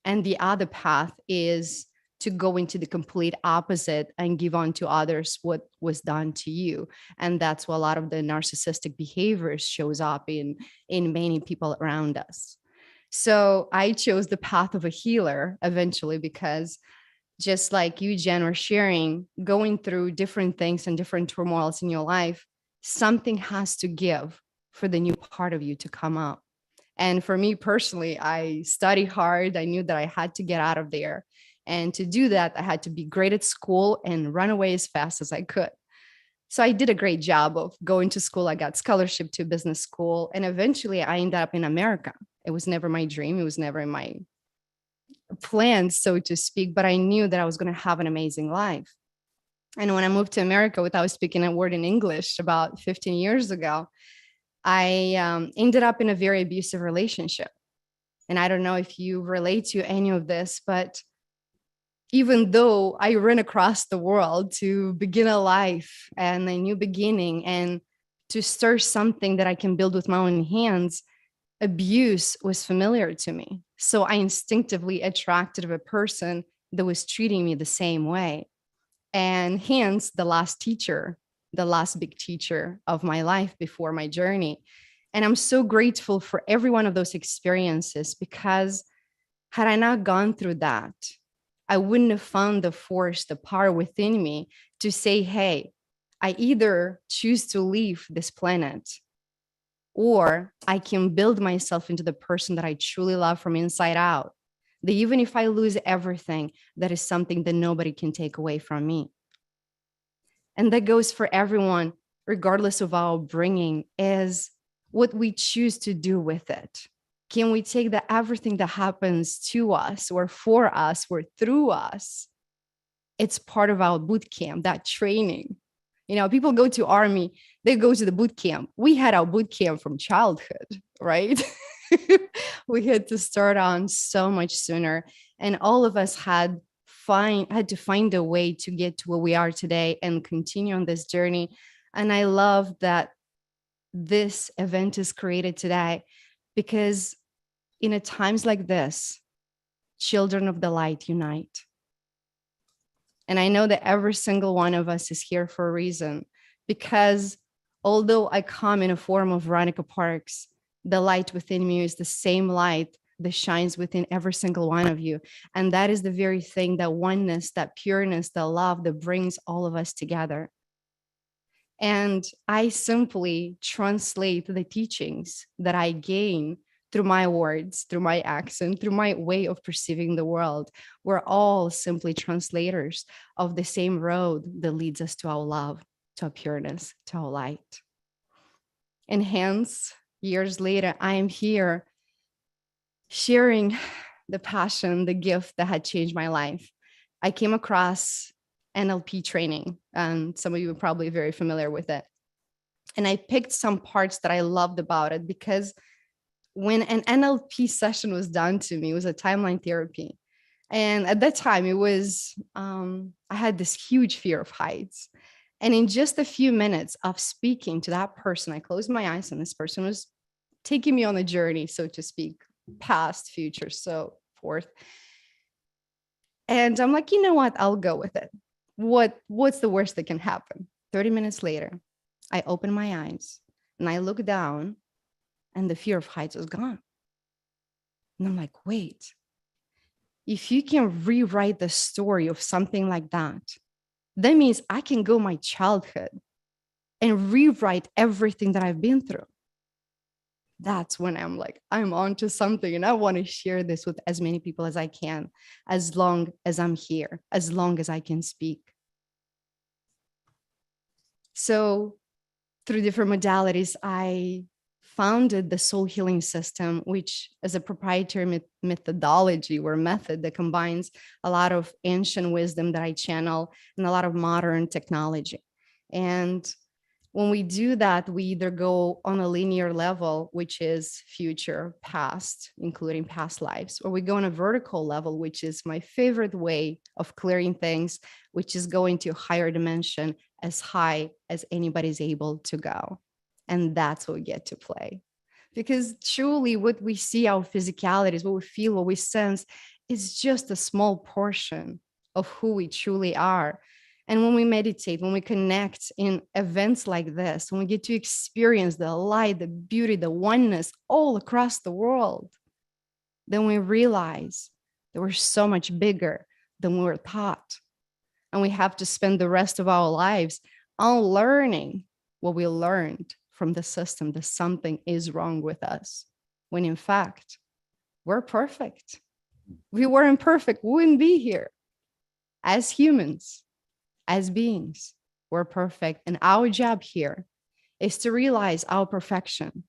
And the other path is to go into the complete opposite and give on to others what was done to you. And that's what a lot of the narcissistic behaviors shows up in many people around us. So I chose the path of a healer eventually because just like you, Jen, were sharing, going through different things and different turmoils in your life, something has to give for the new part of you to come up. And for me personally, I studied hard. I knew that I had to get out of there. And to do that, I had to be great at school and run away as fast as I could. So I did a great job of going to school. I got scholarship to business school. And eventually I ended up in America. It was never my dream. It was never in my plans, so to speak. But I knew that I was going to have an amazing life. And when I moved to America without speaking a word in English about 15 years ago, I ended up in a very abusive relationship. And I don't know if you relate to any of this, but even though I ran across the world to begin a life and a new beginning and to start something that I can build with my own hands, abuse was familiar to me. So I instinctively attracted a person that was treating me the same way. And hence the last big teacher of my life before my journey. And I'm so grateful for every one of those experiences, because had I not gone through that, I wouldn't have found the force, the power within me to say, hey, I either choose to leave this planet or I can build myself into the person that I truly love from inside out. That even if I lose everything, that is something that nobody can take away from me. And that goes for everyone, regardless of our upbringing, is what we choose to do with it. Can we take that everything that happens to us or for us or through us? It's part of our boot camp, that training. You know, people go to army, they go to the boot camp. We had our boot camp from childhood, right? We had to start on so much sooner. And all of us had to find a way to get to where we are today and continue on this journey. And I love that this event is created today, because in a times like this, children of the light unite. And I know that every single one of us is here for a reason, because although I come in a form of Veronica Parks, The light within me is the same light that shines within every single one of you. And that is the very thing, that oneness, that pureness, the love that brings all of us together. And I simply translate the teachings that I gain through my words, through my accent, through my way of perceiving the world. We're all simply translators of the same road that leads us to our love, to our pureness, to our light. And hence, years later, I am here sharing the passion, the gift that had changed my life. I came across NLP training, and some of you are probably very familiar with it. And I picked some parts that I loved about it, because when an NLP session was done to me, it was a timeline therapy. And at that time, it was, I had this huge fear of heights. And in just a few minutes of speaking to that person, I closed my eyes, and this person was taking me on a journey, so to speak, past, future, so forth. And I'm like, you know what? I'll go with it. What's the worst that can happen? 30 minutes later, I open my eyes and I look down, and the fear of heights was gone. And I'm like, wait, if you can rewrite the story of something like that, that means I can go my childhood and rewrite everything that I've been through. That's when I'm like, I'm onto something, and I want to share this with as many people as I can, as long as I'm here, as long as I can speak. So through different modalities, I founded the Soul Healing System, which is a proprietary methodology or method that combines a lot of ancient wisdom that I channel and a lot of modern technology. And when we do that, we either go on a linear level, which is future, past, including past lives, or we go on a vertical level, which is my favorite way of clearing things, which is going to a higher dimension, as high as anybody's able to go. And that's what we get to play. Because truly what we see, our physicalities, what we feel, what we sense, is just a small portion of who we truly are. And when we meditate, when we connect in events like this, when we get to experience the light, the beauty, the oneness all across the world, then we realize that we're so much bigger than we were taught. And we have to spend the rest of our lives unlearning what we learned from the system, that something is wrong with us, when in fact, we're perfect. If we weren't perfect, we wouldn't be here. As humans, as beings, we're perfect. And our job here is to realize our perfection,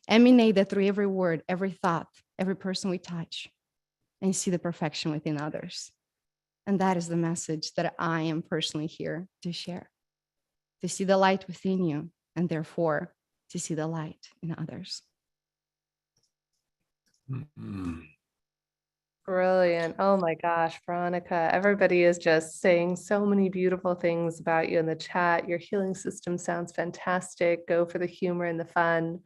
emanate that through every word, every thought, every person we touch, and see the perfection within others. And that is the message that I am personally here to share, to see the light within you, and therefore to see the light in others. Mm-hmm. Brilliant. Oh my gosh, Veronica, everybody is just saying so many beautiful things about you in the chat. Your healing system sounds fantastic. Go for the humor and the fun.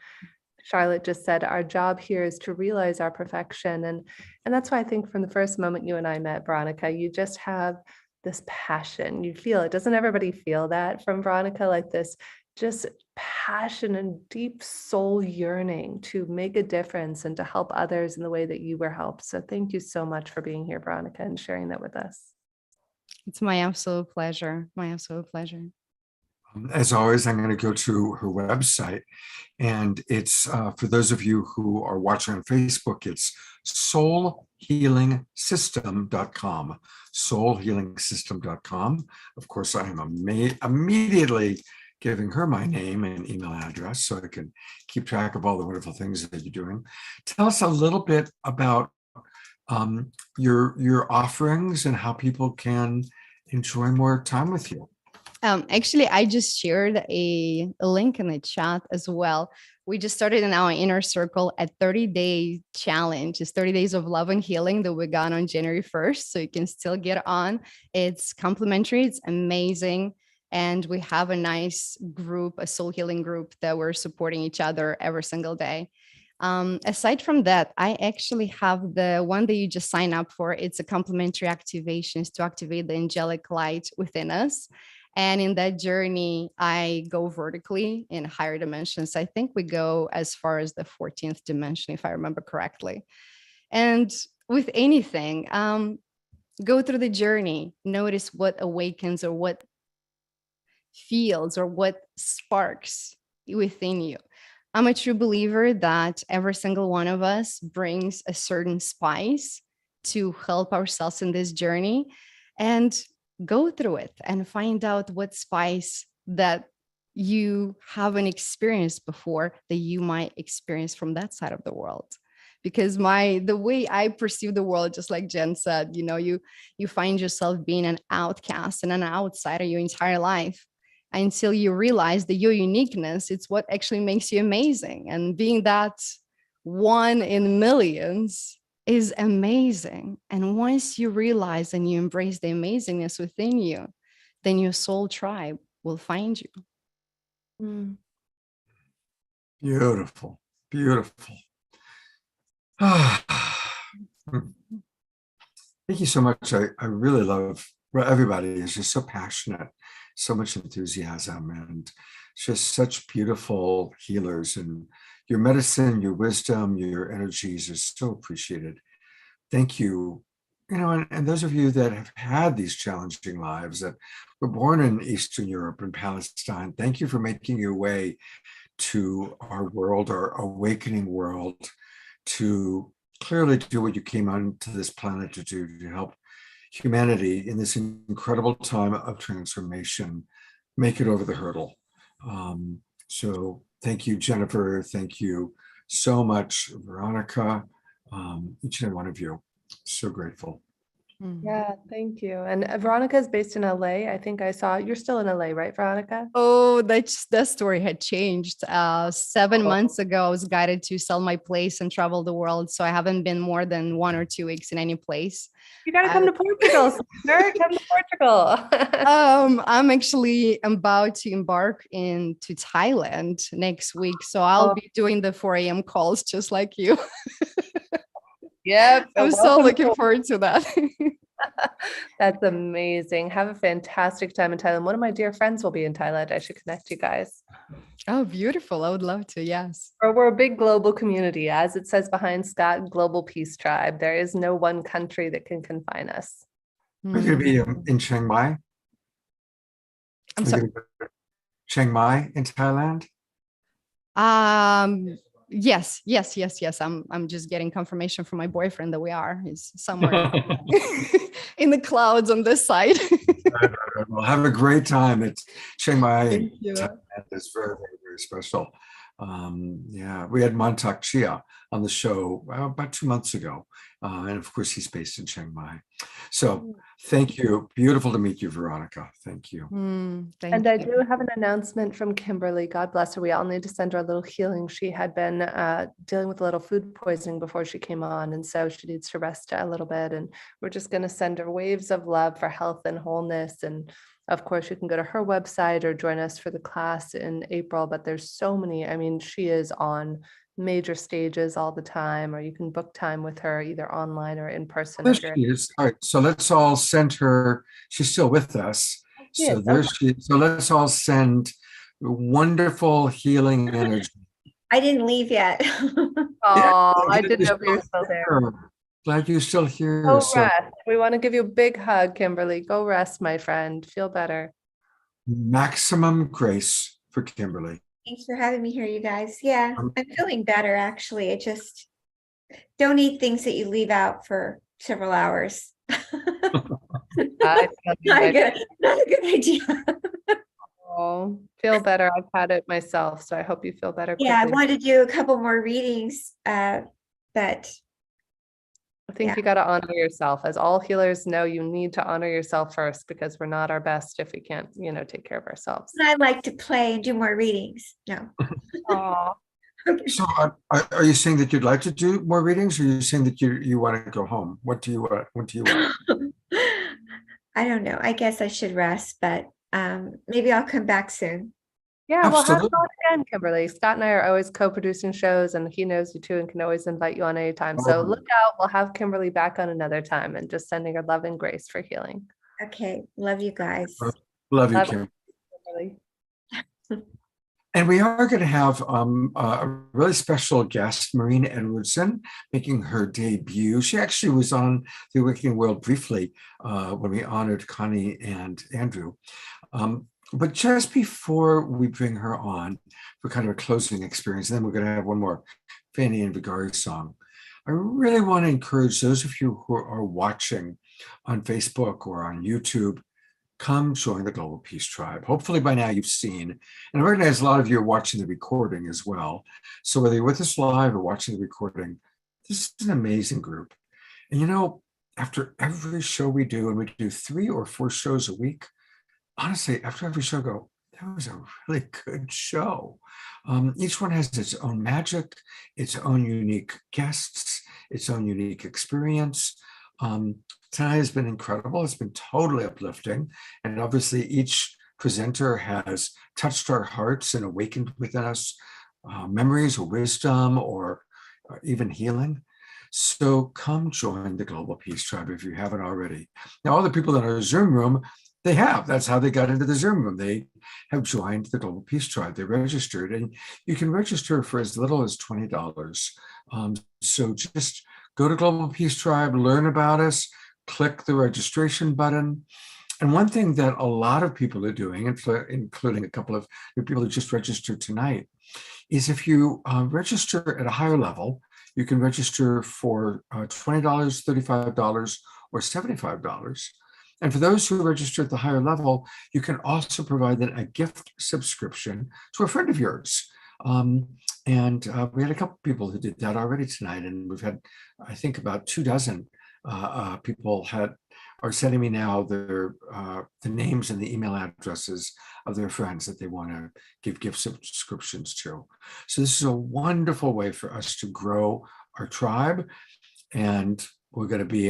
Charlotte just said, our job here is to realize our perfection. And that's why I think from the first moment you and I met, Veronica, you just have this passion. You feel it. Doesn't everybody feel that from Veronica? Like this just passion and deep soul yearning to make a difference and to help others in the way that you were helped. So thank you so much for being here, Veronica, and sharing that with us. It's my absolute pleasure. My absolute pleasure. As always, I'm going to go to her website, and it's for those of you who are watching on Facebook, it's soulhealingsystem.com, soulhealingsystem.com. Of course, I am immediately giving her my name and email address so I can keep track of all the wonderful things that you're doing. Tell us a little bit about your offerings and how people can enjoy more time with you. Actually, I just shared a link in the chat as well. We just started in our inner circle a 30-day challenge. It's 30 days of love and healing that we got on January 1st. So you can still get on. It's complimentary. It's amazing. And we have a nice group, a soul healing group that we're supporting each other every single day. Aside from that, I actually have the one that you just sign up for. It's a complimentary activations to activate the angelic light within us. And in that journey, I go vertically in higher dimensions. I think we go as far as the 14th dimension, if I remember correctly. And with anything, go through the journey, notice what awakens or what feels or what sparks within you. I'm a true believer that every single one of us brings a certain spice to help ourselves in this journey, and go through it and find out what spice that you haven't experienced before that you might experience from that side of the world. Because the way I perceive the world, just like Jen said, you find yourself being an outcast and an outsider your entire life until you realize that your uniqueness, it's what actually makes you amazing. And being that one in millions is amazing. And once you realize and you embrace the amazingness within you, then your soul tribe will find you. Beautiful, beautiful. Thank you so much. I really love, well, everybody is just so passionate, so much enthusiasm, and just such beautiful healers. And your medicine, your wisdom, your energies are so appreciated. Thank you. And those of you that have had these challenging lives, that were born in Eastern Europe and Palestine, thank you for making your way to our world, our awakening world, to clearly do what you came onto this planet to do, to help humanity in this incredible time of transformation make it over the hurdle. So thank you, Jennifer. Thank you so much, Veronica, each and every one of you. So grateful. Yeah, thank you. And Veronica is based in LA. I think I saw you're still in LA, right, Veronica? Oh, that story had changed. 7 months ago, I was guided to sell my place and travel the world. So I haven't been more than 1 or 2 weeks in any place. You got to come to Portugal, sister. Come to Portugal. I'm actually about to embark into Thailand next week. So I'll be doing the 4 a.m. calls just like you. Yep. I'm so looking forward to that. That's amazing. Have a fantastic time in Thailand. One of my dear friends will be in Thailand. I should connect you guys. Oh, beautiful. I would love to. Yes. We're a big global community. As it says behind Scott, Global Peace Tribe. There is no one country that can confine us. Are you going to be in Chiang Mai? I'm sorry. Chiang Mai in Thailand? Yes. I'm just getting confirmation from my boyfriend that we are. He's somewhere in the clouds on this side. Well, have a great time. It's Chiang Mai. Thank you. It's very, very, very special. Yeah, we had Montauk Chia on the show about 2 months ago. And of course, he's based in Chiang Mai. So thank you. Beautiful to meet you, Veronica. Thank you. And I do have an announcement from Kimberly. God bless her. We all need to send her a little healing. She had been dealing with a little food poisoning before she came on. And so she needs to rest a little bit. And we're just going to send her waves of love for health and wholeness. And of course, you can go to her website or join us for the class in April. But there's so many. I mean, she is on major stages all the time, or you can book time with her either online or in person. There she is. All right, so let's all send her. She's still with us. So there she is. So let's all send wonderful healing energy. I didn't leave yet. Oh, I didn't know if you were still there. Glad you're still here. Go So rest. We want to give you a big hug, Kimberly. Go rest, my friend. Feel better. maximum grace for Kimberly. Thanks for having me here, you guys. Yeah, I'm feeling better, actually. I just don't eat things that you leave out for several hours. Not a good idea. Oh, feel better. I've had it myself, so I hope you feel better. Yeah, I quickly. wanted to do a couple more readings, but I think you got to honor yourself. As all healers know, you need to honor yourself first, because we're not our best if we can't, take care of ourselves. I like to play and do more readings. No. Aw. So are you saying that you'd like to do more readings, or are you saying that you want to go home? What do you want? I don't know. I guess I should rest, but maybe I'll come back soon. Yeah, we'll have you Absolutely. on again, Kimberly. Scott and I are always co-producing shows, and he knows you too and can always invite you on anytime. So Oh. look out. We'll have Kimberly back on another time, and just sending her love and grace for healing. Okay. Love you guys. Love you, Love Kim. Kimberly. And we are going to have a really special guest, Maureen Edwardson, making her debut. She actually was on The Awakening World briefly when we honored Connie and Andrew. But just before we bring her on for kind of a closing experience, and then we're going to have one more Fanny and Vigari song, I really want to encourage those of you who are watching on Facebook or on YouTube, come join the Global Peace Tribe. Hopefully by now you've seen, and I recognize a lot of you are watching the recording as well. So whether you're with us live or watching the recording, this is an amazing group. And you know, after every show we do, and we do 3 or 4 shows a week, honestly, after every show I go, that was a really good show. Each one has its own magic, its own unique guests, its own unique experience. Tonight has been incredible. It's been totally uplifting. And obviously each presenter has touched our hearts and awakened within us memories or wisdom or even healing. So come join the Global Peace Tribe if you haven't already. Now, all the people in our Zoom room, they have. That's how they got into the Zoom room. They have joined the Global Peace Tribe. They registered, and you can register for as little as $20. So just go to Global Peace Tribe, learn about us, click the registration button. And one thing that a lot of people are doing, including a couple of new people who just registered tonight, is if you register at a higher level, you can register for $20, $35, or $75. And for those who register at the higher level, you can also provide them a gift subscription to a friend of yours. We had a couple people who did that already tonight, and we've had, I think, about 24 people are sending me now the names and the email addresses of their friends that they want to give gift subscriptions to. So this is a wonderful way for us to grow our tribe. And we're going to be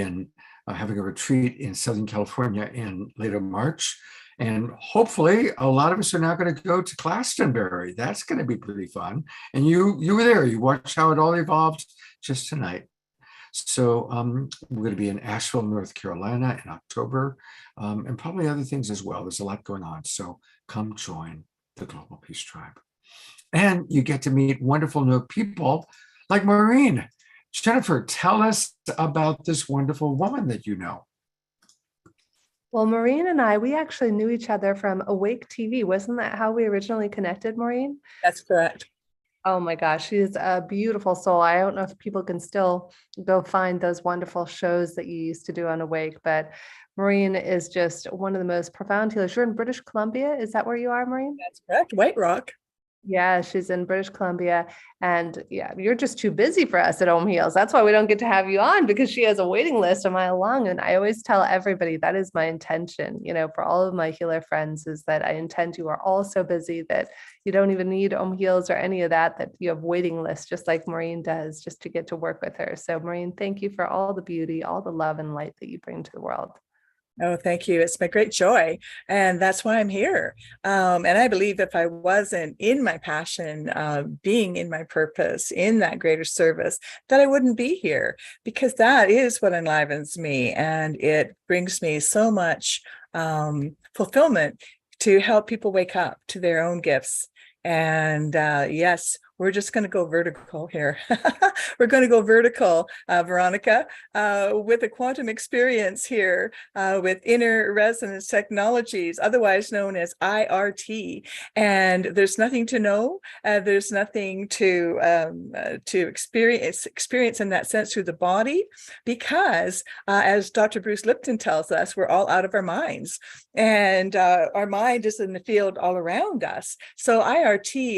having a retreat in Southern California in later March. And hopefully a lot of us are now going to go to Glastonbury. That's going to be pretty fun. And you were there, you watched how it all evolved just tonight. So we're going to be in Asheville, North Carolina in October, and probably other things as well. There's a lot going on. So come join the Global Peace Tribe. And you get to meet wonderful new people like Maureen. Jennifer, tell us about this wonderful woman that you know. Well, Maureen and I, we actually knew each other from Awake TV. Wasn't that how we originally connected, Maureen? That's correct. Oh my gosh, she's a beautiful soul. I don't know if people can still go find those wonderful shows that you used to do on Awake, but Maureen is just one of the most profound healers. You're in British Columbia. Is that where you are, Maureen? That's correct. White Rock. Yeah, she's in British Columbia. And yeah, you're just too busy for us at Home Heals. That's why we don't get to have you on, because she has a waiting list a mile long. And I always tell everybody that is my intention, for all of my healer friends, is that I intend you are all so busy that you don't even need Home Heals or any of that, that you have waiting lists, just like Maureen does, just to get to work with her. So Maureen, thank you for all the beauty, all the love and light that you bring to the world. Oh, thank you. It's my great joy. And that's why I'm here. And I believe if I wasn't in my passion, being in my purpose, in that greater service, that I wouldn't be here, because that is what enlivens me. And it brings me so much fulfillment to help people wake up to their own gifts. And yes, we're just going to go vertical here. We're going to go vertical, Veronica, with a quantum experience here with inner resonance technologies, otherwise known as IRT. And there's nothing to know. There's nothing to experience in that sense through the body, because as Dr. Bruce Lipton tells us, we're all out of our minds, and our mind is in the field all around us. So IRT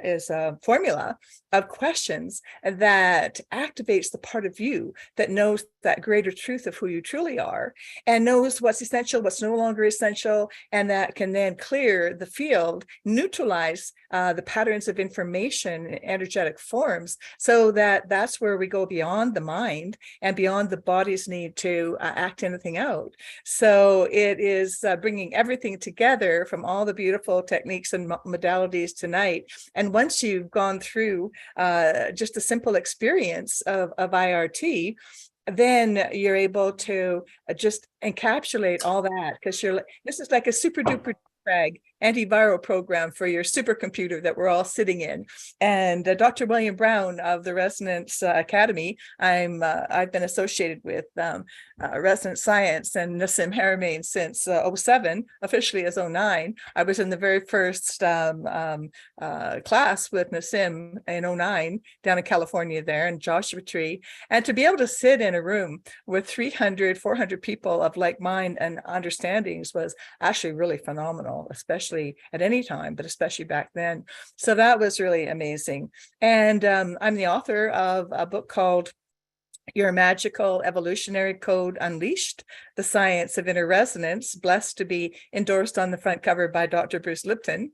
is a formula of questions that activates the part of you that knows that greater truth of who you truly are, and knows what's essential, what's no longer essential, and that can then clear the field, neutralize the patterns of information in energetic forms, so that that's where we go beyond the mind and beyond the body's need to act anything out. So it is bringing everything together from all the beautiful techniques and modalities tonight. And once you've gone through just a simple experience of IRT, then you're able to just encapsulate all that, because this is like a super duper frag antiviral program for your supercomputer that we're all sitting in. And Dr. William Brown of the Resonance Academy, I've been associated with Resonance Science and Nassim Haramein since 07, officially as 09. I was in the very first class with Nassim in 09 down in California there in Joshua Tree. And to be able to sit in a room with 300, 400 people of like mind and understandings was actually really phenomenal, especially at any time, but especially back then. So that was really amazing. And I'm the author of a book called Your Magical Evolutionary Code Unleashed, The Science of Inner Resonance, blessed to be endorsed on the front cover by Dr. Bruce Lipton.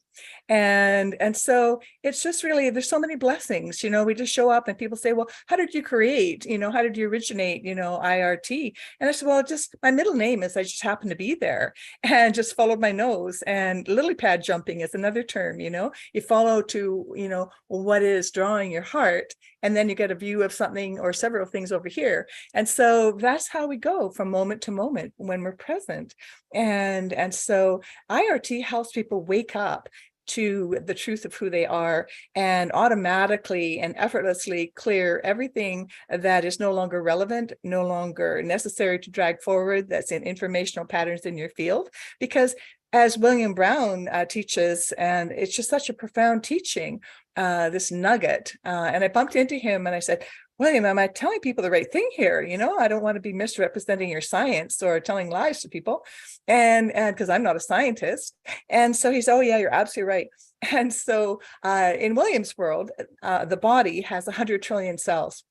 And so it's just really, there's so many blessings, we just show up and people say, well, how did you create, how did you originate, IRT? And I said, well, just my middle name is, I just happened to be there and just followed my nose. And lily pad jumping is another term, you follow to, what is drawing your heart, and then you get a view of something or several things over here. And so that's how we go from moment to moment when we're present. And so IRT helps people wake up to the truth of who they are and automatically and effortlessly clear everything that is no longer relevant, no longer necessary to drag forward, that's in informational patterns in your field. Because as William Brown teaches, and it's just such a profound teaching, this nugget, and I bumped into him and I said, William, am I telling people the right thing here? I don't want to be misrepresenting your science or telling lies to people. And because I'm not a scientist. And so he said, oh yeah, you're absolutely right. And so in William's world, the body has 100 trillion cells.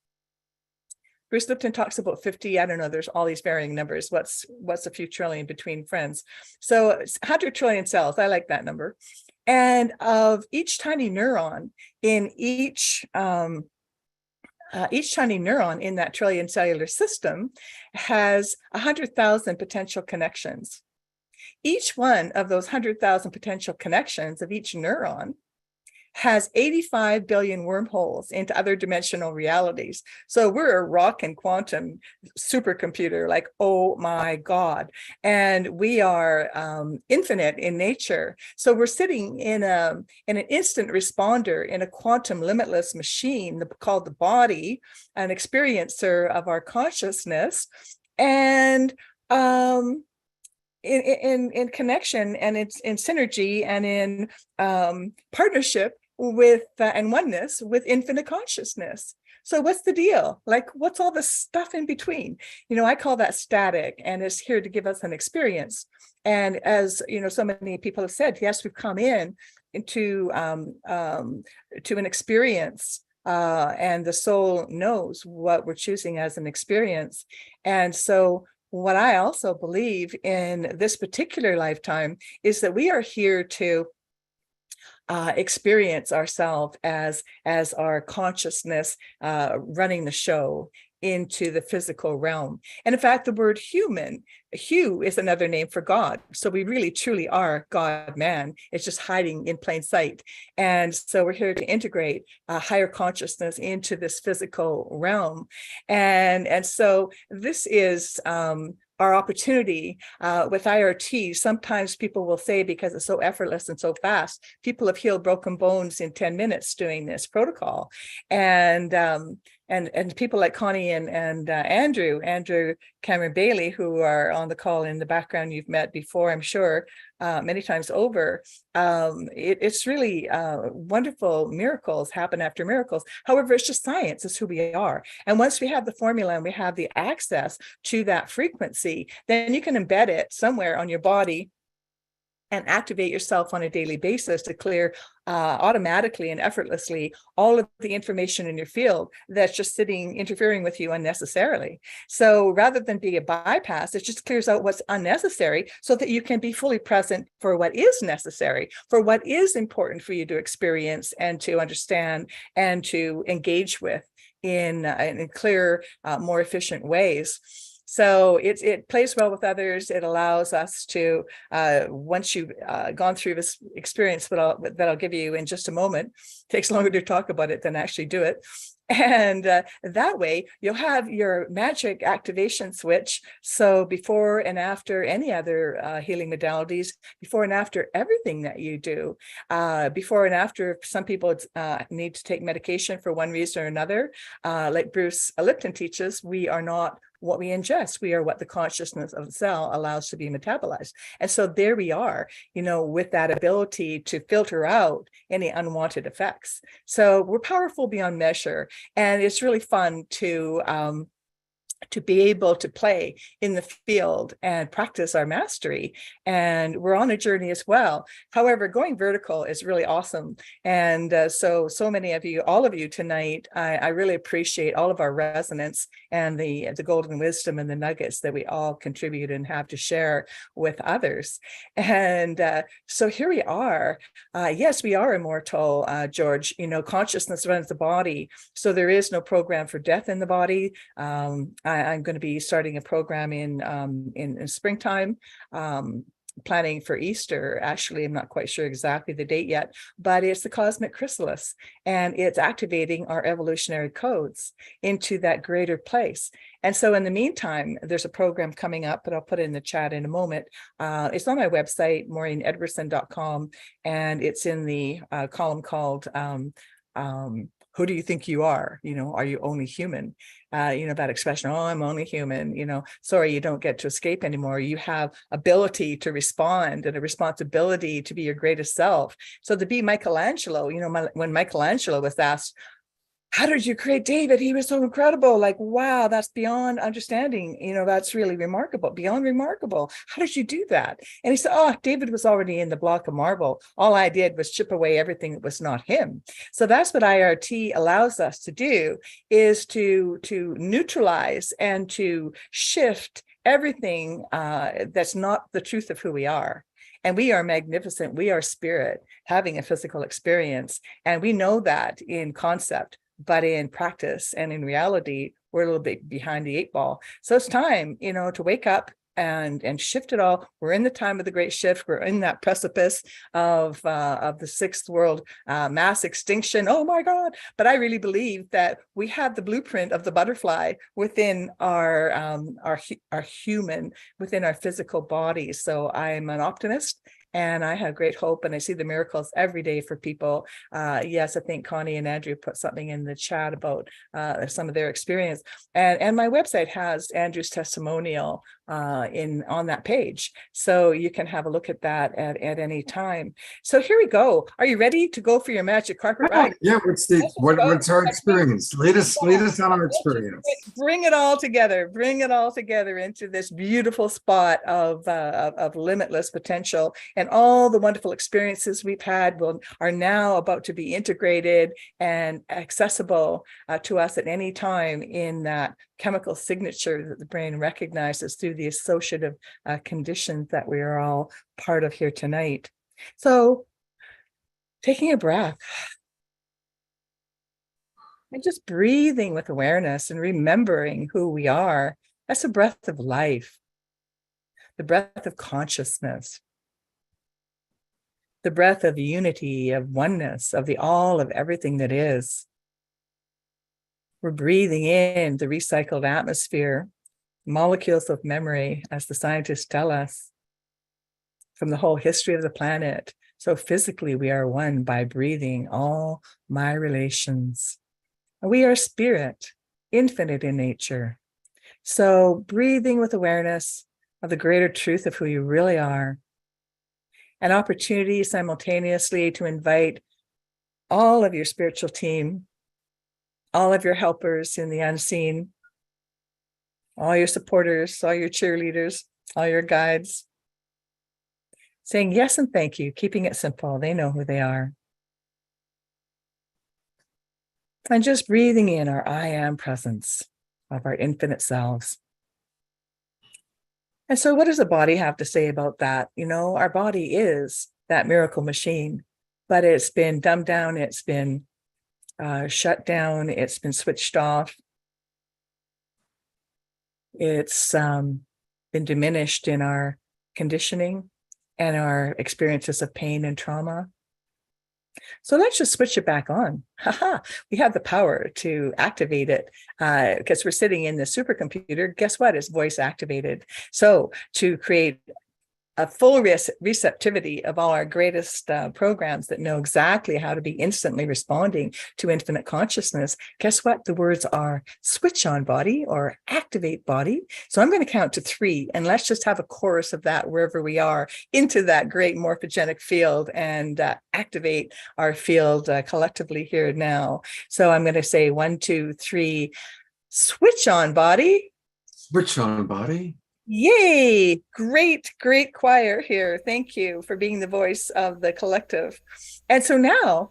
Bruce Lipton talks about 50. I don't know. There's all these varying numbers. What's a few trillion between friends? So 100 trillion cells. I like that number. And of each tiny neuron in each tiny neuron in that trillion cellular system has 100,000 potential connections. Each one of those 100,000 potential connections of each neuron has 85 billion wormholes into other dimensional realities. So we're a rock and quantum supercomputer, like, oh my God. And we are infinite in nature. So we're sitting in an instant responder in a quantum limitless machine called the body, an experiencer of our consciousness. And in connection and it's in synergy and in partnership with and oneness with infinite consciousness. So what's the deal? Like, what's all the stuff in between? I call that static, and it's here to give us an experience. And as so many people have said, yes, we've come into an experience, and the soul knows what we're choosing as an experience. And so what I also believe in this particular lifetime is that we are here to experience ourselves as our consciousness running the show into the physical realm. And in fact, the word human, Hu, is another name for God. So we really truly are God man. It's just hiding in plain sight. And so we're here to integrate higher consciousness into this physical realm. And so this is our opportunity with IRT. Sometimes people will say, because it's so effortless and so fast, people have healed broken bones in 10 minutes doing this protocol. And people like Connie and Andrew Cameron Bailey, who are on the call in the background, you've met before, I'm sure, many times over. It's really wonderful. Miracles happen after miracles. However, it's just science. It's who we are. And once we have the formula and we have the access to that frequency, then you can embed it somewhere on your body and activate yourself on a daily basis to clear automatically and effortlessly all of the information in your field that's just interfering with you unnecessarily. So rather than be a bypass, it just clears out what's unnecessary so that you can be fully present for what is necessary, for what is important for you to experience and to understand and to engage with in clear, more efficient ways. So it plays well with others. It allows us to, once you've gone through this experience that I'll give you in just a moment, takes longer to talk about it than actually do it. And that way you'll have your magic activation switch. So before and after any other healing modalities, before and after everything that you do, before and after, some people need to take medication for one reason or another. Like Bruce Lipton teaches, we are not what we ingest. We are what the consciousness of the cell allows to be metabolized. And so there we are, with that ability to filter out any unwanted effects. So we're powerful beyond measure. And it's really fun to be able to play in the field and practice our mastery. And we're on a journey as well. However, going vertical is really awesome. And so many of you, all of you tonight, I really appreciate all of our resonance and the golden wisdom and the nuggets that we all contribute and have to share with others. And so here we are. Yes, we are immortal, George. Consciousness runs the body. So there is no program for death in the body. I'm going to be starting a program in springtime, planning for Easter. Actually, I'm not quite sure exactly the date yet, but it's the cosmic chrysalis, and it's activating our evolutionary codes into that greater place. And so in the meantime, there's a program coming up that I'll put in the chat in a moment. It's on my website, maureenedwardson.com, and it's in the column called who do you think you are? Are you only human? That expression, oh, I'm only human, sorry, you don't get to escape anymore. You have ability to respond and a responsibility to be your greatest self. So to be Michelangelo, when Michelangelo was asked, how did you create David? He was so incredible. Like, wow, that's beyond understanding. That's really remarkable, beyond remarkable. How did you do that? And he said, oh, David was already in the block of marble. All I did was chip away everything that was not him. So that's what IRT allows us to do, is to neutralize and to shift everything that's not the truth of who we are. And we are magnificent. We are spirit having a physical experience. And we know that in concept, but in practice and in reality, we're a little bit behind the 8 ball. So it's time, to wake up and shift it all. We're in the time of the great shift. We're in that precipice of the 6th world mass extinction. Oh my God. But I really believe that we have the blueprint of the butterfly within our human, within our physical body. So I'm an optimist. And I have great hope, and I see the miracles every day for people. Yes, I think Connie and Andrew put something in the chat about some of their experience. And my website has Andrew's testimonial on that page. So you can have a look at that at any time. So here we go. Are you ready to go for your magic carpet ride? Yeah, what's our experience? Latest on our experience. Bring it all together. Bring it all together into this beautiful spot of limitless potential. And all the wonderful experiences we've had are now about to be integrated and accessible to us at any time in that chemical signature that the brain recognizes through the associative conditions that we are all part of here tonight. So taking a breath and just breathing with awareness and remembering who we are. That's the breath of life, the breath of consciousness, the breath of unity, of oneness, of the all of everything that is. We're breathing in the recycled atmosphere, molecules of memory, as the scientists tell us, from the whole history of the planet. So physically, we are one by breathing all my relations. We are spirit, infinite in nature. So breathing with awareness of the greater truth of who you really are. An opportunity simultaneously to invite all of your spiritual team, all of your helpers in the unseen, all your supporters, all your cheerleaders, all your guides, saying yes and thank you, keeping it simple. They know who they are. And just breathing in our I am presence of our infinite selves. And so what does the body have to say about that? Our body is that miracle machine, but it's been dumbed down. It's been shut down. It's been switched off. It's been diminished in our conditioning and our experiences of pain and trauma. So let's just switch it back on. Haha, we have the power to activate it because we're sitting in the supercomputer. Guess what? It's voice activated. So to create a full receptivity of all our greatest programs that know exactly how to be instantly responding to infinite consciousness. Guess what? The words are switch on body or activate body. So I'm going to count to 3 and let's just have a chorus of that wherever we are into that great morphogenic field and activate our field collectively here now. So I'm going to say 1, 2, 3, switch on body. Switch on body. Yay! Great choir here. Thank you for being the voice of the collective. And so now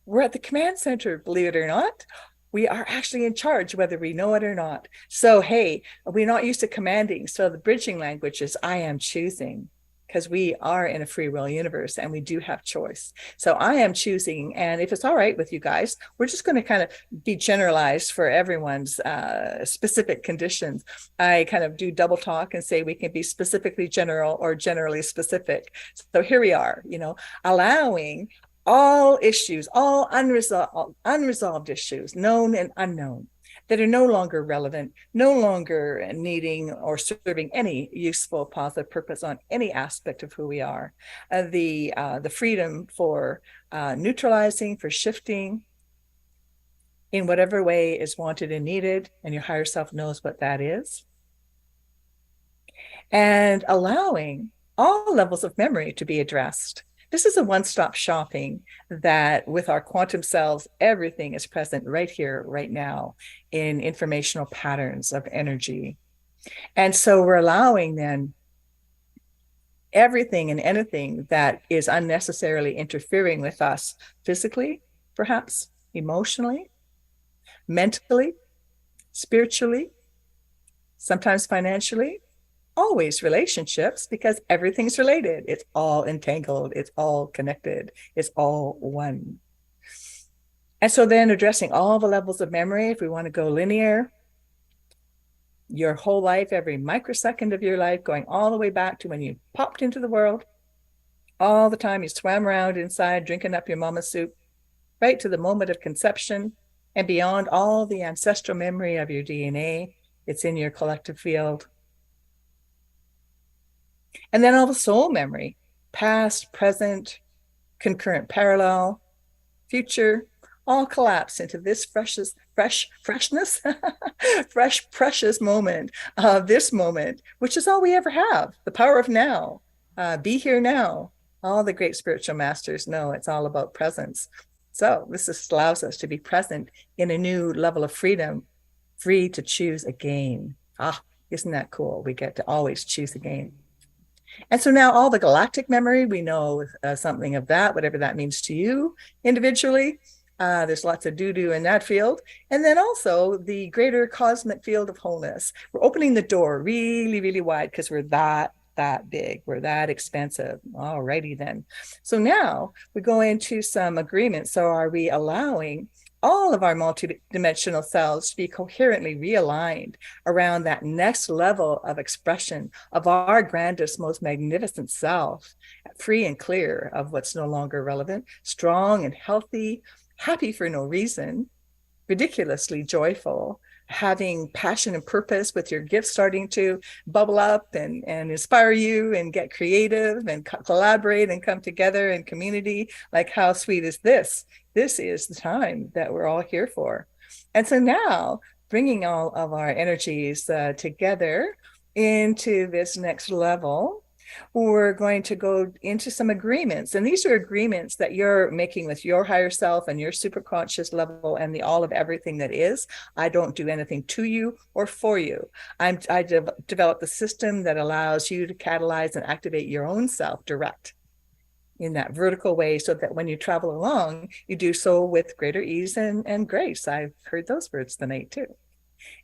we're at the command center, believe it or not. We are actually in charge, whether we know it or not. So, hey, we're not used to commanding. So the bridging language is I am choosing, because we are in a free will universe and we do have choice. So I am choosing, and if it's all right with you guys, we're just going to kind of be generalized for everyone's specific conditions. I kind of do double talk and say we can be specifically general or generally specific. So here we are, allowing all issues, all unresolved issues, known and unknown, that are no longer relevant, no longer needing or serving any useful positive purpose on any aspect of who we are. The freedom for neutralizing, for shifting in whatever way is wanted and needed, and your higher self knows what that is. And allowing all levels of memory to be addressed. This is a one-stop shopping that with our quantum selves, everything is present right here, right now in informational patterns of energy. And so we're allowing then everything and anything that is unnecessarily interfering with us physically, perhaps emotionally, mentally, spiritually, sometimes financially, always relationships, because everything's related. It's all entangled. It's all connected. It's all one. And so then addressing all the levels of memory, if we want to go linear, your whole life, every microsecond of your life, going all the way back to when you popped into the world, all the time you swam around inside, drinking up your mama's soup, right to the moment of conception and beyond, all the ancestral memory of your DNA. It's in your collective field. And then all the soul memory, past, present, concurrent parallel, future, all collapse into this fresh, precious moment of this moment, which is all we ever have, the power of now, be here now. All the great spiritual masters know it's all about presence. So this just allows us to be present in a new level of freedom, free to choose again. Isn't that cool? We get to always choose again. And so now all the galactic memory, we know something of that, whatever that means to you individually. There's lots of doo-doo in that field. And then also the greater cosmic field of wholeness. We're opening the door really, really wide because we're that big. We're that expansive. All righty then. So now we go into some agreements. So are we allowing all of our multidimensional selves to be coherently realigned around that next level of expression of our grandest, most magnificent self, free and clear of what's no longer relevant, strong and healthy, happy for no reason, ridiculously joyful, having passion and purpose with your gifts starting to bubble up and inspire you and get creative and collaborate and come together in community. Like, how sweet is this? This is the time that we're all here for. And so now bringing all of our energies together into this next level, we're going to go into some agreements. And these are agreements that you're making with your higher self and your superconscious level and the all of everything that is. I don't do anything to you or for you. I developed the system that allows you to catalyze and activate your own self direct in that vertical way, so that when you travel along, you do so with greater ease and grace. I've heard those words tonight too.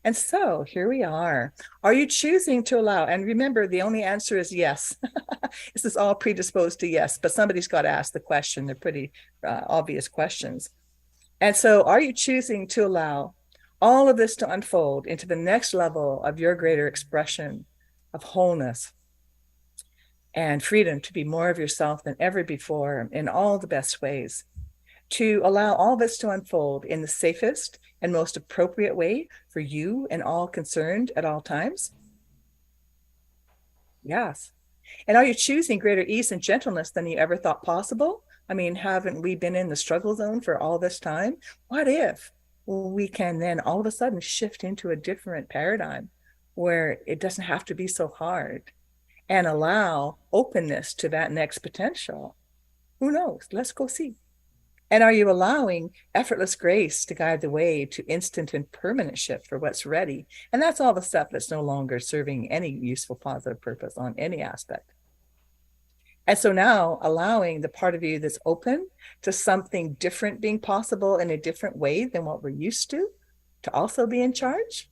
And so here we are. Are you choosing to allow? And remember, the only answer is yes. This is all predisposed to yes, but somebody's got to ask the question. They're pretty obvious questions. And so are you choosing to allow all of this to unfold into the next level of your greater expression of wholeness, and freedom to be more of yourself than ever before in all the best ways, to allow all this to unfold in the safest and most appropriate way for you and all concerned at all times? Yes. And are you choosing greater ease and gentleness than you ever thought possible? I mean, haven't we been in the struggle zone for all this time? What if we can then all of a sudden shift into a different paradigm where it doesn't have to be so hard and allow openness to that next potential? Who knows? Let's go see. And are you allowing effortless grace to guide the way to instant and permanent shift for what's ready? And that's all the stuff that's no longer serving any useful positive purpose on any aspect. And so now allowing the part of you that's open to something different being possible in a different way than what we're used to also be in charge?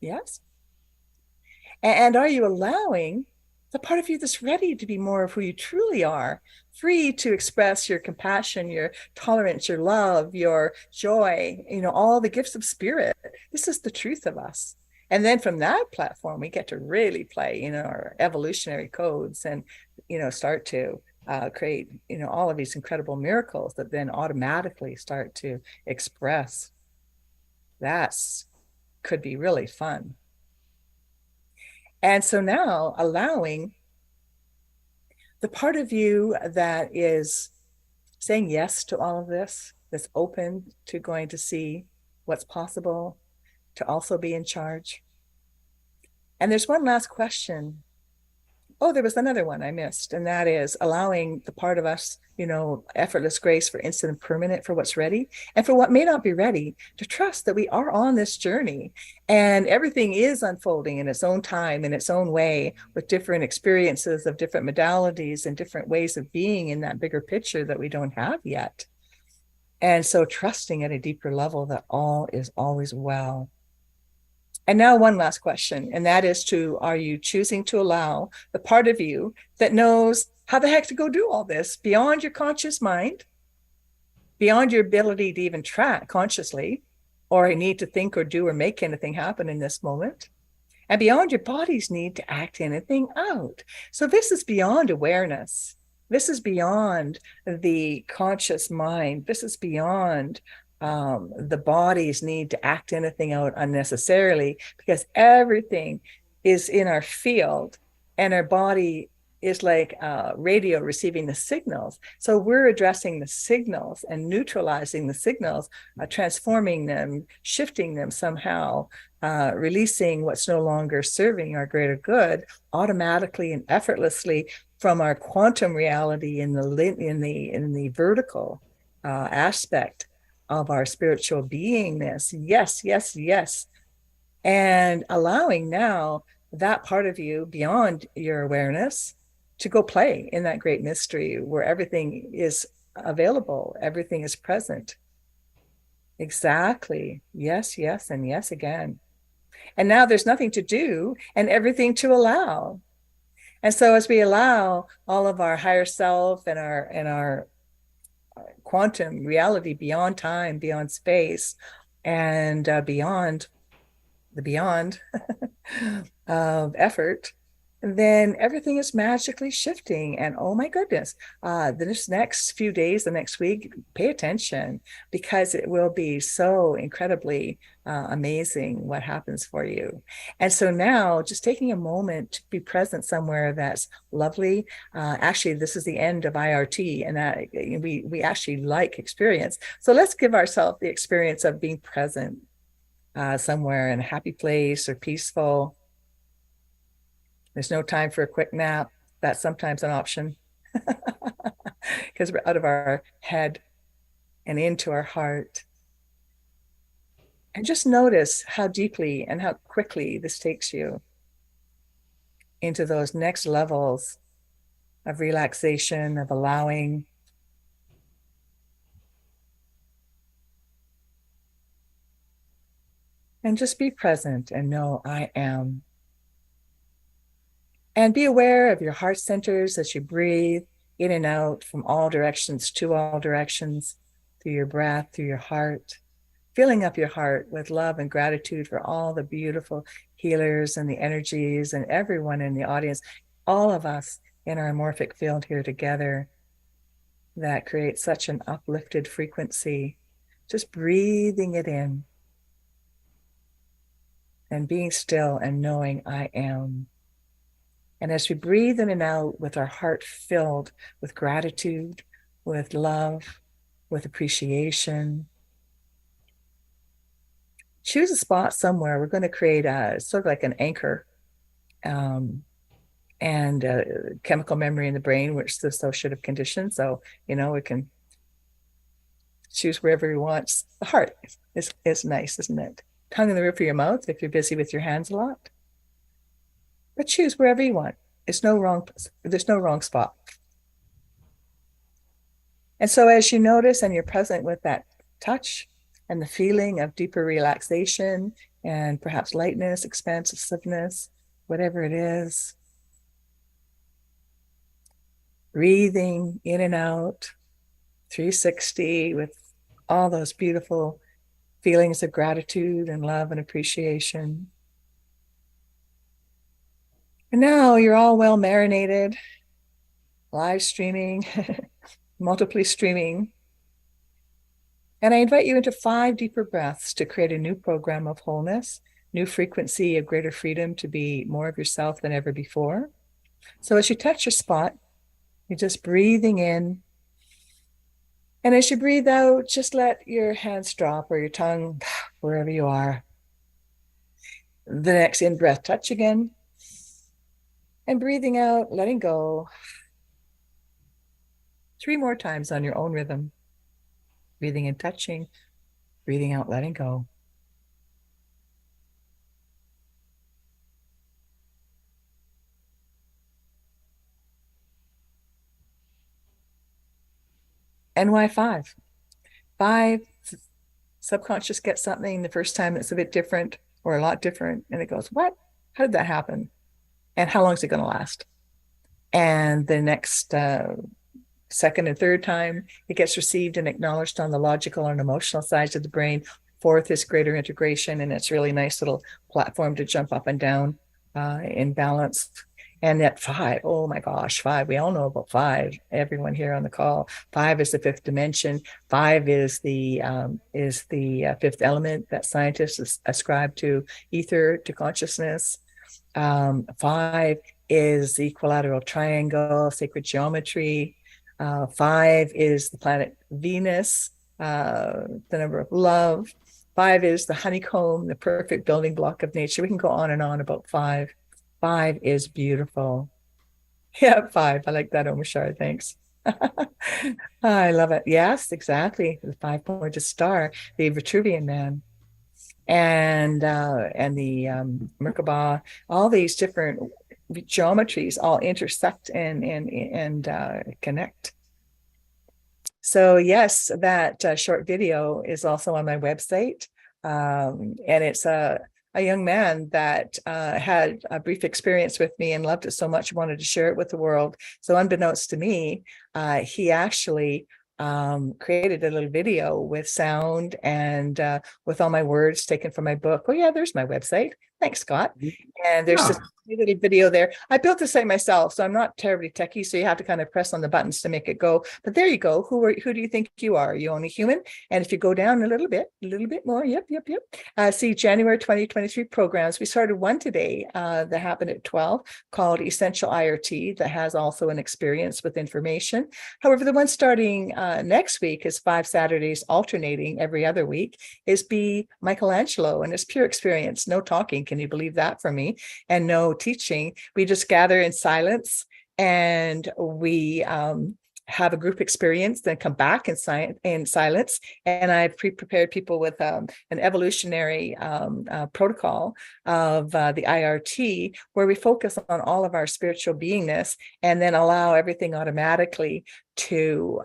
Yes. And are you allowing the part of you that's ready to be more of who you truly are, free to express your compassion, your tolerance, your love, your joy, all the gifts of spirit? This is the truth of us. And then from that platform, we get to really play, our evolutionary codes and, start to create, all of these incredible miracles that then automatically start to express. That's could be really fun. And so now allowing the part of you that is saying yes to all of this, that's open to going to see what's possible, to also be in charge. And there's one last question. Oh, there was another one I missed, and that is allowing the part of us, effortless grace for instant and permanent for what's ready and for what may not be ready, to trust that we are on this journey and everything is unfolding in its own time, in its own way, with different experiences of different modalities and different ways of being in that bigger picture that we don't have yet. And so trusting at a deeper level that all is always well. And now one last question, and that is are you choosing to allow the part of you that knows how the heck to go do all this beyond your conscious mind, beyond your ability to even track consciously, or need to think or do or make anything happen in this moment, and beyond your body's need to act anything out? So this is beyond awareness. This is beyond the conscious mind. This is beyond the body's need to act anything out unnecessarily, because everything is in our field and our body is like radio receiving the signals. So we're addressing the signals and neutralizing the signals, transforming them, shifting them somehow, releasing what's no longer serving our greater good automatically and effortlessly from our quantum reality in the vertical aspect of our spiritual beingness. Yes, yes, yes. And allowing now that part of you beyond your awareness to go play in that great mystery where everything is available, everything is present. Exactly. Yes, yes, and yes again. And now there's nothing to do and everything to allow. And so as we allow all of our higher self and our quantum reality beyond time, beyond space, and beyond the beyond of effort, then everything is magically shifting. And oh my goodness, this next few days, the next week, pay attention, because it will be so incredibly amazing what happens for you. And so now just taking a moment to be present somewhere that's lovely. Actually, this is the end of IRT, and we actually like experience. So let's give ourselves the experience of being present somewhere in a happy place or peaceful. There's no time for a quick nap. That's sometimes an option because we're out of our head and into our heart. And just notice how deeply and how quickly this takes you into those next levels of relaxation, of allowing. And just be present and know I am. And be aware of your heart centers as you breathe in and out from all directions to all directions, through your breath, through your heart, filling up your heart with love and gratitude for all the beautiful healers and the energies and everyone in the audience. all of us in our morphic field here together, that creates such an uplifted frequency. Just breathing it in and being still and knowing I am. And as we breathe in and out with our heart filled with gratitude, with love, with appreciation, choose a spot somewhere. We're going to create a sort of like an anchor and chemical memory in the brain, which is the associative condition. So, we can choose wherever we want. The heart is nice, isn't it? Tongue in the roof of your mouth if you're busy with your hands a lot. But choose wherever you want. There's no wrong spot. And so as you notice and you're present with that touch and the feeling of deeper relaxation and perhaps lightness, expansiveness, whatever it is, breathing in and out, 360 with all those beautiful feelings of gratitude and love and appreciation. And now you're all well marinated, live streaming, multiply streaming. And I invite you into 5 deeper breaths to create a new program of wholeness, new frequency of greater freedom to be more of yourself than ever before. So as you touch your spot, you're just breathing in. And as you breathe out, just let your hands drop or your tongue, wherever you are. The next in-breath, touch again. And breathing out, letting go. 3 more times on your own rhythm. Breathing in, touching. Breathing out, letting go. And why 5? 5, subconscious gets something the first time that's a bit different or a lot different. And it goes, what? How did that happen? And how long is it going to last? And the next second and third time, it gets received and acknowledged on the logical and emotional sides of the brain. 4th is greater integration, and it's really nice little platform to jump up and down in balance. And at 5, oh my gosh, 5, we all know about 5, everyone here on the call. 5 is the 5th dimension. 5 is the 5th element that scientists ascribe to ether, to consciousness. 5 is the equilateral triangle, sacred geometry. 5 is the planet Venus, the number of love. 5 is the honeycomb, the perfect building block of nature. We can go on and on about 5. 5 is beautiful. Yeah, 5. I like that, Omashar. Thanks. I love it. Yes, exactly. The 5-pointed star, the Vitruvian man. And the Merkaba, all these different geometries all intersect and connect. So yes, that short video is also on my website, and it's a young man that had a brief experience with me and loved it so much, wanted to share it with the world. So unbeknownst to me, he actually created a little video with sound and with all my words taken from my book. Oh yeah, there's my website. Thanks, Scott. And there's just a little video there. I built the site myself, so I'm not terribly techie, so you have to kind of press on the buttons to make it go. But there you go. Who do you think you are? You're only human. And if you go down a little bit more, yep. See January 2023 programs. We started one today that happened at 12 called Essential IRT that has also an experience with information. However, the one starting next week is 5 Saturdays alternating every other week is Be Michelangelo, and it's pure experience, no talking. Can you believe that for me? And no teaching. We just gather in silence and we have a group experience, then come back in silence. And I've pre-prepared people with an evolutionary protocol of the IRT, where we focus on all of our spiritual beingness and then allow everything automatically to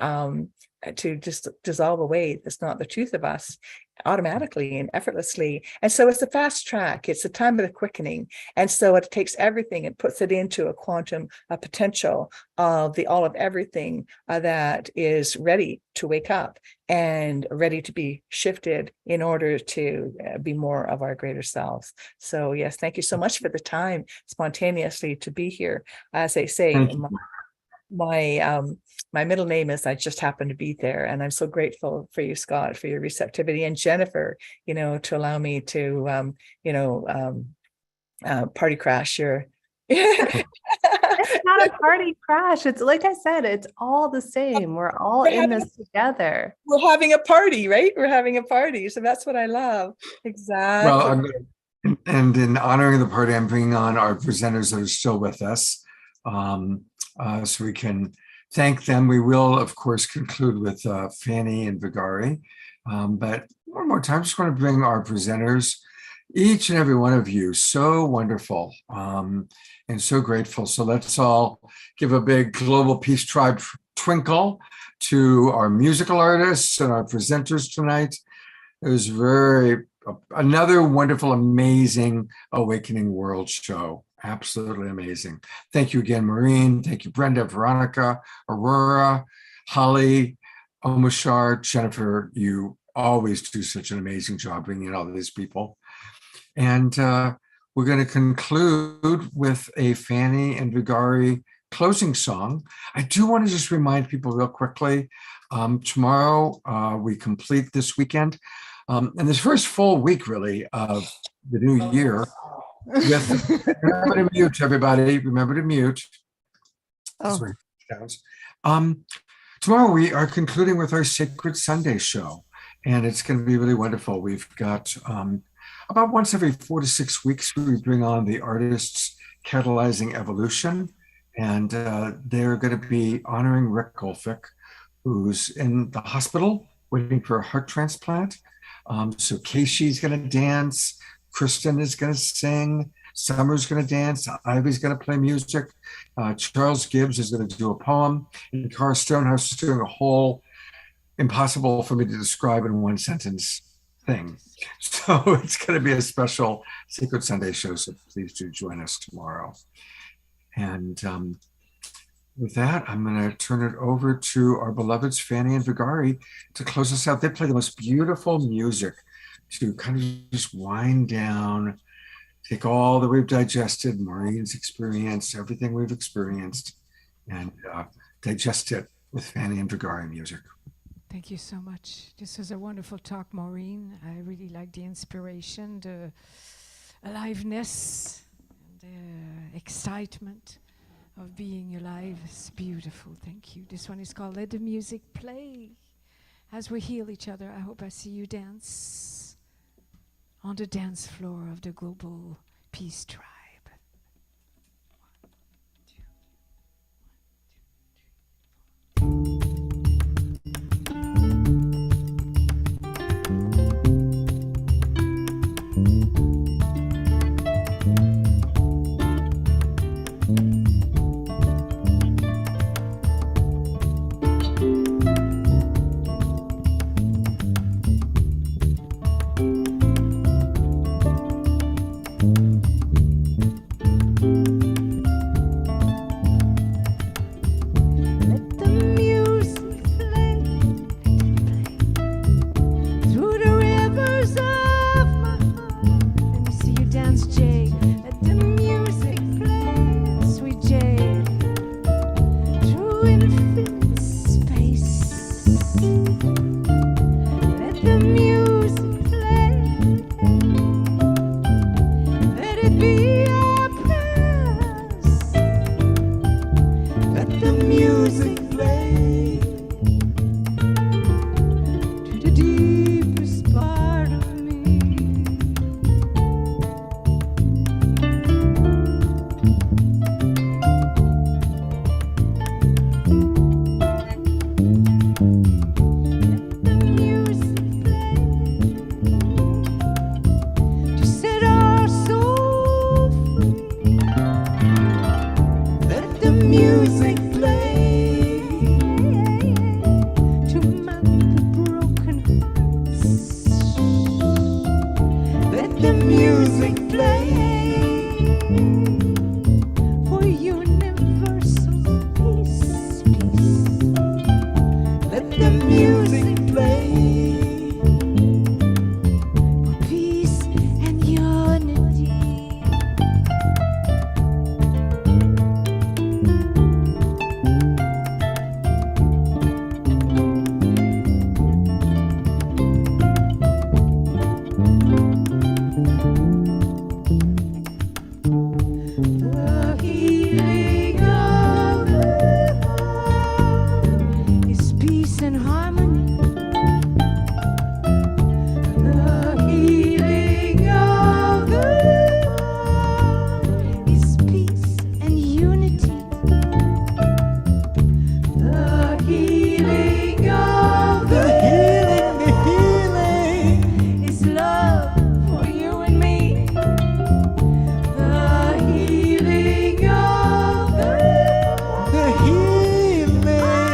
just dissolve away. That's not the truth of us. automatically and effortlessly. And so it's a fast track. It's the time of the quickening. And so it takes everything and puts it into a quantum potential of the all of everything that is ready to wake up and ready to be shifted in order to be more of our greater selves. So yes, thank you so much for the time spontaneously to be here. As I say, my middle name is I just happen to be there, and I'm so grateful for you, Scott, for your receptivity, and Jennifer, to allow me to party crash your It's not a party crash. It's like I said, it's all the same. We're all in this together. We're having a party, right? We're having a party. So that's what I love. Exactly. Well, and in honoring the party, I'm bringing on our presenters that are still with us, so we can thank them. We will, of course, conclude with Fanny and Vigari. But one more time, just want to bring our presenters, each and every one of you, so wonderful and so grateful. So let's all give a big Global Peace Tribe twinkle to our musical artists and our presenters tonight. It was another wonderful, amazing Awakening World show. Absolutely amazing. Thank you again, Maureen. Thank you, Brenda, Veronica, Aurora, Holly, Omashar, Jennifer. You always do such an amazing job bringing in all these people. And we're going to conclude with a Fanny and Vigari closing song. I do want to just remind people real quickly, tomorrow we complete this weekend. And this first full week, really, of the new year. Remember to mute, everybody. Remember to mute. Tomorrow we are concluding with our Sacred Sunday show, and it's going to be really wonderful. We've got about once every 4 to 6 weeks, we bring on the artists catalyzing evolution, and they're going to be honoring Rick Golfick, who's in the hospital waiting for a heart transplant. So Keishi's going to dance, Kristen is going to sing, Summer's going to dance, Ivy's going to play music, Charles Gibbs is going to do a poem, and Cara Stonehouse is doing a whole impossible for me to describe in one sentence thing. So it's going to be a special Sacred Sunday show, so please do join us tomorrow. And with that, I'm going to turn it over to our beloveds, Fanny and Vigari, to close us out. They play the most beautiful music to kind of just wind down, take all that we've digested, Maureen's experience, everything we've experienced, and digest it with Fanny and Vigari music. Thank you so much. This was a wonderful talk, Maureen. I really like the inspiration, the aliveness, and the excitement of being alive. It's beautiful. Thank you. This one is called Let the Music Play. As we heal each other, I hope I see you dance on the dance floor of the Global Peace Tribe. music play. For universal peace, peace. Let the music play. For peace and unity. The healing of the heart is peace and harmony. The healing of the heart is peace and unity. The healing of The healing is love for you and me. The healing of the healing.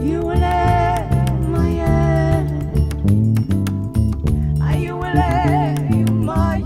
You will my you will my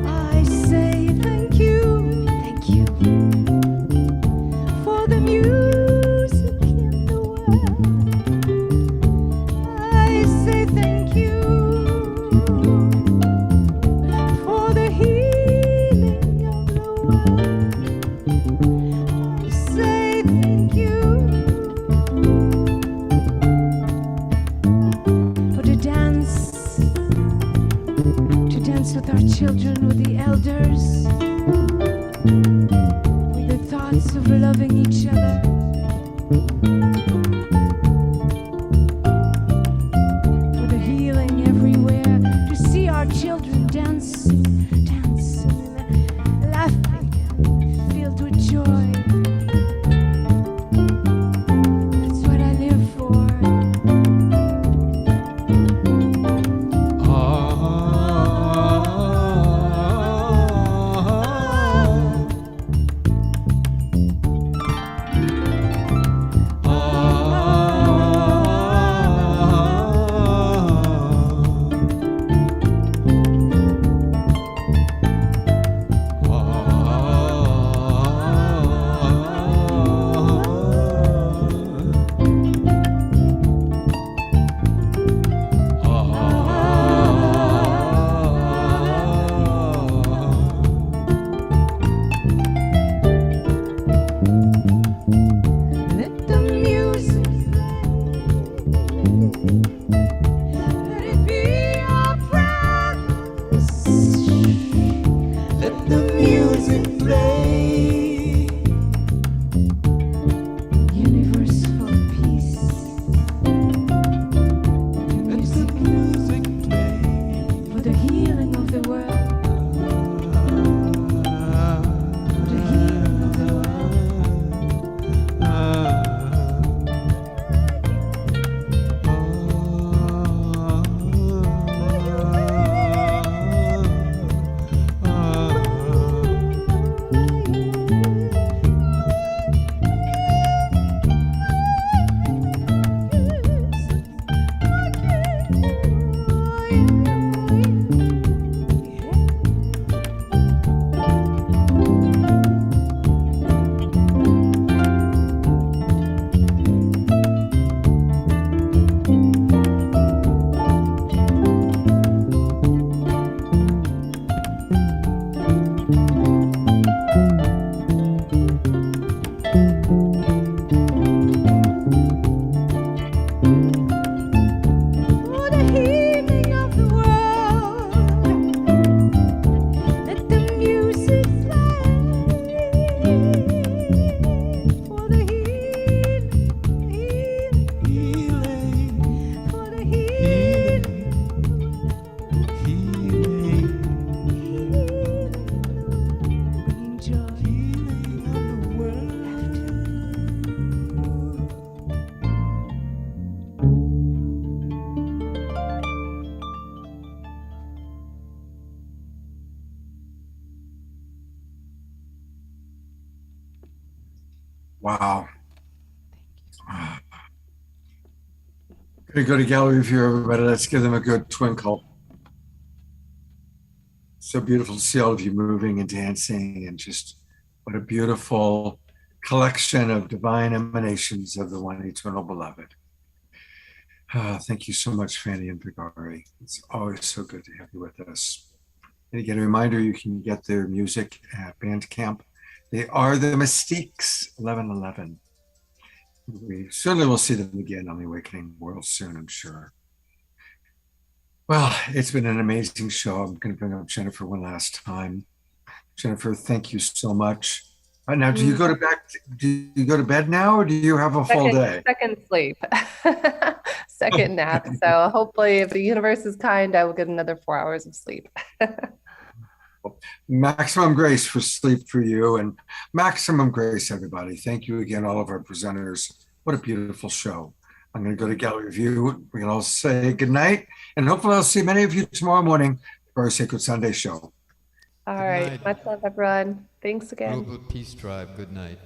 I say thank you for the music in the world. I say thank you for the healing of the world. I say thank you for the dance with our children, with the elders, with the thoughts of loving each other. For the healing everywhere, to see our children dancing, laughing, filled with joy. That's what I live for. Wow. Gonna go to gallery view, everybody. Let's give them a good twinkle. So beautiful to see all of you moving and dancing, and just what a beautiful collection of divine emanations of the one eternal beloved. Thank you so much, Fanny and Vigari. It's always so good to have you with us. And again, a reminder, you can get their music at Bandcamp. They are the Mystiques, 1111. We certainly will see them again on the Awakening World soon, I'm sure. Well, it's been an amazing show. I'm going to bring up Jennifer one last time. Jennifer, thank you so much. Now, do you go to bed now, or do you have a full day? Second sleep, second nap. So hopefully, if the universe is kind, I will get another 4 hours of sleep. Maximum grace for sleep for you, and maximum grace, everybody. Thank you again, all of our presenters. What a beautiful show. I'm going to go to gallery view. We're going to all say good night, and hopefully I'll see many of you tomorrow morning for our Sacred Sunday show. All right. Much love, everyone. Thanks again. Global Peace Tribe, good night.